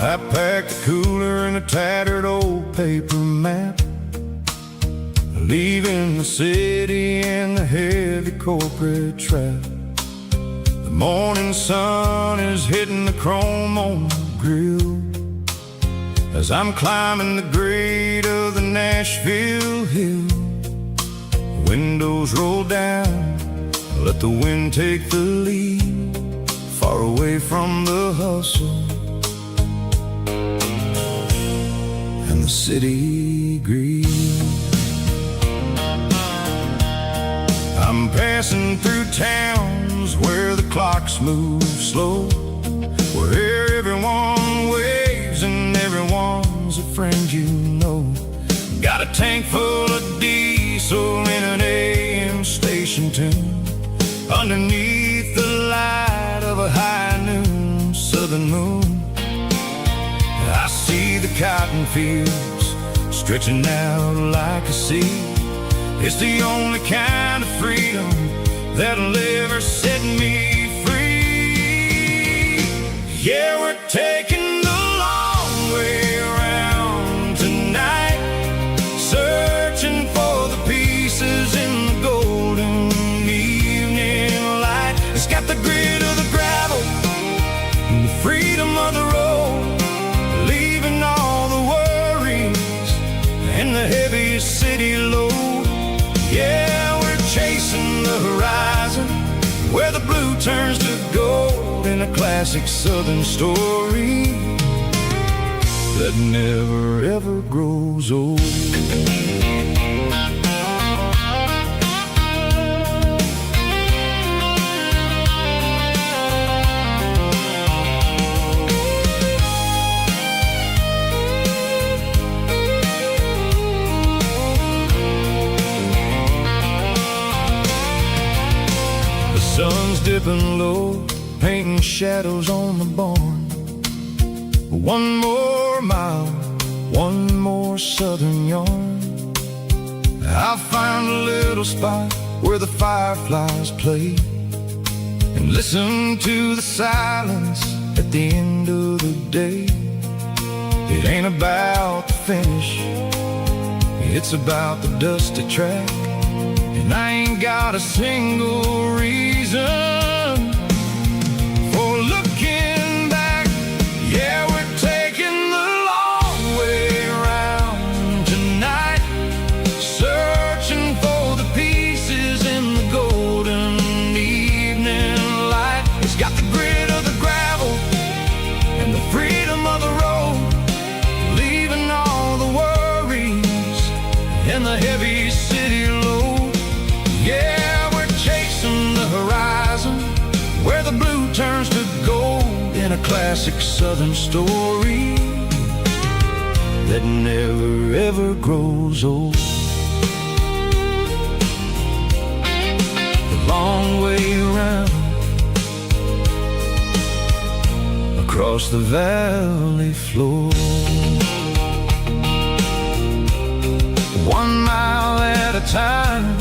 I packed a cooler and a tattered old paper map, leaving the city and the heavy corporate trap. The morning sun is hitting the chrome on the grill as I'm climbing the grade of the Nashville hill. Windows roll down, let the wind take the lead, far away from the hustle and the city greed. I'm passing through towns where the clocks move slow, where everyone waves and everyone's a friend you know. Got a tank full of diesel in an AM station tune, underneath the light of a high noon southern moon. I see the cotton fields stretching out like a sea. It's the only kind of freedom that'll ever set me free. Yeah, we're taking the long way around tonight, searching for the pieces in the golden evening light. It's got the grit of the gravel and the freedom of the road, leaving all the worries and the heavy city load. Yeah, we're chasing the horizon where the blue turns to gold, in a classic southern story that never ever grows old. Sun's dipping low, painting shadows on the barn. One more mile, one more southern yarn. I'll find a little spot where the fireflies play and listen to the silence at the end of the day. It ain't about the finish, it's about the dusty track. And I ain't got a single reason for looking back. Yeah, we're taking the long way around tonight, searching for the pieces in the golden evening light. It's got the grit of the gravel heavy city load. Yeah, we're chasing the horizon, where the blue turns to gold, in a classic southern story that never ever grows old. The long way around, across the valley floor, 1 mile at a time.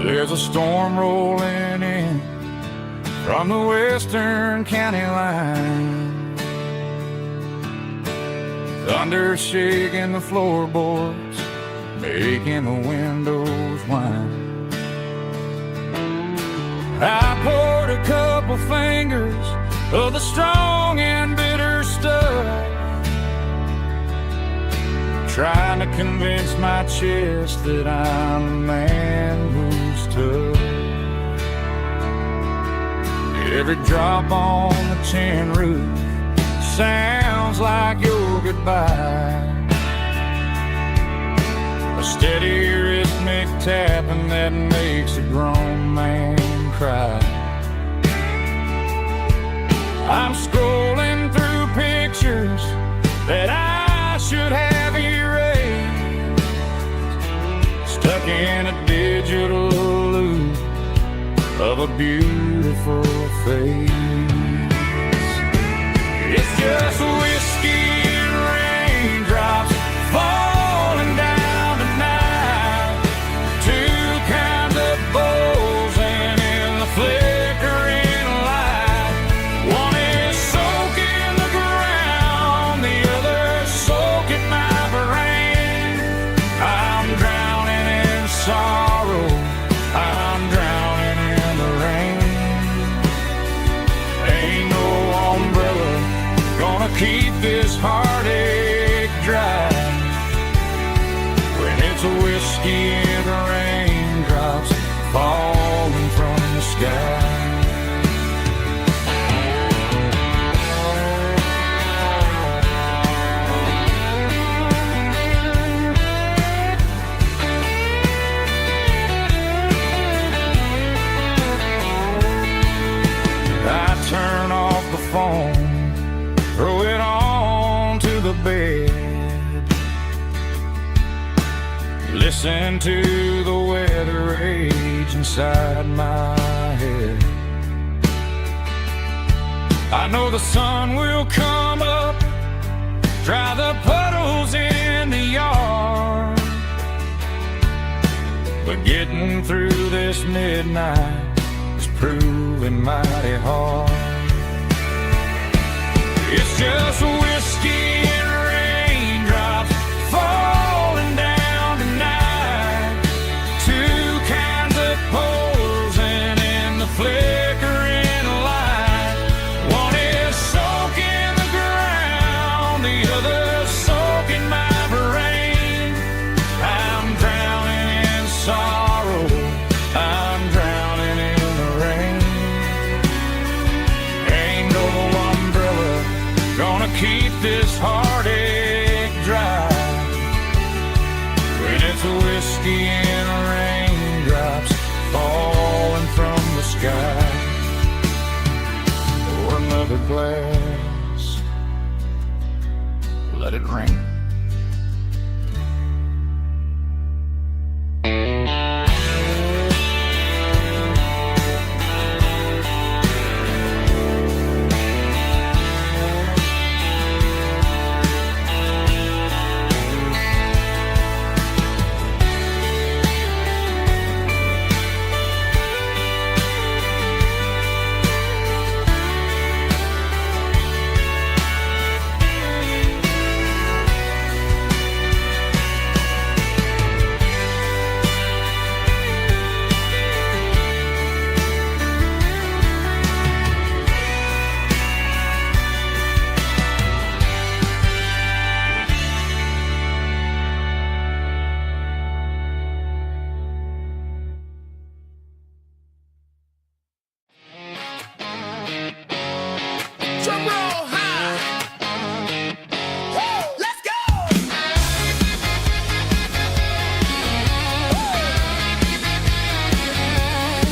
There's a storm rolling in from the western county line, thunder shaking the floorboards, making the windows whine. I poured a couple fingers of the strong and bitter stuff, trying to convince my chest that I'm a man who's tough. Every drop on the tin roof sounds like your goodbye, a steady rhythmic tapping that makes a grown man cry. I'm scrolling through pictures that I should have erased, stuck in a digital loop of a beautiful face. It's just whiskey and raindrops falling down tonight, two kinds of bowls and in the flickering light. One is soaking the ground, the other soaking my brain. I'm drowning in sorrow, I'm drowning in the rain. Ain't no umbrella gonna keep this heartache dry when it's a whiskey and the raindrops falling from the sky. I turn off the phone, throw it on to the bed, listen to the weather rage inside my head. I know the sun will come up, dry the puddles in the yard, but getting through this midnight is proving mighty hard. It's just whiskey and raindrops falling down tonight, two kinds of poles and in the flickering light. One is soaking the ground, the other soaking my brain. I'm drowning in sorrow, I'm drowning in the rain. Ain't no umbrella gonna keep this heartache dry when it's a whiskey and raindrops falling from the sky. Pour another glass, let it rain. Drum roll high. Woo, let's go.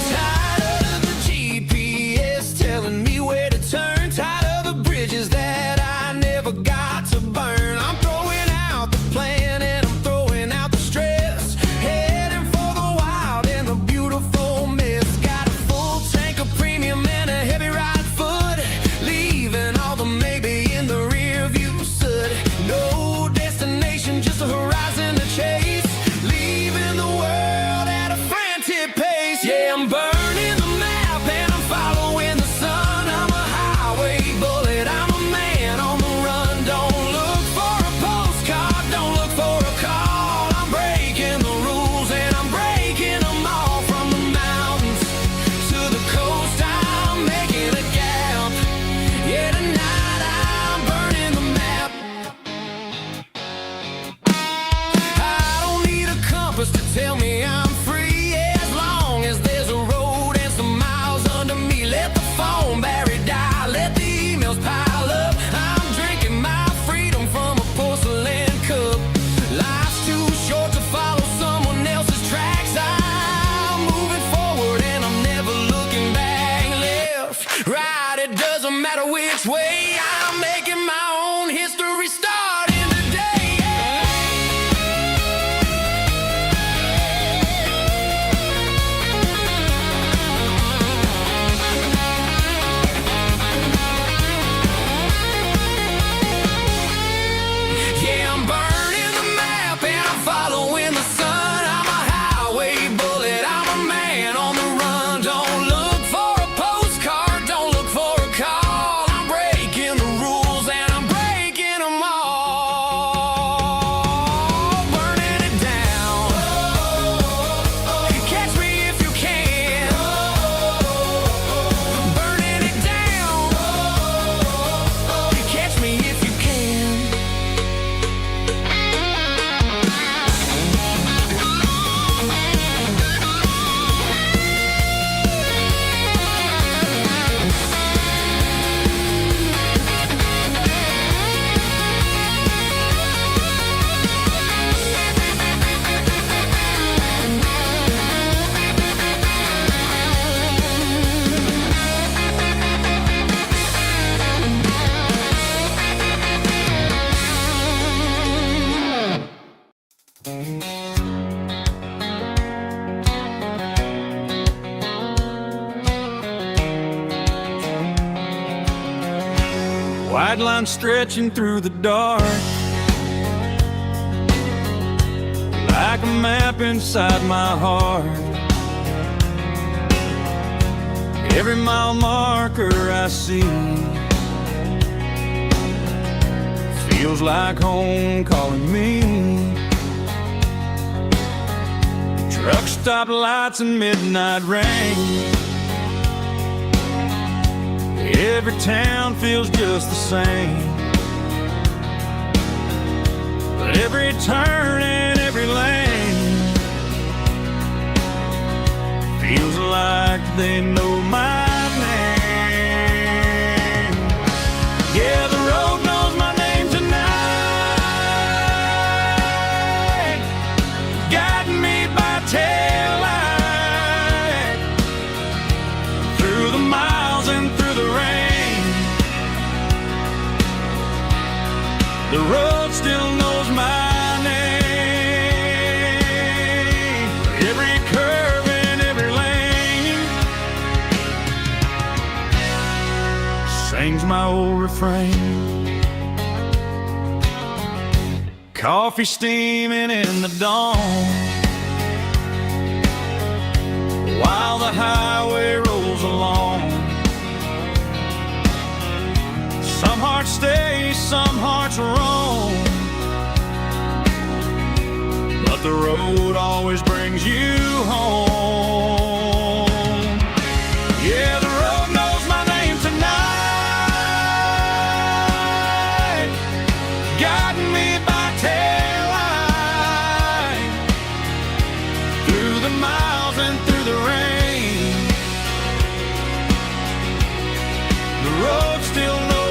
Tired of the GPS telling me where to turn. Tired of the bridges that I never got to burn. I'm throwing out the plan and I'm throwing out the stress. Heading for the wild and the beautiful mess. Got a full tank of premium and a heavy right foot. Leaving all the maybe in the rear view soot. No destination, just a horizon to chase. Leaving the world at a frantic pace. Yeah, I'm burning the map and I'm following the sun. I'm a highway bullet, I'm a man on the run. Don't look for a postcard, don't look for a call. I'm breaking the rules and I'm breaking them all. From the mountains to the coast, I'm making a gap. Yeah, tonight I'm burning the map. I don't need a compass to tell me I'm free. As long as there's a road and some miles under me. Let the phone battery die, let the emails pile up. I'm drinking my freedom from a porcelain cup. Life's too short to follow someone else's tracks. I'm moving forward and I'm never looking back. Left, right, it doesn't matter which way. I'm making my own history starting today. Yeah, I'm burning the map and I'm following the sun. I'm a highway bullet, I'm a man on the run. Don't look for a postcard, don't look for a call. I'm breaking the rules and I'm breaking them all. Burning it down. Catch me if you can. Burning it down. Catch me if you can. White line stretching through the dark, like a map inside my heart. Every mile marker I see feels like home calling me. Truck stop lights and midnight rain. Every town feels just the same, but every turn and every lane feels like they know my name. Yeah, the road knows my name tonight, guiding me by taillight through the miles and through the rain. The road still knows my name. Every curve and every lane sings my old refrain. Coffee steaming in the dawn, while the highway rolls along. Some hearts stay, some hearts roam, but the road always brings you home. Yeah, the road knows my name tonight, guiding me by taillight through the miles and through the rain. The road still knows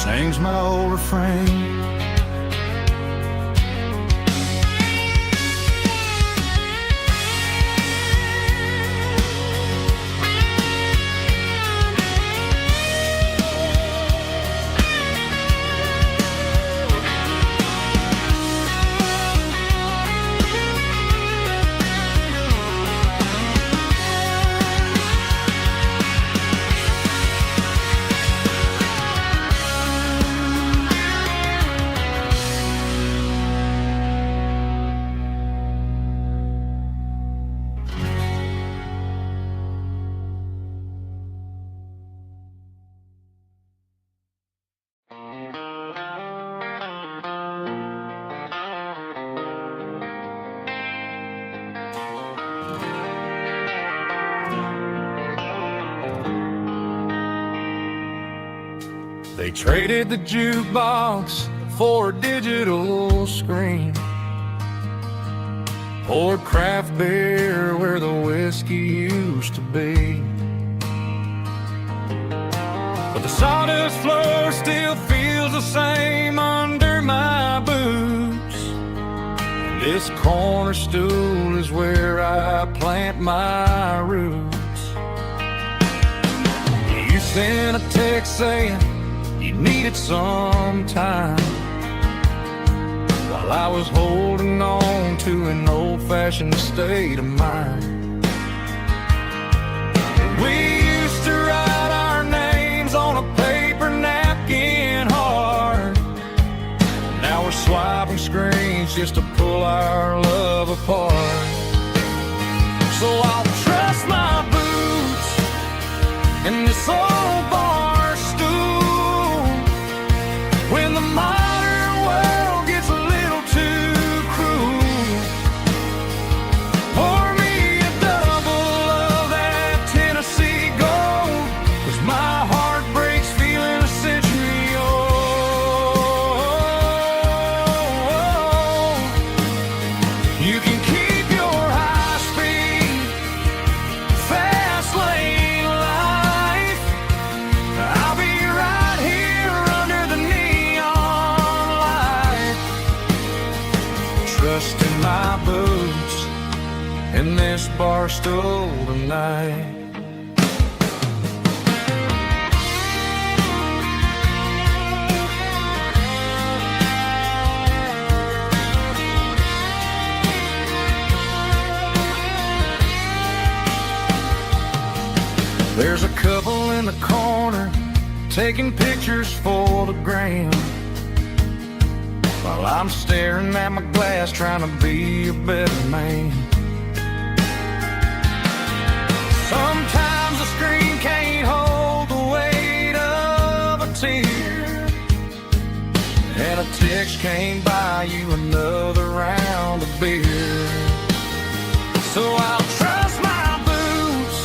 sings my old refrain. They traded the jukebox for a digital screen, poured craft beer where the whiskey used to be. But the sawdust floor still feels the same under my boots. This corner stool is where I plant my roots. You sent a text saying you needed some time, while I was holding on to an old-fashioned state of mind. We used to write our names on a paper napkin hard. Now we're swiping screens just to pull our love apart. So I'll trust my boots in this old bar stool when the modern world gets a little too cruel. Pour me a double of that Tennessee Gold, 'cause my heart breaks feeling a century old. You can keep your high-speed, fast lane life. I'll be right here under the neon light, trusting my boots in this bar stool tonight. There's a couple in the corner taking pictures for the gram, while I'm staring at my glass trying to be a better man. Sometimes the screen can't hold the weight of a tear, and a text can't buy you another round of beer. So I'll trust my boots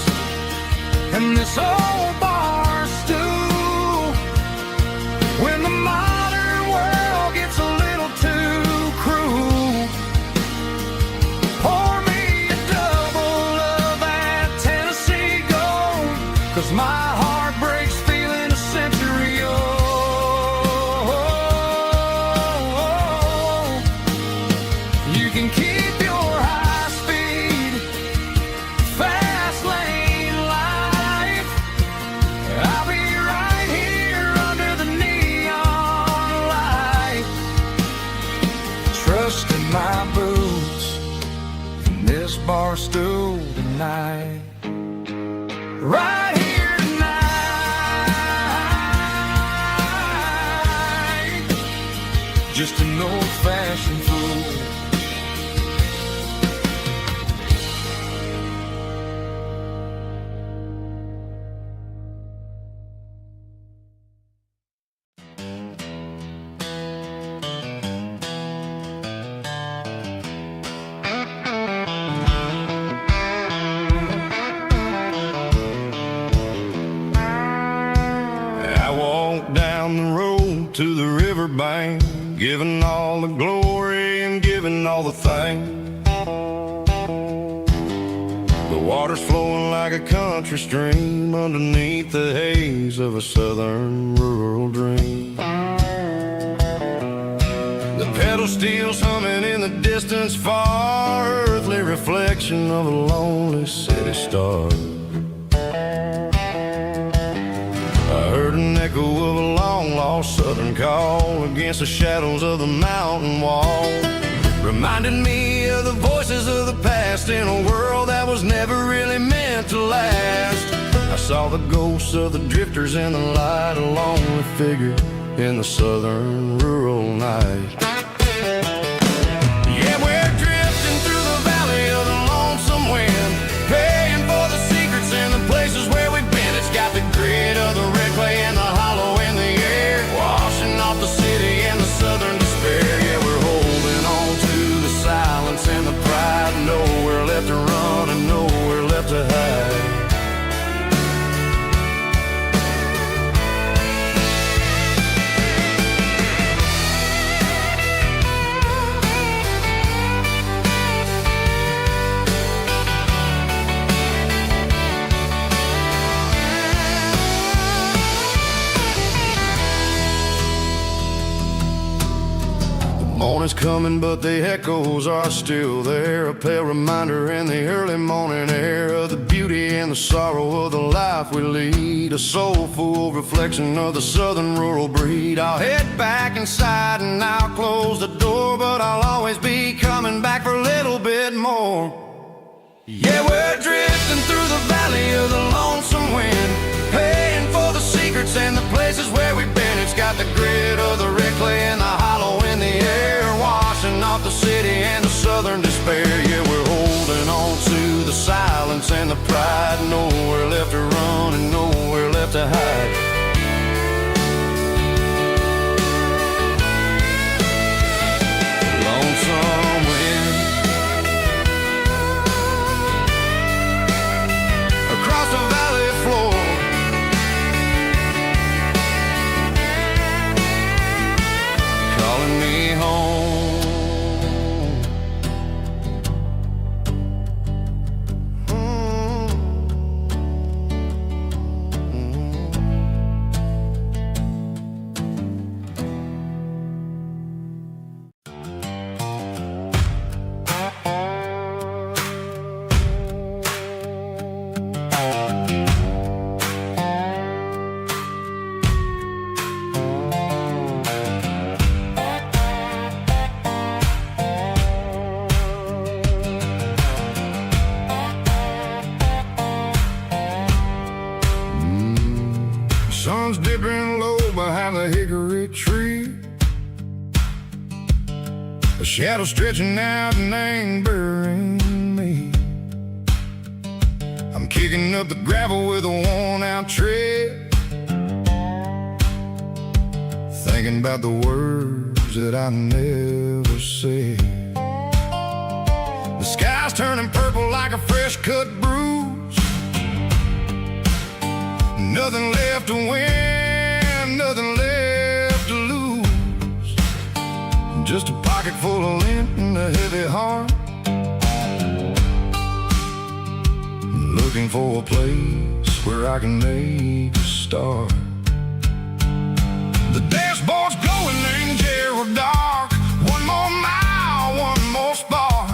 in this old bar stool when the modern world gets a little too cruel. Pour me a double of that Tennessee Gold, 'cause my heart breaks feeling a century old. You can keep your high-speed, fast lane life. I'll be right here under the neon light, trusting my boots in this bar stool tonight. Right here tonight, just an old-fashioned fool. I walked down the road to the riverbank, giving all the glory and giving all the thanks. The water's flowing like a country stream underneath the haze of a southern rural dream. steel's humming in the distance far, earthly reflection of a lonely city star. I heard an echo of a long-lost southern call against the shadows of the mountain wall. Reminded me of the voices of the past in a world that was never really meant to last. I saw the ghosts of the drifters in the light, a lonely figure in the southern rural night. Yeah, we're drifting through the valley of the lonesome wind, paying for the secrets and the places where we've been. It's got the grit of the red clay and the hollow in the air, washing off the city and the southern despair. Yeah, we're holding on to the silence and the pride, nowhere left to run and nowhere left to hide. Morning's coming, but the echoes are still there, a pale reminder in the early morning air of the beauty and the sorrow of the life we lead, a soulful reflection of the southern rural breed. I'll head back inside and I'll close the door, but I'll always be coming back for a little bit more. Yeah, we're drifting through the valley of the lonesome wind, paying for the secrets and the places where we've been. It's got the grit of the red clay and the hollow in the air, washing off the city and the southern despair. Yeah, we're holding on to the silence and the pride, nowhere left to run and nowhere left to hide. Lonesome wind across the valley floor, calling me home. Sun's dipping low behind the hickory tree, a shadow stretching out and angering me. I'm kicking up the gravel with a worn-out tread, thinking about the words that I never said. The sky's turning purple like a fresh-cut bruise, nothing left to win, nothing left to lose, just a pocket full of lint and a heavy heart, looking for a place where I can make a start. The dashboard's glowing in Gerald dark, one more mile, one more spark.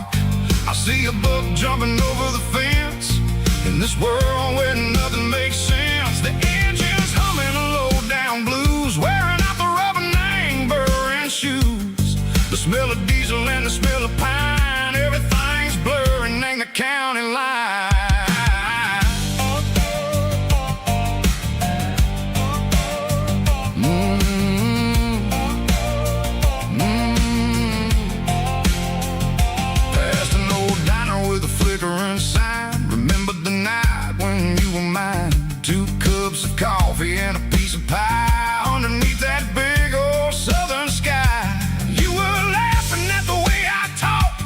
I see a buck jumping over the fence, in this world where nothing makes sense. The engine's humming a low-down blues, wearing out the rubber name burring shoes. The smell of diesel and the smell of pine, everything's blurring, ain't the county line. Past an old diner with a flickering sign, remembered the night when you were mine. 2 cups of coffee and a piece of pie underneath that big old southern sky. You were laughing at the way I talked,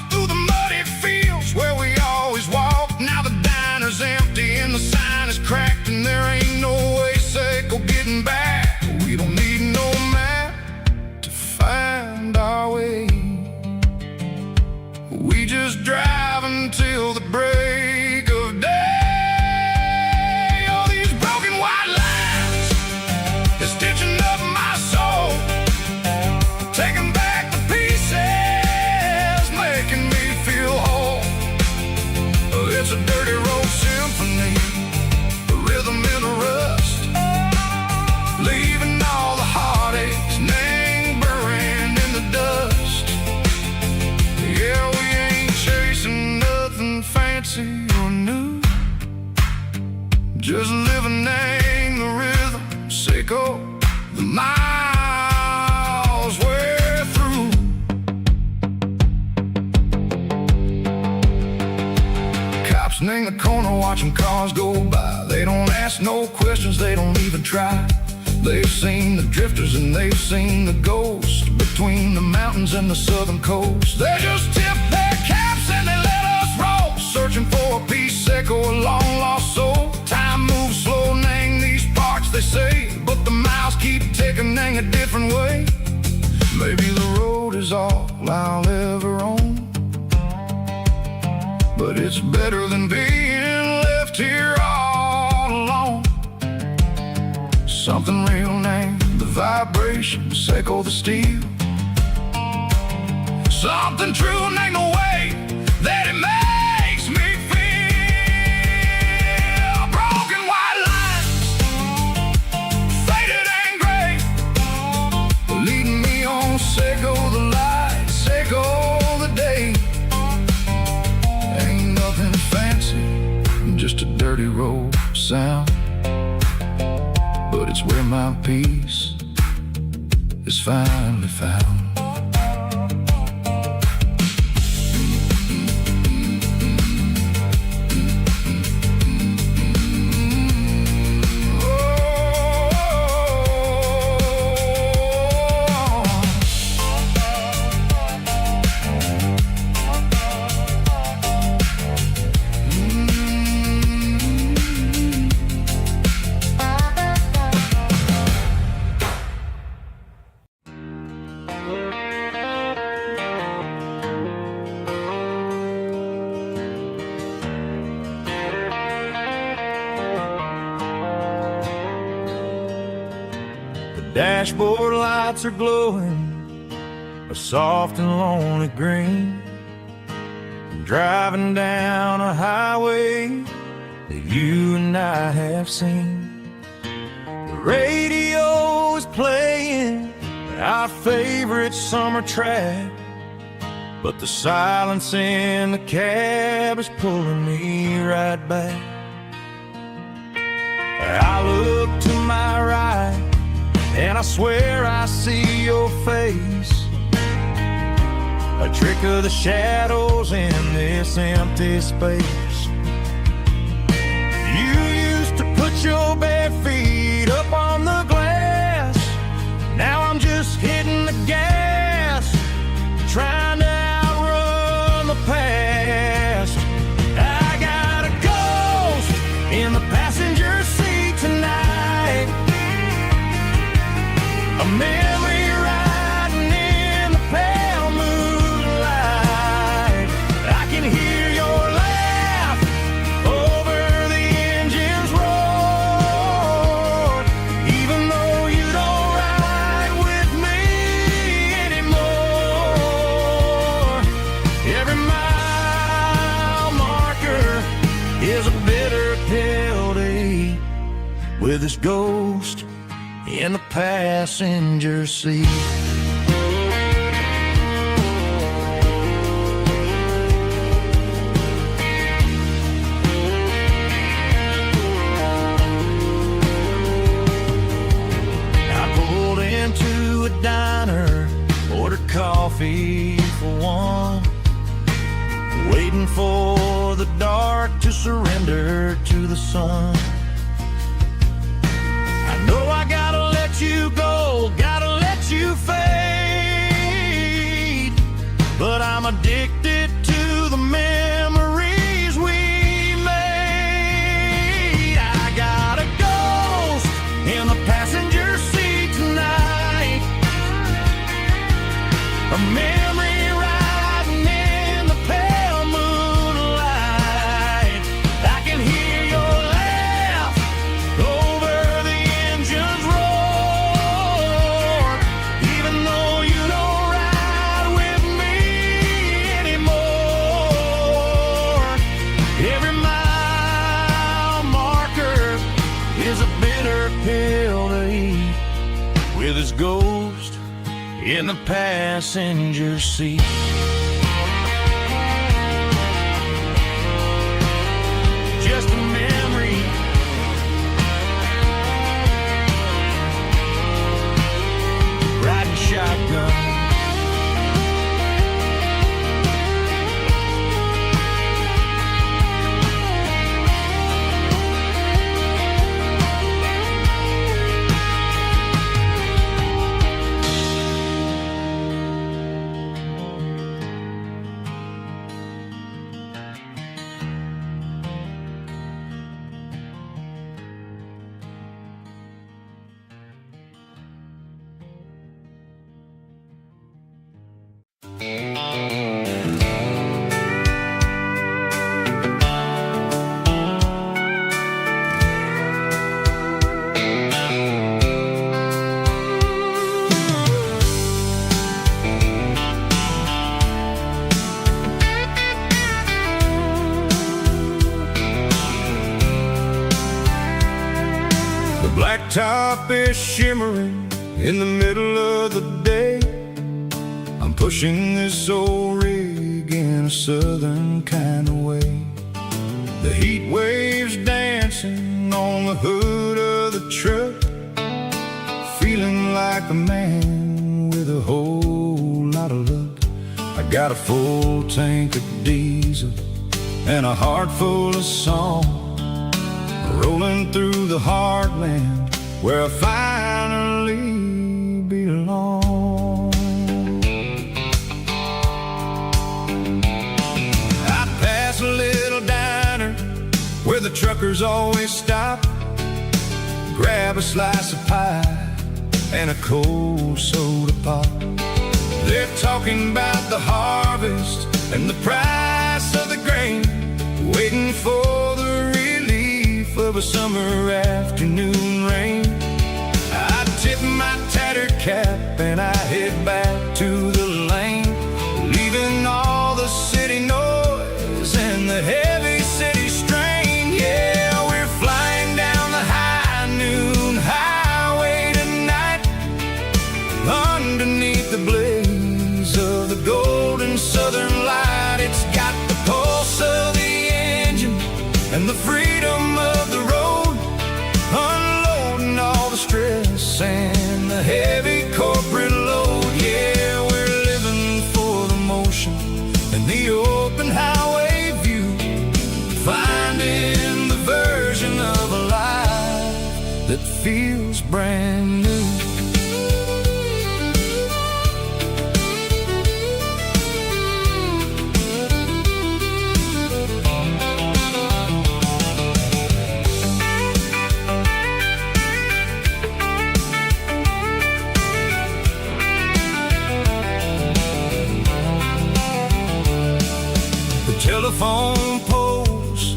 in the corner watching cars go by. They don't ask no questions, they don't even try. They've seen the drifters and they've seen the ghosts between the mountains and the southern coast. They just tip their caps and they let us roll, searching for a piece echo, a long lost soul. Time moves slow, nang these parts they say, but the miles keep ticking, nang a different way. Maybe the road is all I'll ever own, but it's better than being left here all alone. Something real named the vibrations echo the steel. Something true named the way that it makes me feel. Broken white lines, faded and gray, leading me on, echo the lights, echo the day. Ain't nothing fancy, just a dirty road sound, but it's where my peace is finally found. Dashboard lights are glowing a soft and lonely green. I'm driving down a highway that you and I have seen. The radio is playing our favorite summer track, but the silence in the cab is pulling me right back. I look to my right and I swear I see your face, a trick of the shadows in this empty space. You used to put your bare feet up on the glass. Now I'm just hitting the gas, trying to outrun the past. I got a ghost in the passenger seat tonight, a memory riding in the pale moonlight. I can hear your laugh over the engine's roar, even though you don't ride with me anymore. Every mile marker is a bitter pill to eat, with this ghost in the passenger seat. I pulled into a diner, ordered coffee for one, waiting for the dark to surrender to the sun. I know I gotta let you go, gotta let you fade, but I'm addicted to the memories we made. I got a ghost in the passenger seat tonight, a memory riding in the pale moonlight. I can hear your laugh over the engine's roar, even though you don't ride with me anymore. Every mile marker is a bitter pill to eat, with his ghost in the passenger seat. Just a memory, riding shotgun. top is shimmering in the middle of the day. I'm pushing this old rig in a southern kind of way. The heat waves dancing on the hood of the truck, feeling like a man with a whole lot of luck. I got a full tank of diesel and a heart full of song, rolling through the heartland where I finally belong. I pass a little diner where the truckers always stop, grab a slice of pie and a cold soda pop. They're talking about the harvest and the price of the grain, waiting for the relief of a summer afternoon rain. I tip my tattered cap and I head back to the lane, leaving all the city noise and the heavy city strain. Yeah, we're flying down the high noon highway tonight, underneath the blaze of the golden southern light. It's got the pulse of the engine and the freedom of the road, unloading all the stress and the heavy corporate load. Yeah, we're living for the motion and the open highway view, finding the version of a life that feels brand new. Telephone poles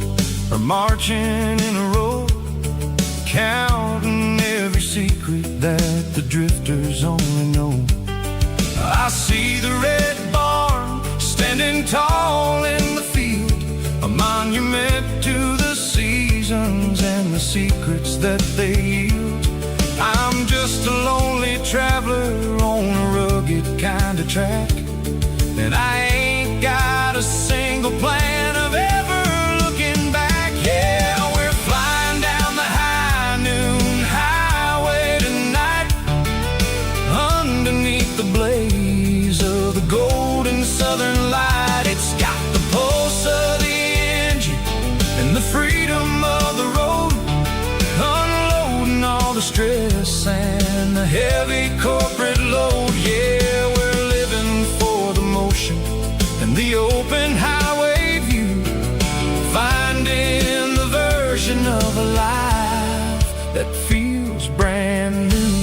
are marching in a row, counting every secret that the drifters only know. I see the red barn standing tall in the field, a monument to the seasons and the secrets that they yield. I'm just a lonely traveler on a rugged kind of track, and I ain't got a single plan of ever looking back. Yeah, we're flying down the high noon highway tonight, underneath the blaze of the golden southern light. It's got the pulse of the engine and the freedom of the road, unloading all the stress and the heavy corporate load. Yeah, we're living for the motion and the open highway view, finding the version of a life that feels brand new.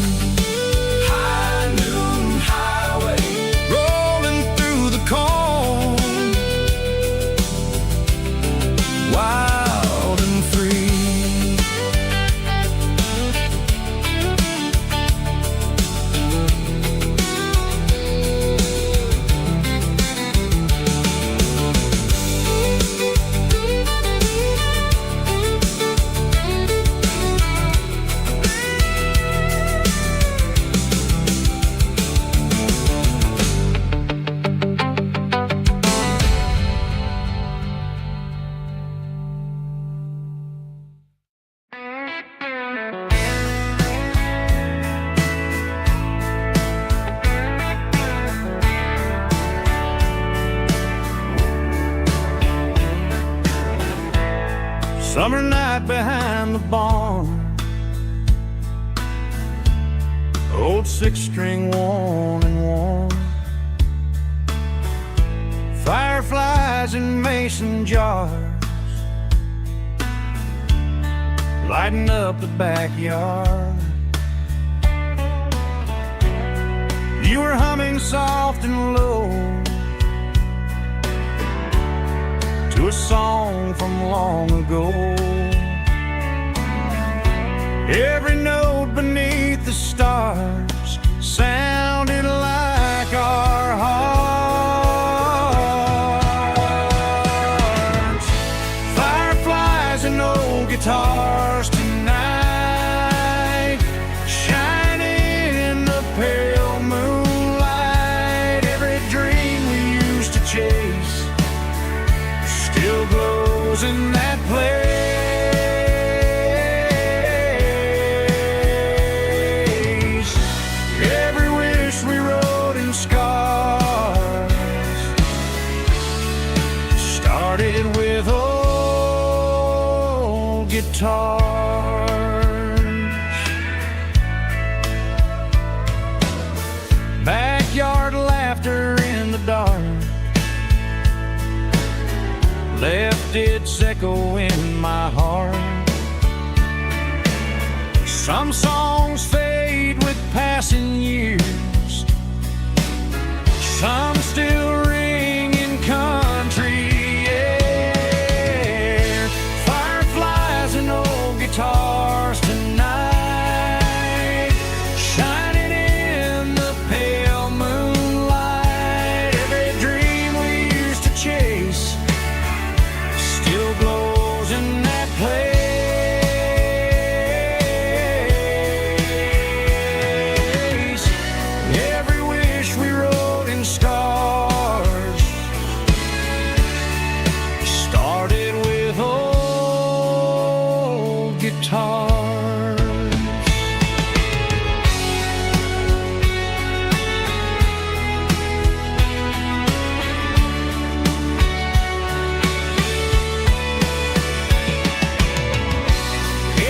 High noon highway, rolling through the corn, wild and free. Summer night behind the barn, old six-string worn and worn, fireflies in mason jars, lighting up the backyard. You were humming soft and low to a song from long ago. Every note beneath the stars sounded like our hearts. Fireflies and old guitars tonight, glows in that place. Every wish we wrote in scars started with old guitars. Backyard laughter in the dark left its echo in my heart. Some songs fade with passing years, some still ring in country air. Fireflies and old guitars tonight, shining in the pale moonlight. Every dream we used to chase still glows in that place. Every wish we wrote in scars started with old guitars.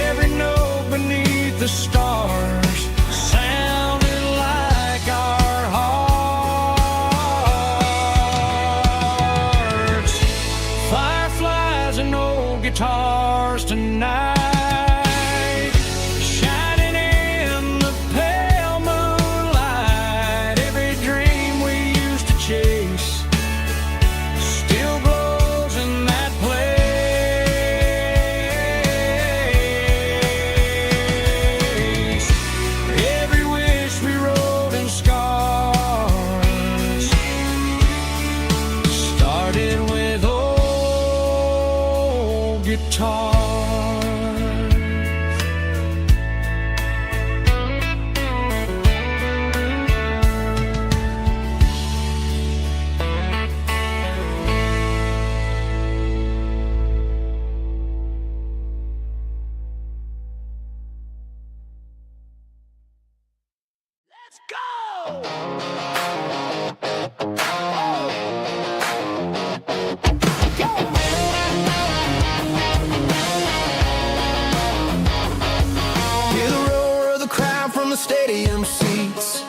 Every note beneath the stars sounded like our hearts. Fireflies and old guitars tonight, shining in the pale moonlight. Every dream we used to chase still glows in that place. Every wish we wrote in scars started with old guitars. Let's go! Hear the roar of the crowd from the stadium seats.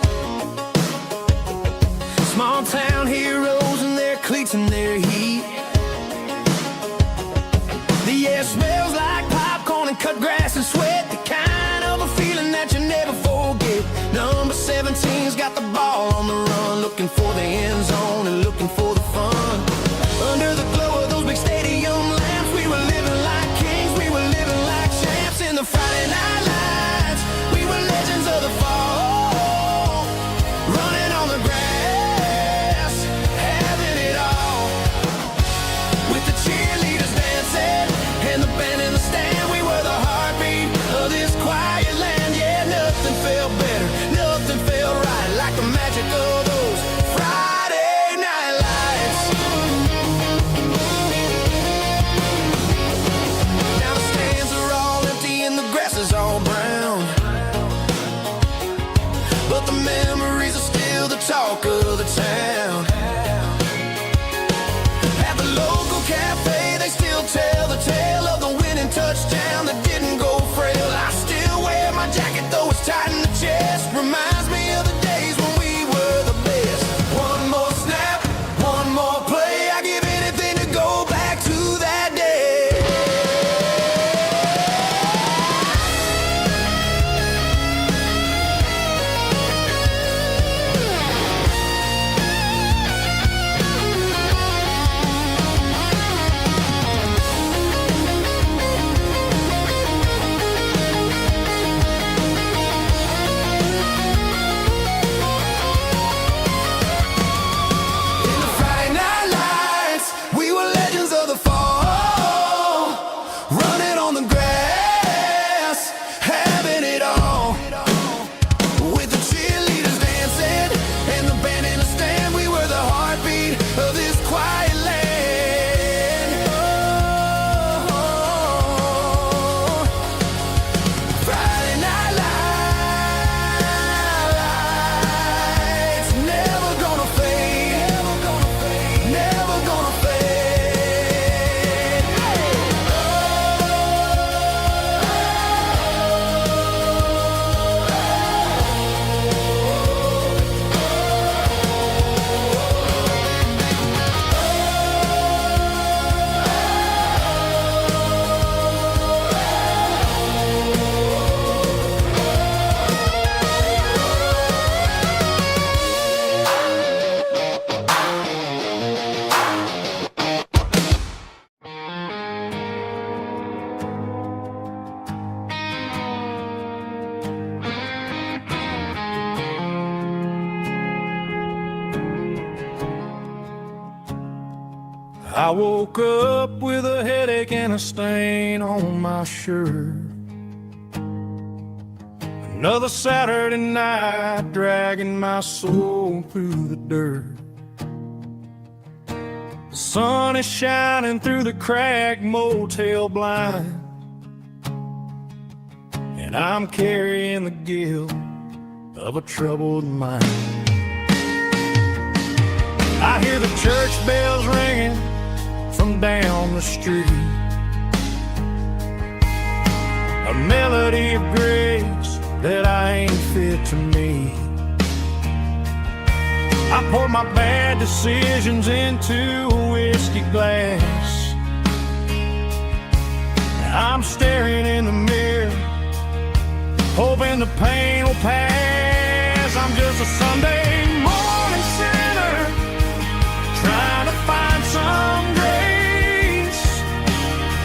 Small town heroes in their cleats and their heat. The air smells like popcorn and cut grass and sweat. The kind of a feeling that you never forget. Number 17's got the ball on the run, looking for the end zone and looking for the fun. Under the glow of those big stadium lamps, we were living like kings, we were living like champs in the Friday night lights. We were legends of the fall, running on the grass, having it all. With the cheerleaders dancing and the band in the stand, we were the heartbeat of this quiet land. Yeah, nothing felt better, nothing felt right like the magic of those Friday night lights. I woke up with a headache and a stain on my shirt. Another Saturday night dragging my soul through the dirt. The sun is shining through the cracked motel blind, and I'm carrying the guilt of a troubled mind. I hear the church bells ringing from down the street, a melody of grace that I ain't fit to meet. I pour my bad decisions into a whiskey glass. I'm staring in the mirror, hoping the pain will pass. I'm just a Sunday morning sinner, trying to find some grace,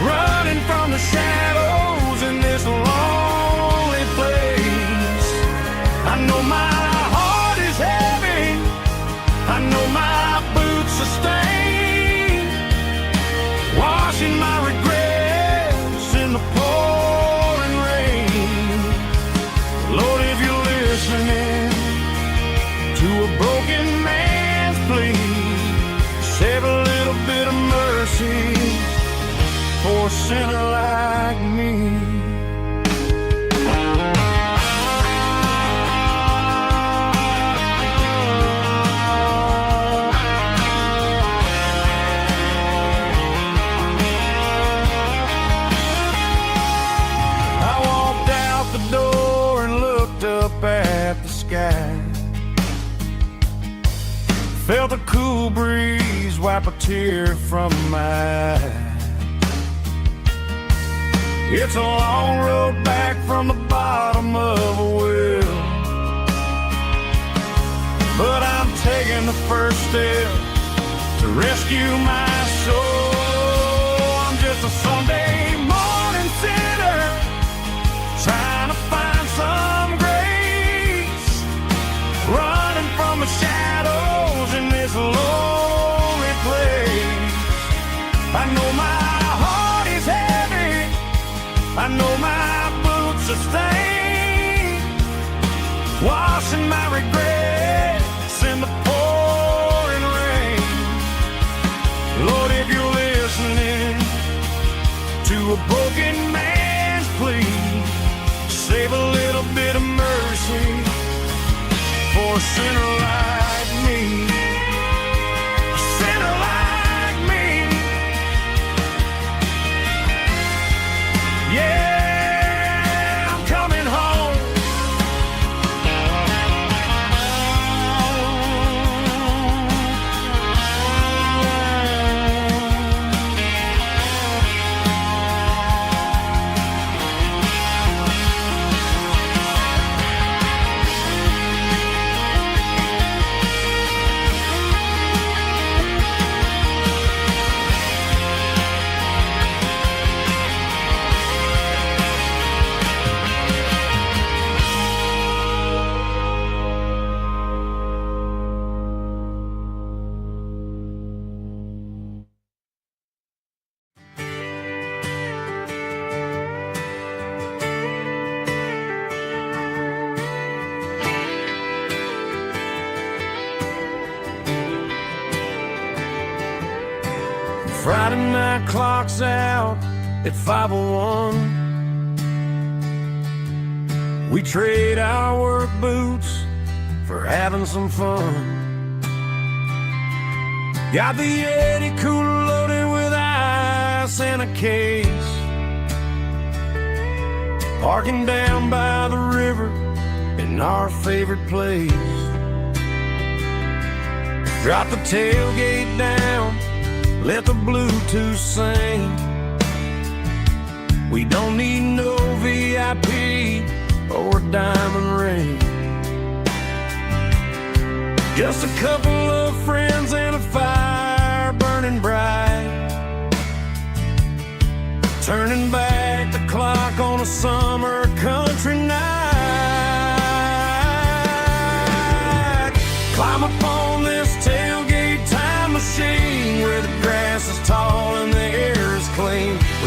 running from the shadows in this lonely place. I know my heart is heavy, I know my boots are stained, washing my regrets in the pouring rain. Lord, if you're listening to a broken man's plea, save a little bit of mercy for a sinner like me. I walked out the door and looked up at the sky, felt a cool breeze wipe a tear from my eye. It's a long road back from the bottom of a well, but I'm taking the first step to rescue my soul. I'm just a Sunday morning sinner, trying to find some grace, running from the shadows in this lonely place. I know my heart is heavy, I know my boots are stained, washing my regrets in the pouring rain. Lord, if you're listening to a broken man's plea, save a little bit of mercy for a sinner like me. A sinner like me. Yeah, I'm coming home. Friday night clock's out at 5:01. We trade our work boots for having some fun. Got the Yeti cooler loaded with ice and a case, parking down by the river in our favorite place. Drop the tailgate down, let the Bluetooth sing. We don't need no VIP or a diamond ring, just a couple of friends and a fire burning bright, turning back the clock on a summer country night. Climb up on this tailgate time machine where the grass is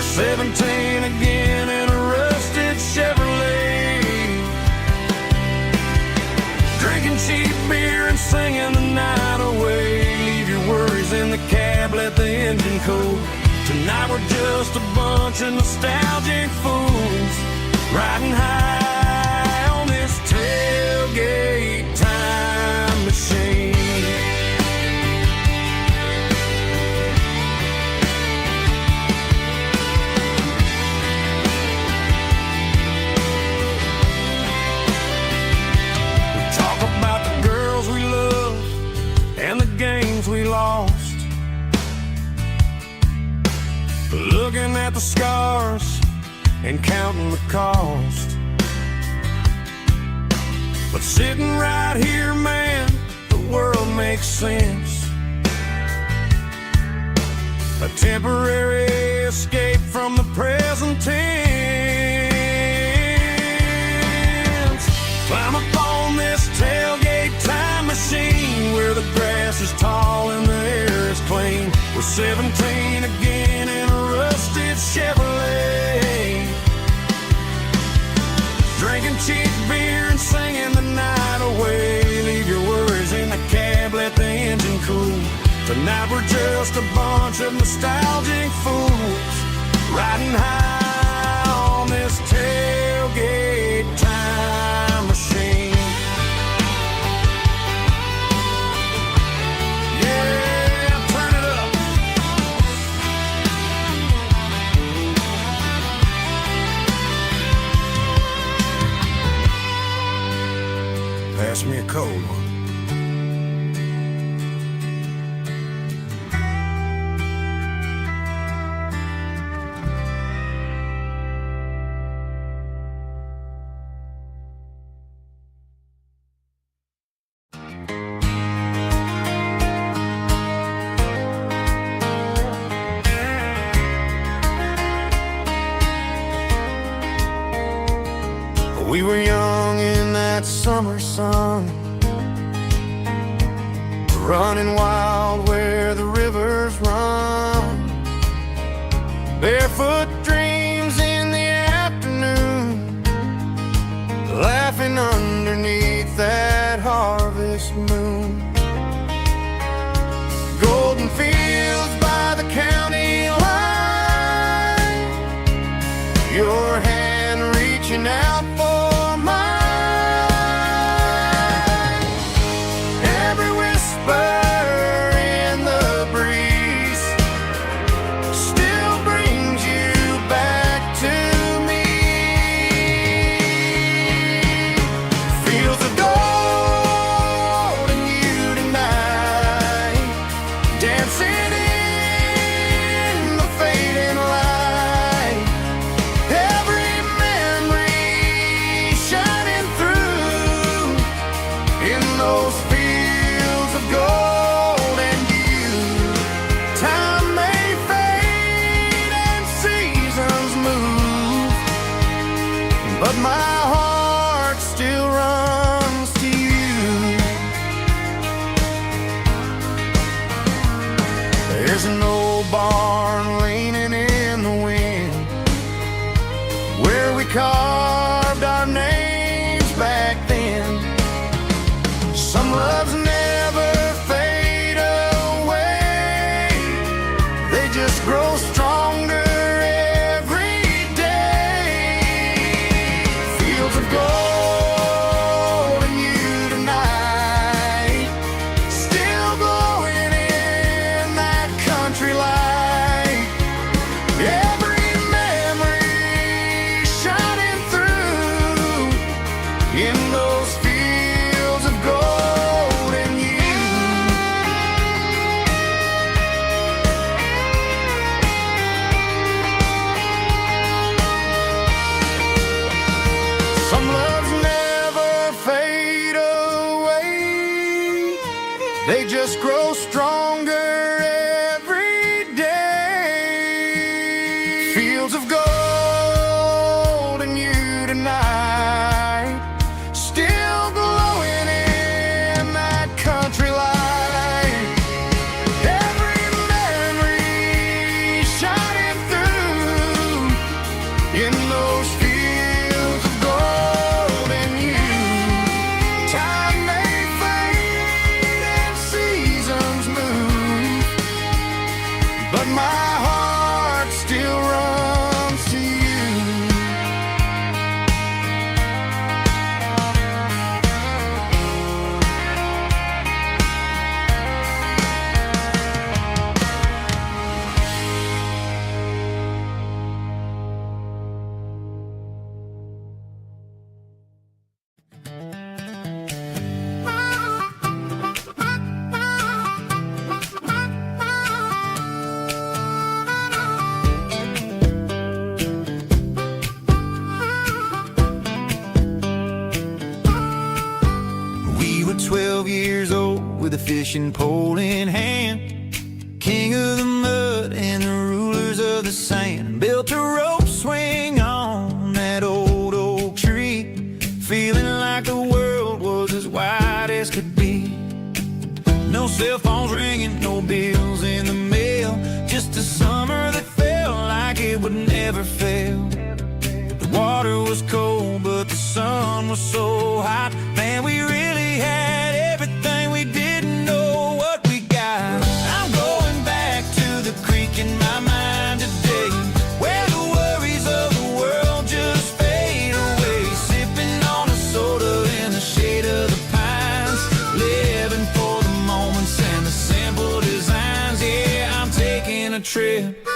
We're 17 again in a rusted Chevrolet, drinking cheap beer and singing the night away. Leave your worries in the cab, let the engine cool. Tonight we're just a bunch of nostalgic fools, riding high on this tailgate time machine. We talk about the girls we love and the games we lost, looking at the scars and counting the cost. But sitting right here, man, the world makes sense. A temporary escape from the present tense. Climb up on this tailgate time machine, where the grass is tall and the air is clean. We're 17 again in a rusted Chevrolet, drinking cheap beer and singing the night away. Leave your worries in the cab, let the engine cool. Tonight we're just a bunch of nostalgic fools, riding high on this tailgate time machine. Yeah, turn it up. Pass me a cold one. We were young in that summer sun, running wild where the rivers run. Barefoot dreams in the afternoon, laughing underneath that harvest moon. Golden fields by the county line, your hand reaching out for but my heart still runs to you. There's an old barn leaning in the wind, where we carved our names back then. Some loves never fade away, they just grow stronger. Some loves never fade away, they just grow stronger every day. Fields of gold and you tonight, still glowing in that country light. Every memory shining through with a fishing pole in hand. King of the mud and the rulers of the sand. Built a rope swing on that old oak tree, feeling like the world was as wide as could be. No cell phones ringing, no bills in the mail, just a summer that felt like it would never fail. The water was cold, but the sun was so hot. Man, we really had everything, we didn't know what we got. I'm going back to the creek in my mind today, where the worries of the world just fade away. Sipping on a soda in the shade of the pines, living for the moments and the simple designs. Yeah, I'm taking a trip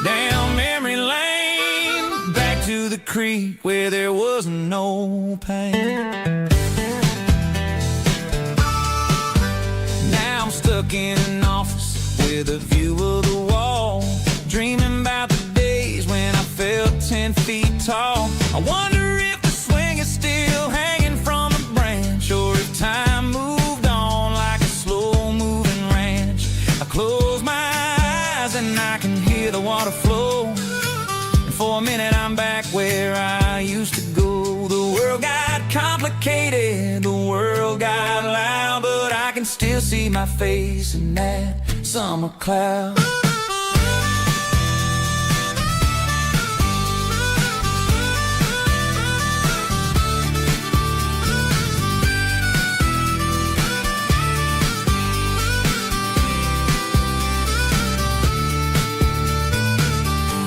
down memory lane, back to the creek where there was no pain. Now I'm stuck in an office with a view of the wall, dreaming about the days when I felt 10 feet tall. I wonder if the swing is still hanging from a branch, or if time moved on like a slow-moving ranch. I close my eyes and I can hear the water flow, and for a minute I'm back where I used to go. The world got complicated, the world got loud, but I can still see my face in that summer cloud.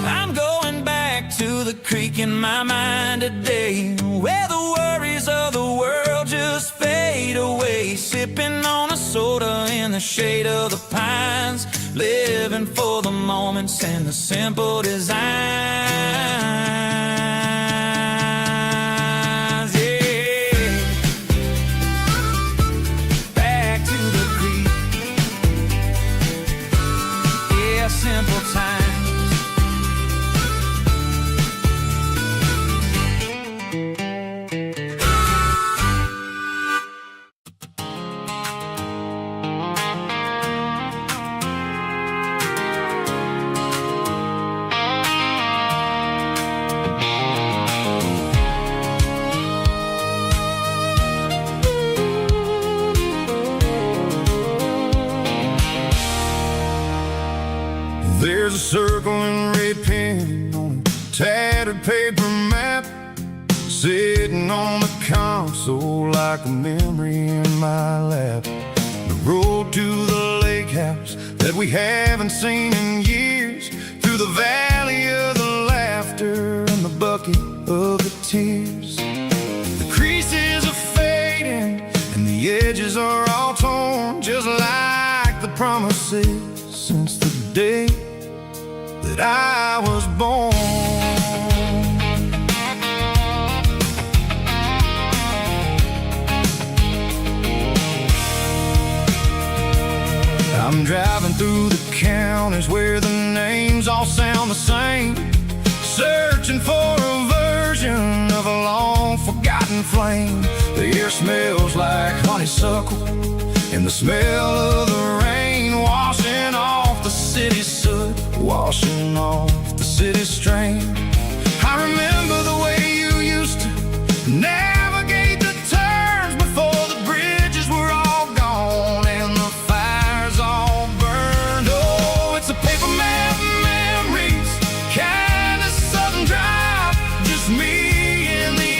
I'm going back to the creek in my mind today, where the worries of the world just fade away. Sipping on a soda in the shade of the pines, living for the moments and the simple designs. Yeah, back to the creek. Yeah, simple times. There's a circle and red pen on a tattered paper map, sitting on the console like a memory in my lap. The road to the lake house that we haven't seen in years, through the valley of the laughter and the bucket of the tears. The creases are fading and the edges are all torn, just like the promises since the day that I was born. I'm driving through the counties where the names all sound the same, searching for a version of a long forgotten flame. The air smells like honeysuckle, and the smell of the rain washing off the city soot, washing off the city strain. I remember the way you used to navigate the turns before the bridges were all gone and the fires all burned. Oh, it's a paper map memories, kind of sudden drive, just me and the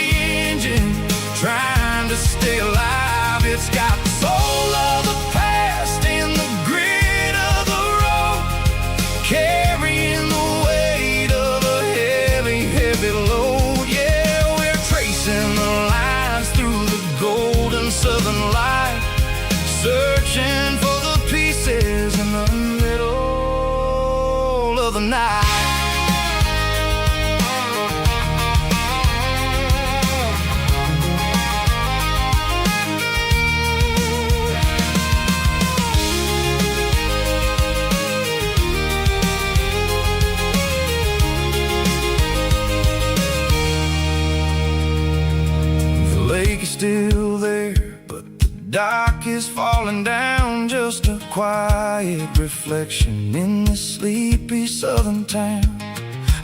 engine trying to stay alive. It's got the soul of the past in the grit of the road, carrying the weight of a heavy, heavy load. Yeah, we're tracing the lines through the golden southern light, searching for the pieces in the middle of the night. The lake is still there, but the dock is falling down. I'm just a quiet reflection in this sleepy southern town.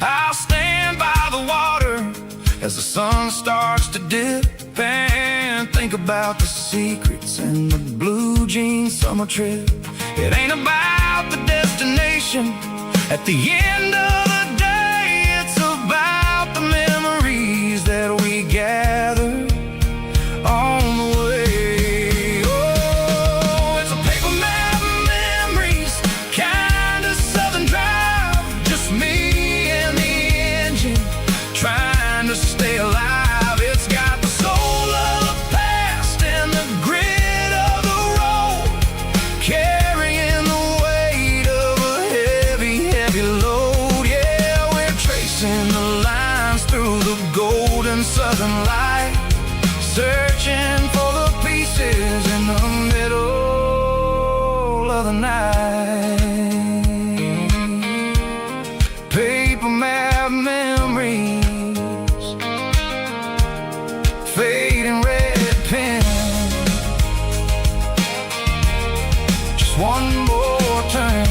I'll stand by the water as the sun starts to dip and think about the secrets and the blue jean summer trip. It ain't about the destination at the end of the day, it's about the memories that we gather on the way. Oh, it's a paper map of memories, kind of southern drive, just me and the engine trying to stay alive. It's got the soul of the past and the grit of the road, carrying the weight of a heavy, heavy load. Yeah, we're tracing the lines through the golden southern light, searching for the pieces in the middle of the night. Paper map memories, fading red pen, just one more turn.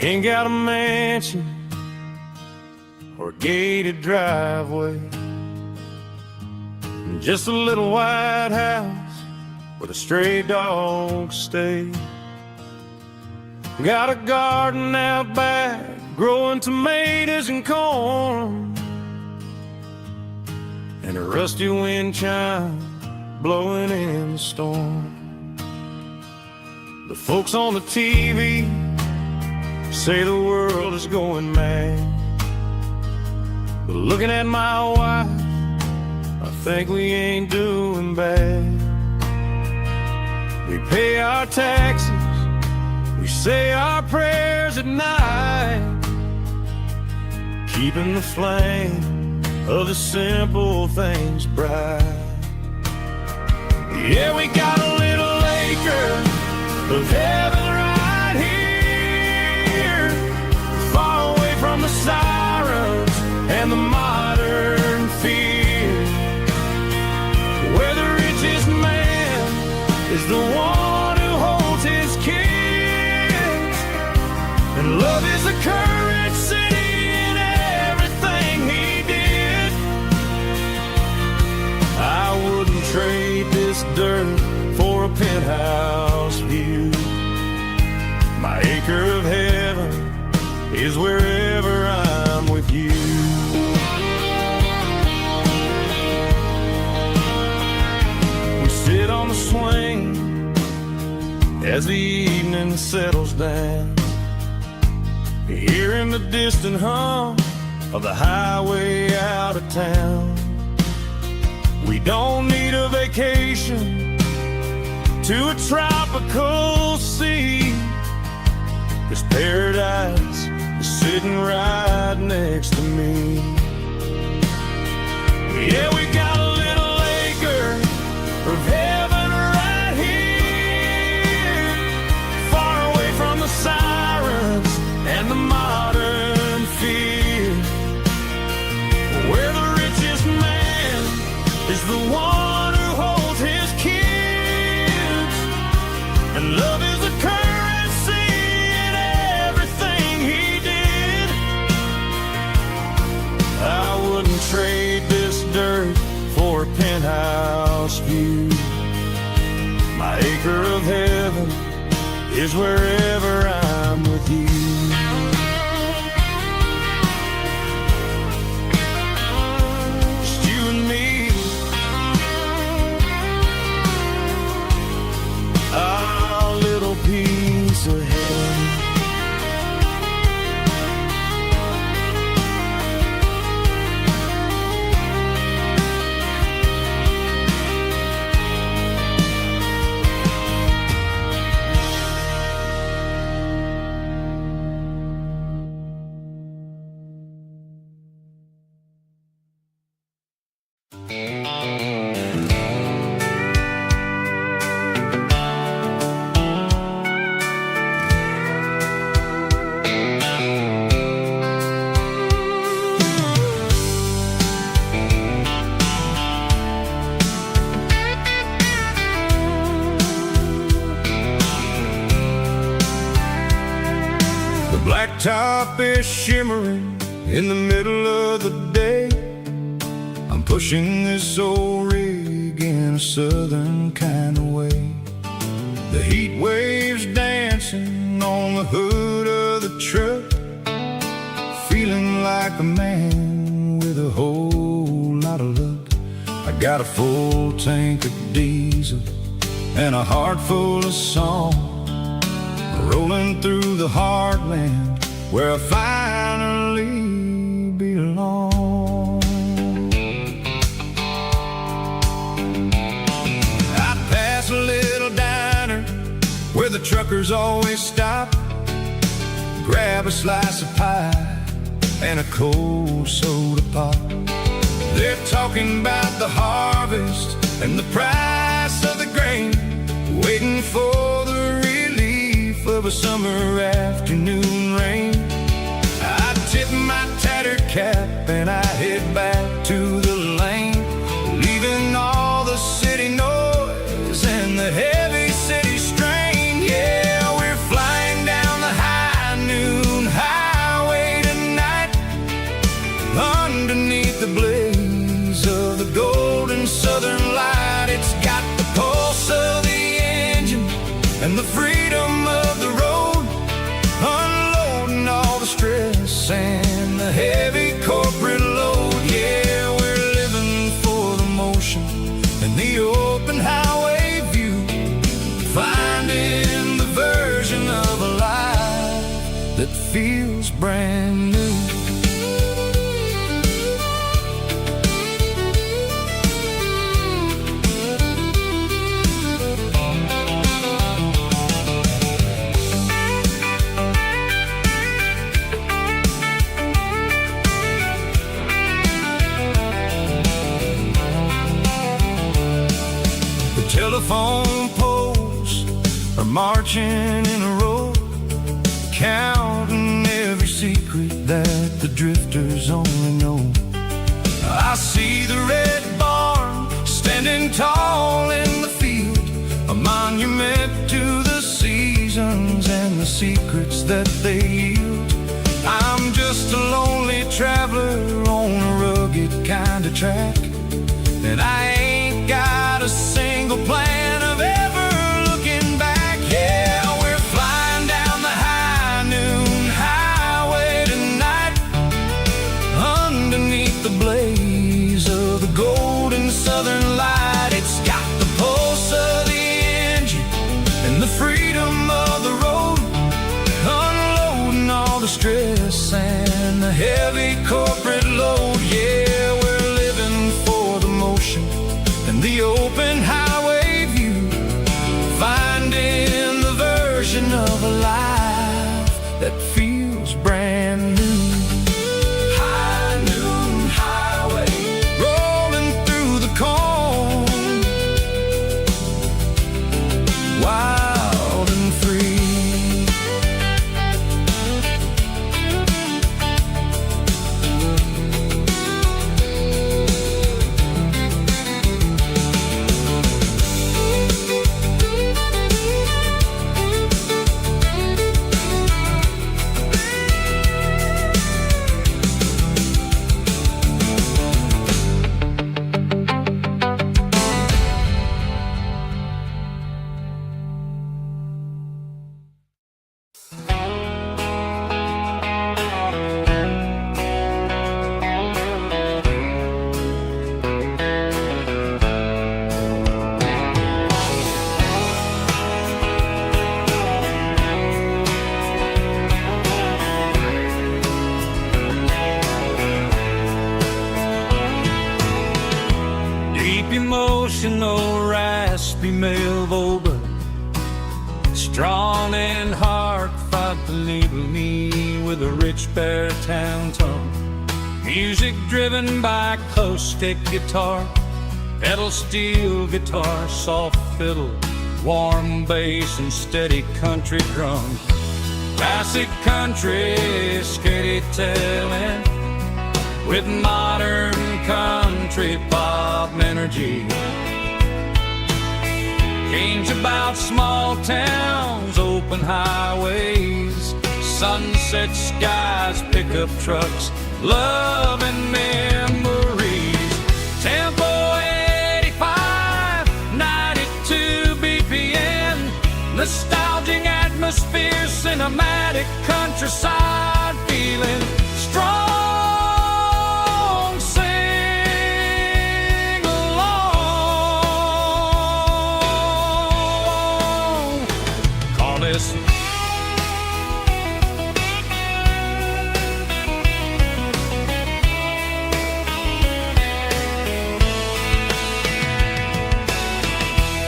Ain't got a mansion or a gated driveway, just a little white house where the stray dogs stay. Got a garden out back, growing tomatoes and corn, and a rusty wind chime blowing in the storm. The folks on the TV say the world is going mad, but looking at my wife, I think we ain't doing bad. We pay our taxes, we say our prayers at night, keeping the flame of the simple things bright. Yeah, we got a little acre of heaven right here, far away from the sirens and the modern fear, where the richest man is the one who holds his kids, and love is the currency in everything he did. I wouldn't trade this dirt for a penthouse view. My acre of heaven is wherever I'm with you. We sit on the swing as the evening settles down, hearing the distant hum of the highway out of town. We don't need a vacation to a tropical sea, 'cause paradise is sitting right next to me. Yeah, we got a little acre of heaven right here, far away from the sirens and the modern fear, where the richest man is the one who holds his kids, and love is a currency in everything he did. I wouldn't trade this dirt for a penthouse view. My acre of heaven is wherever I'm with you. Just you and me, our little piece of heaven. blacktop is shimmering in the middle of the day. I'm pushing this old rig in a southern kind of way. The heat waves dancing on the hood of the truck, feeling like a man with a whole lot of luck. I got a full tank of diesel and a heart full of song, rolling through the heartland where I finally belong. I pass a little diner where the truckers always stop, grab a slice of pie and a cold soda pop. They're talking about the harvest and the price of the grain, waiting for the relief of a summer afternoon rain. I tip my tattered cap and I head back to the lane, leaving all the city noise and the heavy city strain. Yeah, we're flying down the high noon highway tonight, underneath the blaze of the golden southern light. It's got the pulse of the engine and the freedom of the road, unloading all the stress and the heavy corporate load. Yeah, we're living for the motion and the open highway view, finding the version of a life that feels brand new. Telephone poles are marching in a row, counting every secret that the drifters only know. I see the red barn standing tall in the field, a monument to the seasons and the secrets that they yield. I'm just a lonely traveler on a rugged kind of track, and I ain't got a single plan of ever looking back. Yeah, we're flying down the high noon highway tonight, underneath the blaze of the golden southern light. It's got the pulse of the engine and the freedom of the road, unloading all the stress and the heavy corporate load. Yeah, we're living for the motion and the open highway view, finding the version of a life that feels brand new. High noon highway, rolling through the corn, wild and free. Emotional, raspy male vulva, strong and hard, fought to label me with a rich baritone tone. Music driven by close stick guitar, pedal steel guitar, soft fiddle, warm bass and steady country drum. Classic country, skitty telling, with modern country pop energy. Kane's about small towns, open highways, sunset skies, pickup trucks, love and memories. Tempo 85, 92 BPM, nostalgic atmosphere, cinematic countryside feeling strong. Sing along. Call this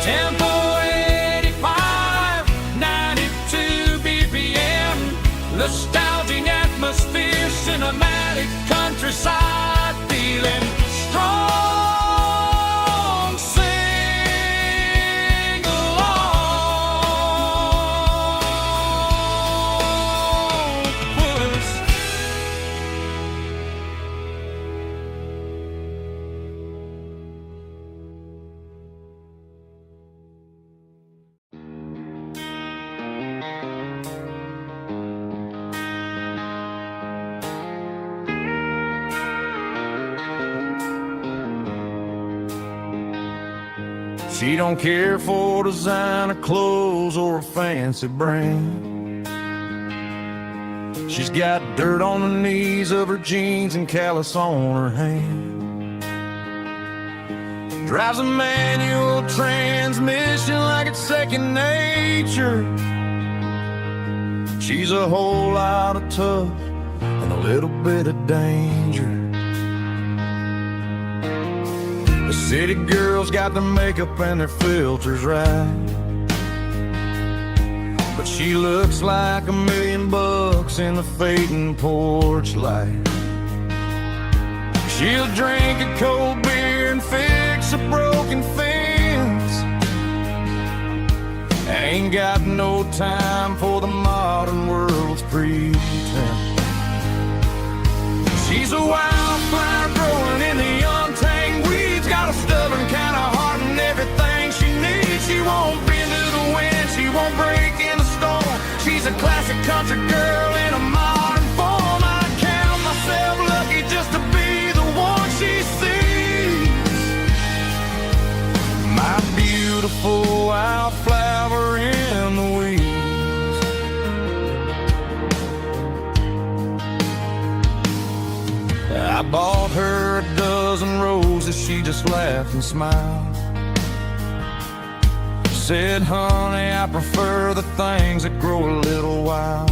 Tempo 85, 92 BPM, nostalgic atmosphere, cinematic countryside feeling strong. Sing along with us. She don't care for designer clothes or a fancy brand. She's got dirt on the knees of her jeans and callus on her hand. Drives a manual transmission like it's second nature. She's a whole lot of tough and a little bit of danger. The city girls got their makeup and their filters right, but she looks like $1 million in the fading porch light. She'll drink a cold beer and fix a broken fence. Ain't got no time for the modern world's pretense. She's a wildflower growing in the untamed weeds. Got a stubborn kind of heart and everything she needs. She won't bend to the wind, she won't break in the storm. She's a classic country girl in a modern form. I count myself lucky just to be the one she sees. My beautiful wildflower in the weeds. I bought her a dozen roses, she just laughed and smiled. Said, honey, I prefer the things that grow a little wild.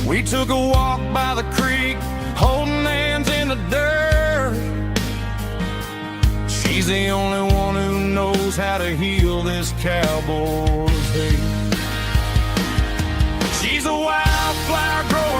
We took a walk by the creek, holding hands in the dirt. She's the only one who knows how to heal this cowboy's hate. She's a wildflower growing